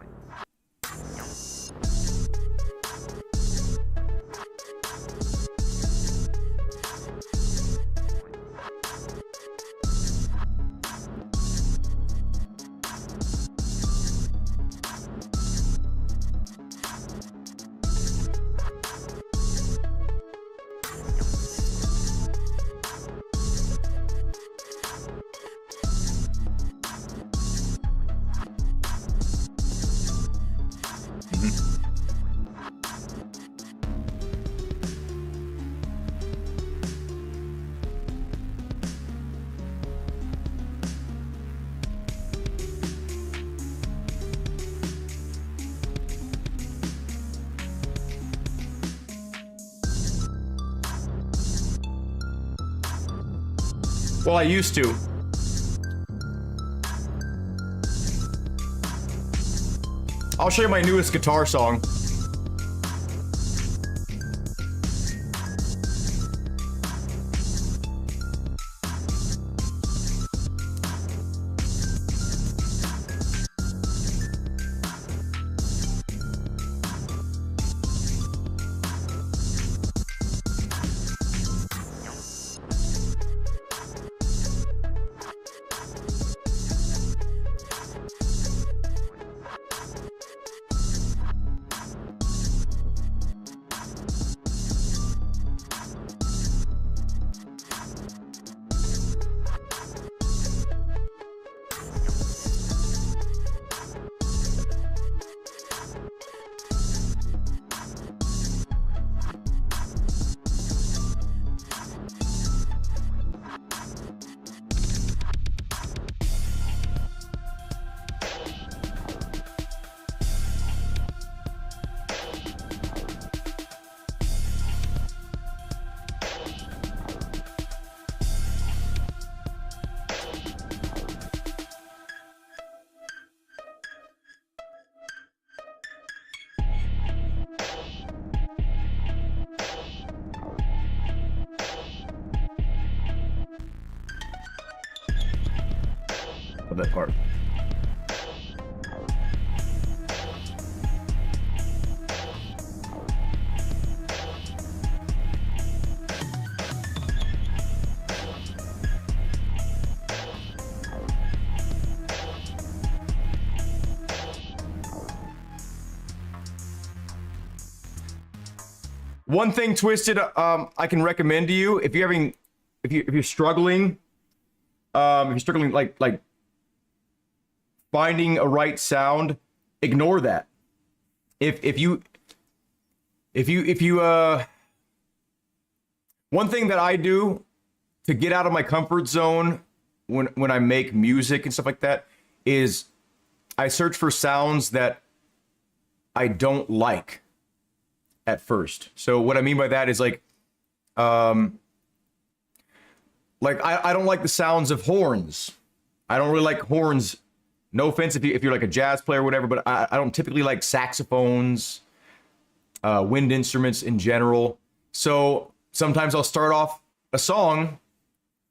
Well, I used to. I'll show you my newest guitar song. That part. One thing, Twisted, I can recommend to you if you're having, if you're struggling, like finding a right sound, ignore that. If you one thing that I do to get out of my comfort zone when I make music and stuff like that is I search for sounds that I don't like at first. So what I mean by that is like I don't like the sounds of horns. I don't really like horns. No offense if you're like a jazz player or whatever, but I don't typically like saxophones, wind instruments in general. So sometimes I'll start off a song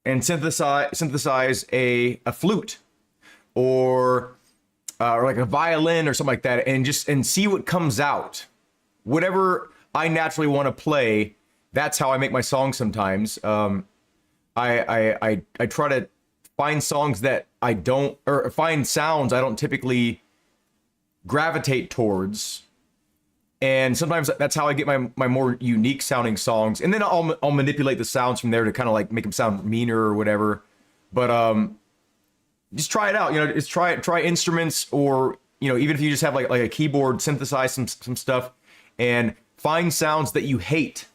and synthesize a flute or like a violin or something like that, and see what comes out. Whatever I naturally want to play, that's how I make my songs sometimes. I try to find songs that I don't, or find sounds I don't typically gravitate towards, And sometimes that's how I get my more unique sounding songs. And then I'll manipulate the sounds from there to kind of like make them sound meaner or whatever. But just try it out. You know, just try instruments, or you know, even if you just have like a keyboard, synthesize some stuff, and find sounds that you hate,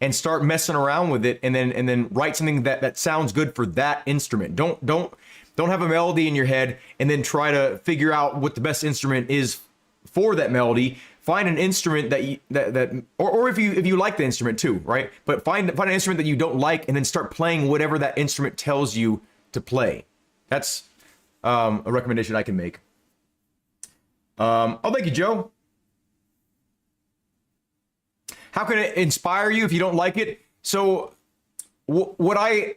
and start messing around with it, and then write something that sounds good for that instrument. Don't have a melody in your head and then try to figure out what the best instrument is for that melody. Find an instrument that or if you like the instrument too, right? But find an instrument that you don't like, and then start playing whatever that instrument tells you to play. That's a recommendation I can make. Oh, thank you, Joe. How can it inspire you if you don't like it? So what I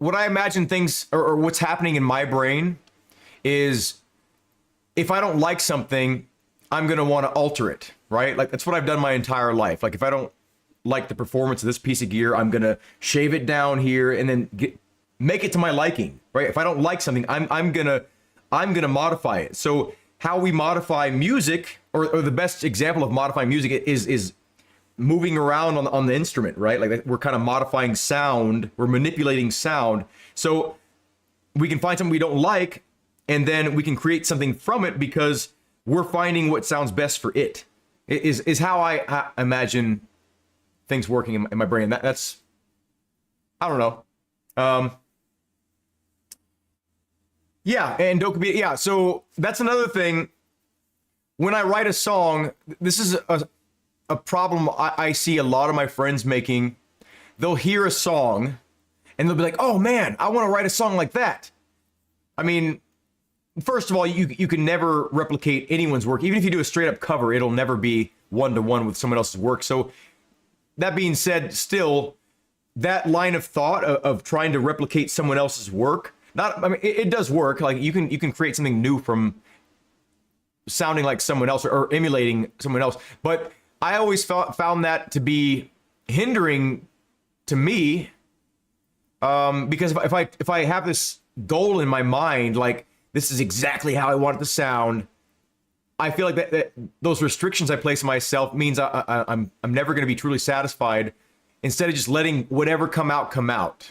imagine things, or what's happening in my brain is, if I don't like something, I'm going to want to alter it, right? Like, that's what I've done my entire life. Like, if I don't like the performance of this piece of gear, I'm going to shave it down here and then make it to my liking, right? If I don't like something, I'm going to modify it. So how we modify music, or the best example of modifying music is moving around on the instrument, right? Like, we're kind of modifying sound, we're manipulating sound. So we can find something we don't like, and then we can create something from it because we're finding what sounds best for it. Is how I imagine things working in my brain. That's, I don't know. Yeah, and Dokubi, yeah, so that's another thing. When I write a song, this is a problem I see a lot of my friends making. They'll hear a song and they'll be like, oh man, I want to write a song like that. I mean, first of all, you can never replicate anyone's work. Even if you do a straight up cover, it'll never be one-to-one with someone else's work. So that being said, still, that line of thought of trying to replicate someone else's work, it does work. Like, you can create something new from sounding like someone else, or emulating someone else. But I always found that to be hindering to me, because if I have this goal in my mind, like, this is exactly how I want it to sound, I feel like that those restrictions I place on myself means I'm never going to be truly satisfied. Instead of just letting whatever come out.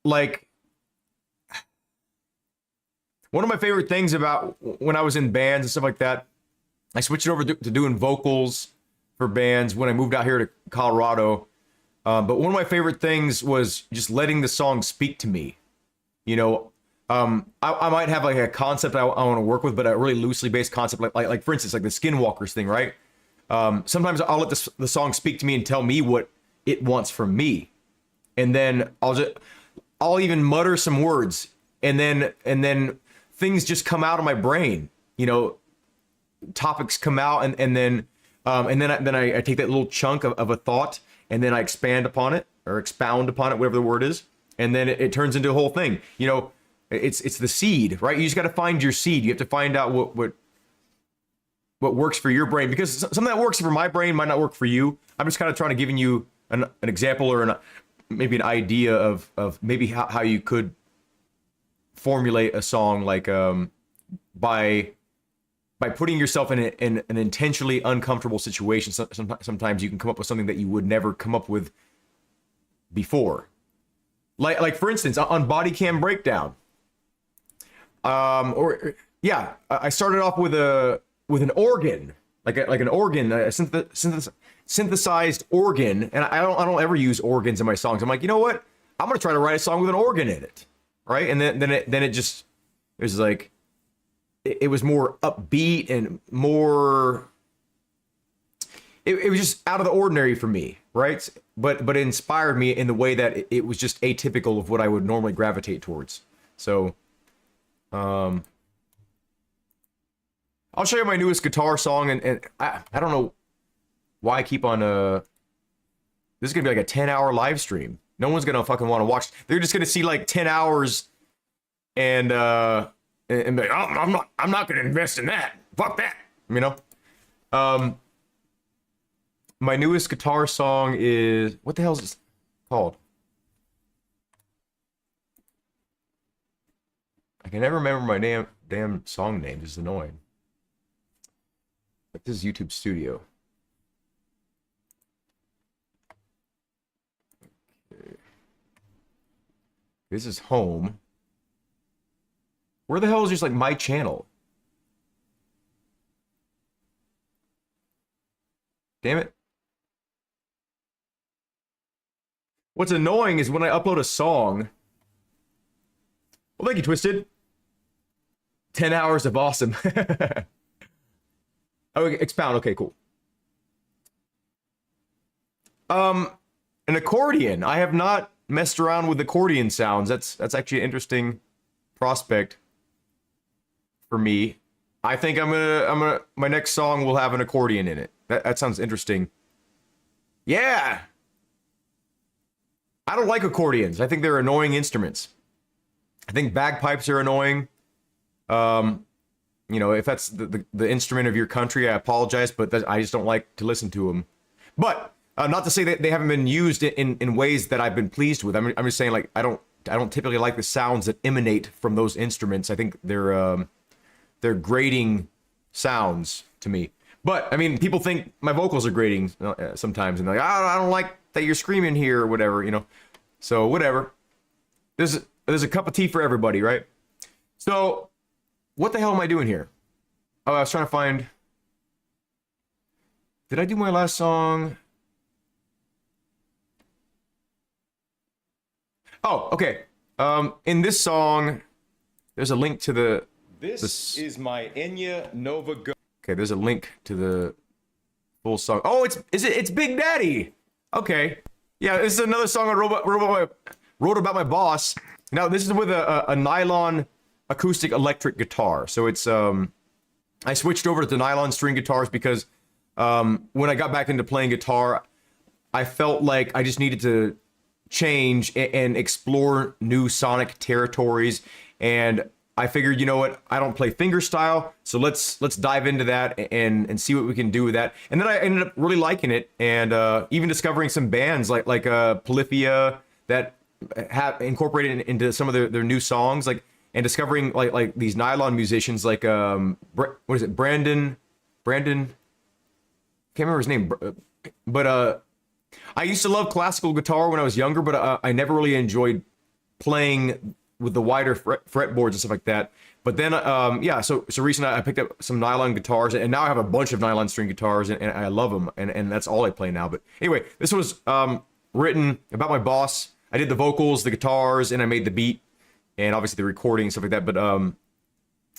Like, one of my favorite things about when I was in bands and stuff like that, I switched over to doing vocals for bands when I moved out here to Colorado. But one of my favorite things was just letting the song speak to me. You know, I might have like a concept I want to work with, but a really loosely based concept, like for instance, like the Skinwalkers thing, right? Sometimes I'll let the song speak to me and tell me what it wants from me, and then I'll even mutter some words, and then things just come out of my brain. You know, topics come out, and then I take that little chunk of a thought, and then I expand upon it, or expound upon it, whatever the word is, and then it turns into a whole thing. You know, it's the seed, right? You just got to find your seed. You have to find out what works for your brain, because something that works for my brain might not work for you. I'm just kind of trying to giving you an example, or maybe an idea of maybe how you could formulate a song, like by putting yourself in an intentionally uncomfortable situation. Sometimes you can come up with something that you would never come up with before. Like for instance, on Body Cam Breakdown, I started off with an organ, like an organ, a synthesized organ, and I don't ever use organs in my songs. I'm like, you know what? I'm gonna try to write a song with an organ in it, right? And then it was like, it was more upbeat and more. It was just out of the ordinary for me, right? But it inspired me in the way that it was just atypical of what I would normally gravitate towards. So, I'll show you my newest guitar song, and I don't know why I keep on this is gonna be like a 10-hour live stream. No one's gonna fucking want to watch. They're just gonna see like 10 hours and be like, oh, I'm not gonna invest in that. Fuck that. You know? My newest guitar song is, what the hell is this called? I can never remember my damn song name. This is annoying. But this is YouTube Studio. Okay. This is home. Where the hell is just like my channel? Damn it. What's annoying is when I upload a song. Well, thank you, Twisted. 10 hours of awesome. Oh, expound. Okay, cool. An accordion. I have not messed around with accordion sounds. That's actually an interesting prospect for me. I think my next song will have an accordion in it. That sounds interesting. Yeah. I don't like accordions. I think they're annoying instruments. I think bagpipes are annoying. You know, if that's the instrument of your country, I apologize, but I just don't like to listen to them. But not to say that they haven't been used in ways that I've been pleased with. I'm just saying, like, I don't typically like the sounds that emanate from those instruments. I think they're grating sounds to me. But I mean, people think my vocals are grating sometimes, and they're like, I don't like that you're screaming here or whatever, you know. So whatever. There's a cup of tea for everybody, right? So what the hell am I doing here? Oh, I was trying to find. Did I do my last song? Oh, okay. In this song, there's a link to the. This is my Enya Nova Go. Okay, there's a link to the full song. Oh, it's Big Daddy. Okay, yeah, this is another song I wrote about my boss. Now this is with a nylon acoustic electric guitar. So it's I switched over to the nylon string guitars because when I got back into playing guitar, I felt like I just needed to change and explore new sonic territories, and I figured, you know what, I don't play fingerstyle, so let's dive into that and see what we can do with that. And then I ended up really liking it, and even discovering some bands like Polyphia that have incorporated into some of their new songs, like, and discovering like these nylon musicians like what is it, Brandon, can't remember his name, but I used to love classical guitar when I was younger, but I never really enjoyed playing with the wider fretboards and stuff like that. But then, yeah, so recently I picked up some nylon guitars, and now I have a bunch of nylon string guitars, and I love them, and that's all I play now. But anyway, this was written about my boss. I did the vocals, the guitars, and I made the beat, and obviously the recording and stuff like that. But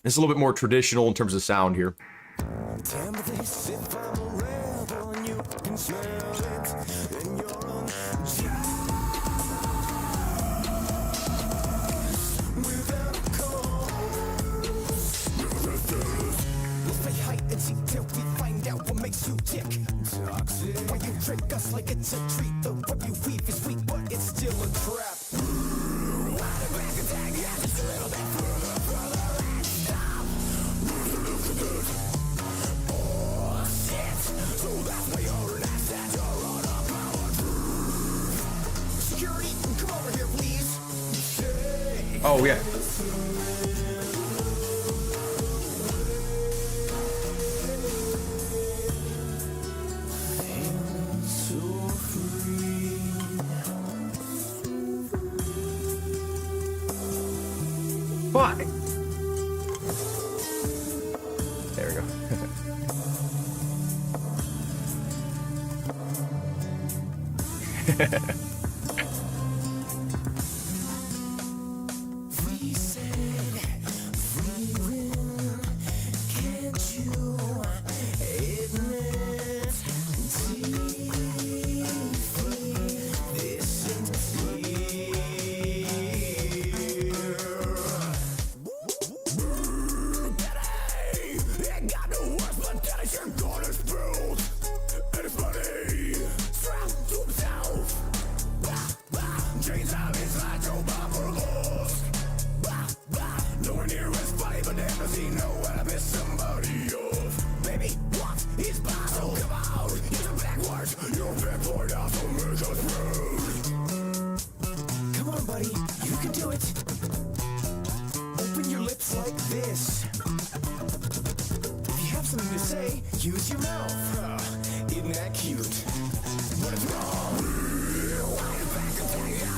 this is a little bit more traditional in terms of sound here. You tick toxic when you trick us like it's a treat. The web you weave is sweet, but it's still a trap. Just a little bit further and stop. Oh shit! So that's why you're an asset. You're on a power. Security, come over here, please. Oh yeah. Fuck. There we go. like this. If you have something to say, use your mouth. Isn't that cute? What if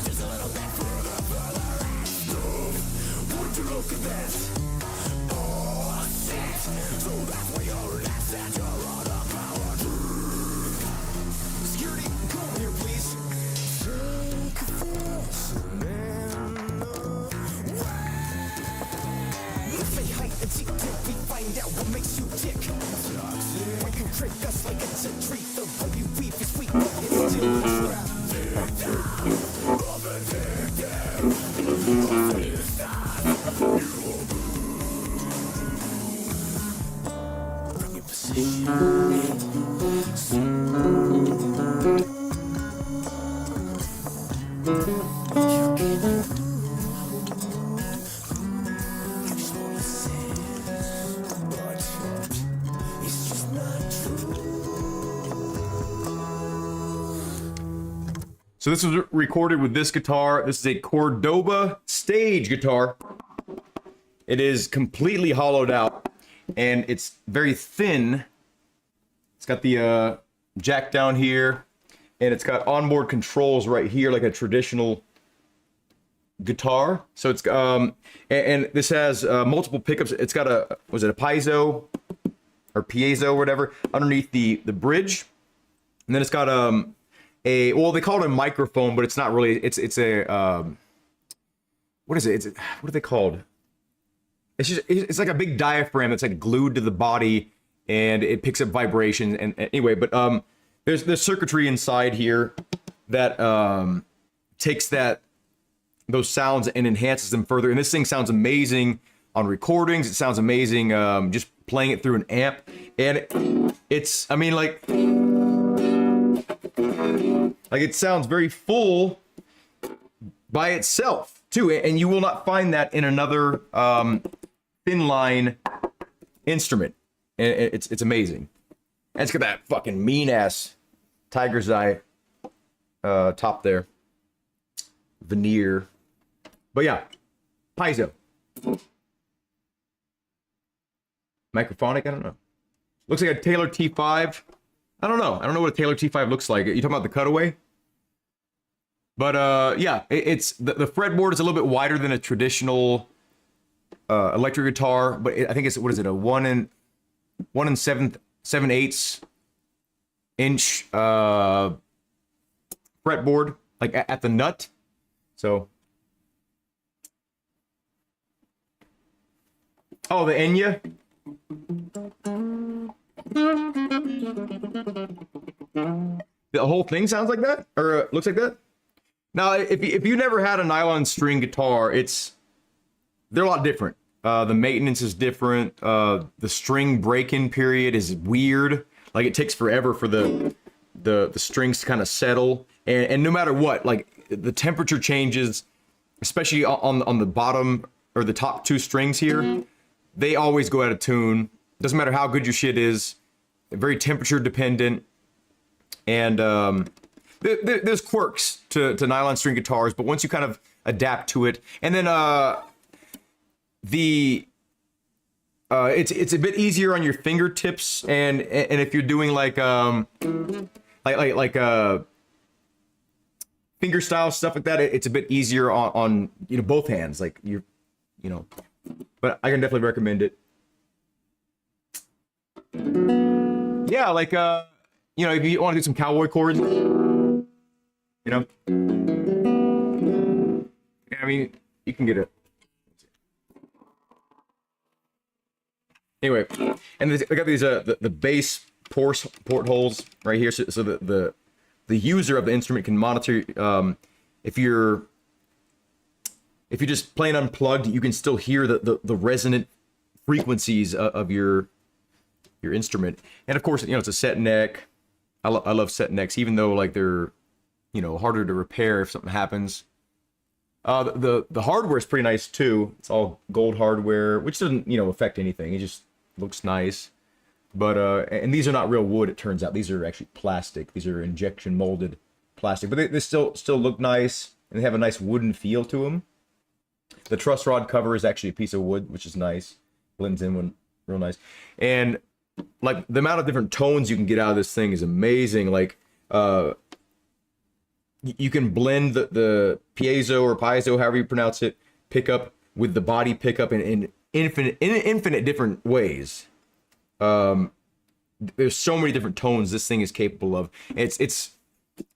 just a little bit further, would you look at that? Oh, shit. So that's where you're at, and you're on a power trip. Security, come over here, please. Take this man away. Let's say hi and seek till we find out what makes you tick. When you trick us like it's a treat, the way you weave is sweet, but it's still a trap. From your position, So this was recorded with this guitar. This is a Cordoba stage guitar. It is completely hollowed out, and it's very thin. It's got the jack down here, and it's got onboard controls right here, like a traditional guitar. So it's and this has multiple pickups. It's got a, was it a piezo or piezo or whatever underneath the bridge, and then it's got a, well, they call it a microphone, but it's not really. It's a what is it? What are they called? It's like a big diaphragm that's like glued to the body, and it picks up vibration. And anyway, but there's circuitry inside here that takes those sounds and enhances them further. And this thing sounds amazing on recordings. It sounds amazing just playing it through an amp. And it's, I mean, like it sounds very full by itself too, and you will not find that in another thin line instrument. And it's amazing. And it's got that fucking mean ass tiger's eye top there, veneer. But yeah, piezo, microphonic. I don't know. Looks like a Taylor T5. I don't know what a Taylor T5 looks like. You talking about the cutaway? But yeah, it's the fretboard is a little bit wider than a traditional electric guitar, but I think it's, what is it, a 1 7/8 inch fretboard, like at the nut. So, oh, the Enya. The whole thing sounds like that, or looks like that. Now, if you never had a nylon string guitar, they're a lot different. The maintenance is different. The string break-in period is weird. Like, it takes forever for the strings to kind of settle. And no matter what, like, the temperature changes, especially on the bottom or the top two strings here, they always go out of tune. Doesn't matter how good your shit is. Very temperature dependent. And there's quirks to nylon string guitars, but once you kind of adapt to it, and then it's a bit easier on your fingertips, and if you're doing like finger style stuff like that, it's a bit easier on both hands, like but I can definitely recommend it. Yeah, like if you want to do some cowboy chords, yeah, I mean, you can get it. Anyway, and I got these the bass portholes right here, so the user of the instrument can monitor if you're just playing unplugged, you can still hear the resonant frequencies of your instrument. And of course, it's a set neck. I love set necks, even though like they're harder to repair if something happens. The hardware is pretty nice too. It's all gold hardware, which doesn't affect anything. It just looks nice. But and these are not real wood, it turns out. These are actually plastic. These are injection molded plastic, but they still look nice, and they have a nice wooden feel to them. The truss rod cover is actually a piece of wood, which is nice. Blends in when real nice. And like the amount of different tones you can get out of this thing is amazing. Like you can blend the piezo or piezo, however you pronounce it, pickup with the body pickup in infinite different ways. There's so many different tones this thing is capable of. It's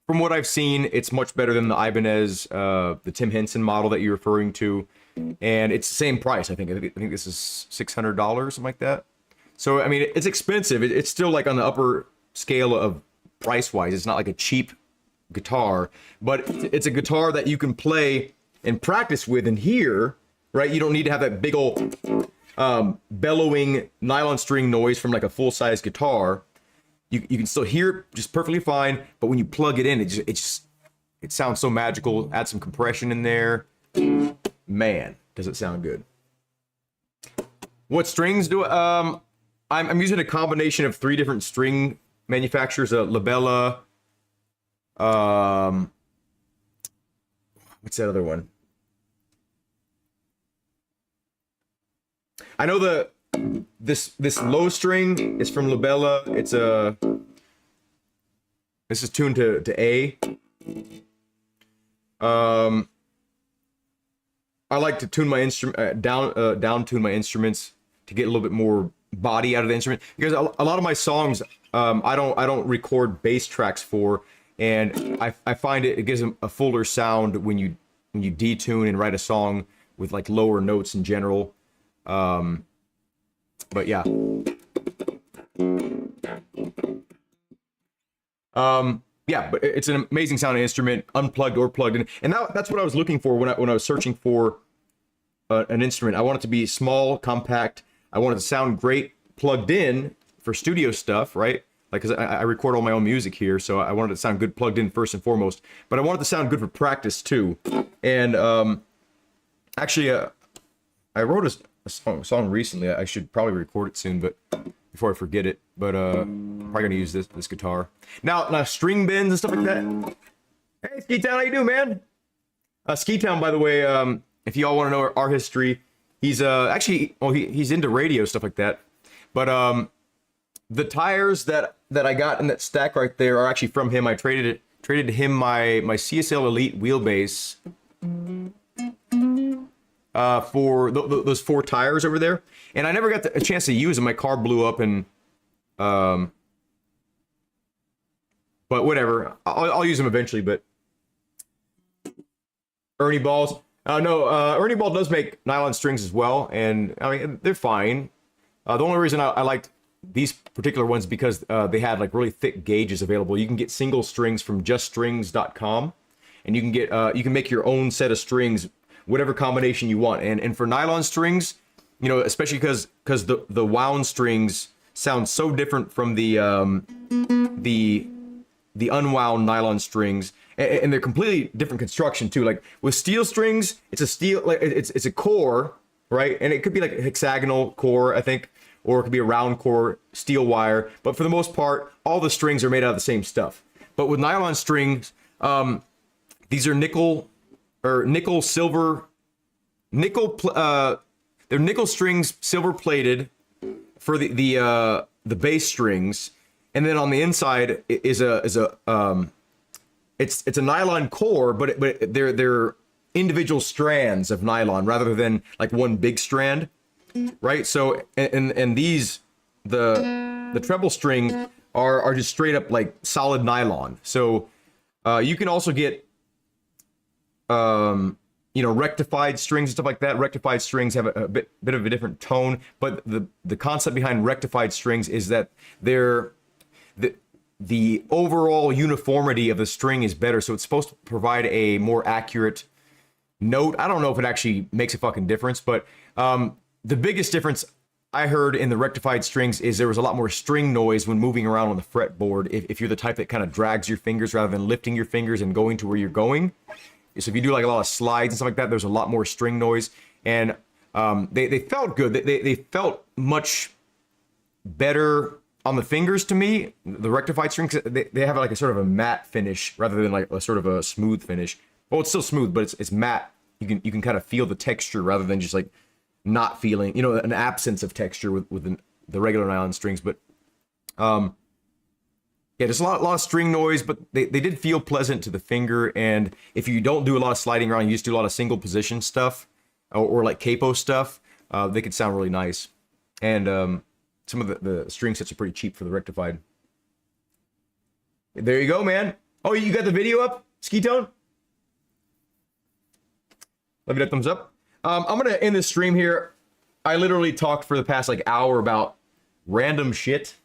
from what I've seen, it's much better than the Ibanez, the Tim Henson model that you're referring to, and it's the same price. I think this is $600, something like that. So I mean, it's expensive. It's still like on the upper scale of price wise. It's not like a cheap guitar, but it's a guitar that you can play and practice with and hear. Right? You don't need to have that big old bellowing nylon string noise from like a full-size guitar. You can still hear it just perfectly fine, but when you plug it in, it sounds so magical. Add some compression in there. Man, does it sound good. What strings do I'm using a combination of 3 different string manufacturers, Labella, what's that other one? I know this low string is from Labella. This is tuned to A. I like to tune my instrument down tune my instruments to get a little bit more body out of the instrument, because a lot of my songs I don't record bass tracks for, and I find it gives them a fuller sound when you detune and write a song with like lower notes in general. But yeah. Yeah, but it's an amazing sounding instrument, unplugged or plugged in. And that's what I was looking for when I was searching for an instrument. I want it to be small, compact. I want it to sound great plugged in for studio stuff, right? Like, because I record all my own music here, so I wanted it to sound good plugged in first and foremost. But I want it to sound good for practice too. And actually, I wrote a song recently. I should probably record it soon, but before I forget it. But I'm probably gonna use this guitar. Now string bends and stuff like that. Hey, Ski Town, how you doing, man? Ski Town, by the way, if you all want to know our history, he's actually, well, he's into radio stuff like that. But the tires that I got in that stack right there are actually from him. I traded him my CSL Elite wheelbase for those 4 tires over there, and I never got a chance to use them. My car blew up, and but whatever, I'll use them eventually. But Ernie balls, no, Ernie Ball does make nylon strings as well, and I mean they're fine. The only reason I liked these particular ones because they had like really thick gauges available. You can get single strings from juststrings.com, and you can get you can make your own set of strings, whatever combination you want. And for nylon strings, you know, especially because the wound strings sound so different from the unwound nylon strings, and they're completely different construction too. Like with steel strings, it's a steel, like it's a core, right? And it could be like a hexagonal core, I think, or it could be a round core steel wire. But for the most part, all the strings are made out of the same stuff. But with nylon strings, these are nickel silver, they're nickel strings, silver plated for the bass strings, and then on the inside is a it's a nylon core, but they're individual strands of nylon rather than like one big strand, right? So and these the treble string are just straight up like solid nylon. So you can also get you know, rectified strings and stuff like that. Rectified strings have a bit of a different tone, but the concept behind rectified strings is that the overall uniformity of the string is better, so it's supposed to provide a more accurate note. I don't know if it actually makes a fucking difference, but the biggest difference I heard in the rectified strings is there was a lot more string noise when moving around on the fretboard if you're the type that kind of drags your fingers rather than lifting your fingers and going to where you're going. So if you do like a lot of slides and stuff like that, there's a lot more string noise, and they felt good. They felt much better on the fingers to me. The rectified strings, they have like a sort of a matte finish rather than like a sort of a smooth finish. Well, it's still smooth, but it's matte you can kind of feel the texture rather than just like not feeling, you know, an absence of texture with the regular nylon strings. But yeah, there's a lot of string noise, but they did feel pleasant to the finger. And if you don't do a lot of sliding around, you just do a lot of single position stuff or like capo stuff, they could sound really nice. And some of the string sets are pretty cheap for the rectified. There you go, man. Oh, you got the video up, Ski Tone? Let me that thumbs up. I'm gonna end this stream here. I literally talked for the past like hour about random shit.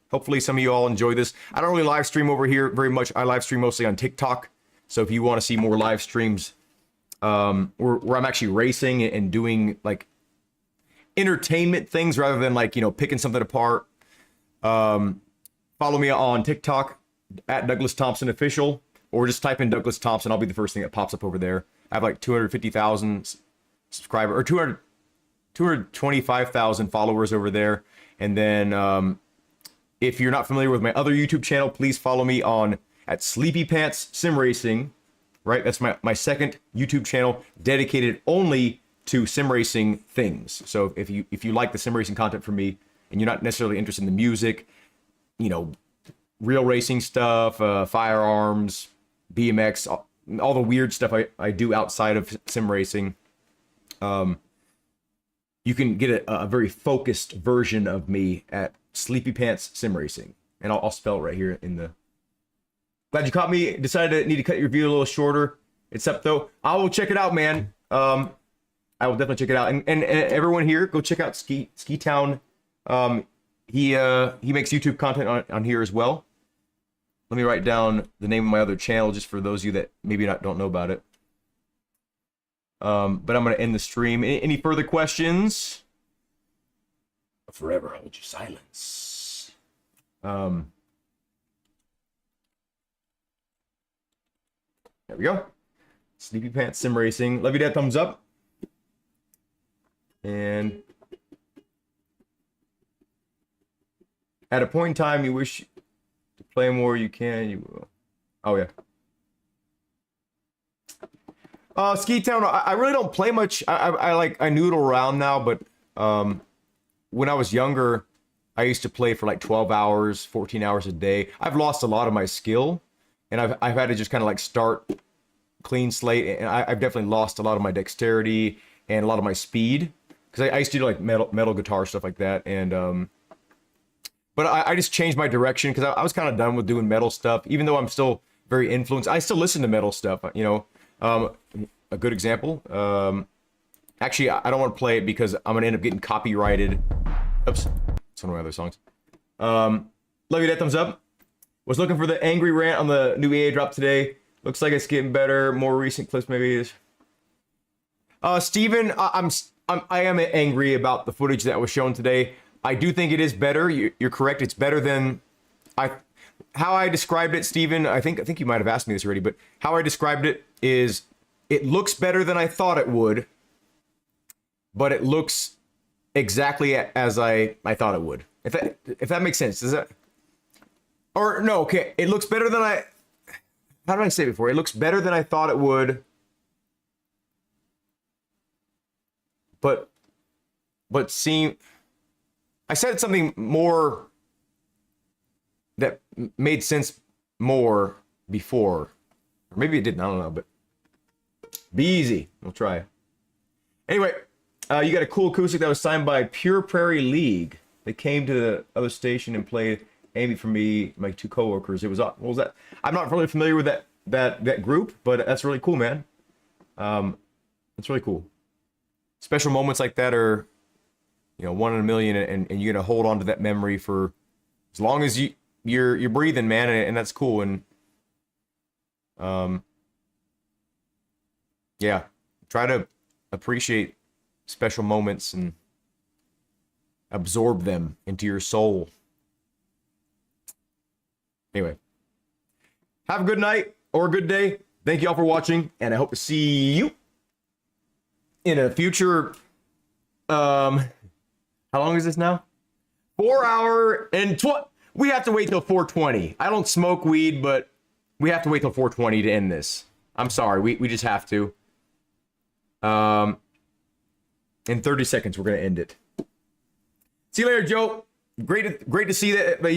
Hopefully some of you all enjoy this. I don't really live stream over here very much. I live stream mostly on TikTok. So if you want to see more live streams where I'm actually racing and doing like entertainment things rather than like, you know, picking something apart, follow me on TikTok at Douglas Thompson Official, or just type in Douglas Thompson. I'll be the first thing that pops up over there. I have like 250,000 subscribers, or 225,000 followers over there. And then if you're not familiar with my other YouTube channel, please follow me on at SleepyPants Sim Racing. Right, that's my second YouTube channel dedicated only to sim racing things. So if you like the sim racing content from me and you're not necessarily interested in the music, you know, real racing stuff, firearms, BMX, all the weird stuff I do outside of sim racing, you can get a very focused version of me at SleepyPants Sim Racing. And I'll spell it right here in the... Glad you caught me. Decided to need to cut your video a little shorter. Except though, I will check it out, man. I will definitely check it out. And everyone here, go check out Ski Town. He makes YouTube content on here as well. Let me write down the name of my other channel just for those of you that maybe don't know about it. But I'm gonna end the stream. Any further questions? Forever hold your silence. There we go. SleepyPants Sim Racing. Love you, Dad. Thumbs up. And at a point in time, you wish to play more, you can. You will. Oh yeah. Ski Town. I really don't play much. I noodle around now, but when I was younger, I used to play for like 12 hours, 14 hours a day. I've lost a lot of my skill, and I've had to just kind of like start clean slate, and I've definitely lost a lot of my dexterity and a lot of my speed, because I used to do like metal guitar stuff like that. And but I just changed my direction because I was kind of done with doing metal stuff. Even though I'm still very influenced, I still listen to metal stuff, you know. A good example, actually I don't want to play it because I'm gonna end up getting copyrighted. Oops, it's one of my other songs. Love you, that thumbs up. Was looking for the angry rant on the new EA drop today. Looks like it's getting better. More recent clips maybe. Steven, I am angry about the footage that was shown today. I do think it is better. You're correct. It's better than how I described it, Steven. I think you might have asked me this already, but how I described it is it looks better than I thought it would, but it looks exactly as I thought it would. If that makes sense. Does that? Or no, okay. It looks better than how did I say it before? It looks better than I thought it would. But I said something more that made sense more before. Or maybe it didn't, I don't know, but be easy. We'll try. Anyway, you got a cool acoustic that was signed by Pure Prairie League. They came to the other station and played Amy for me, my two coworkers. It was, what was that? I'm not really familiar with that group, but that's really cool, man. It's really cool. Special moments like that are, you know, 1 in a million, and you're gonna hold on to that memory for as long as you're breathing, man, and that's cool. And yeah, try to appreciate special moments and absorb them into your soul. Anyway, have a good night or a good day. Thank you all for watching, and I hope to see you in a future. How long is this now? 4 hour and we have to wait till 4:20. I don't smoke weed, but we have to wait till 4:20 to end this. I'm sorry, we just have to. In 30 seconds, we're gonna end it. See you later, Joe. Great to see that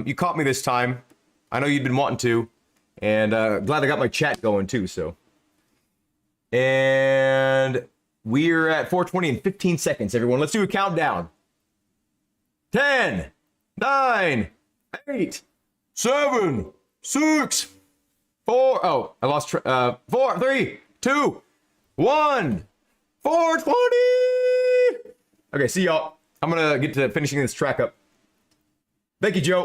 you caught me this time. I know you'd been wanting to, and glad I got my chat going too. So, and we're at 4:20 in 15 seconds. Everyone, let's do a countdown. 10, 9, 8, 7, 6, 4. Oh, I lost. 4, 3, 2, 1. 4:20. Okay, see y'all. I'm gonna get to finishing this track up. Thank you, Joe.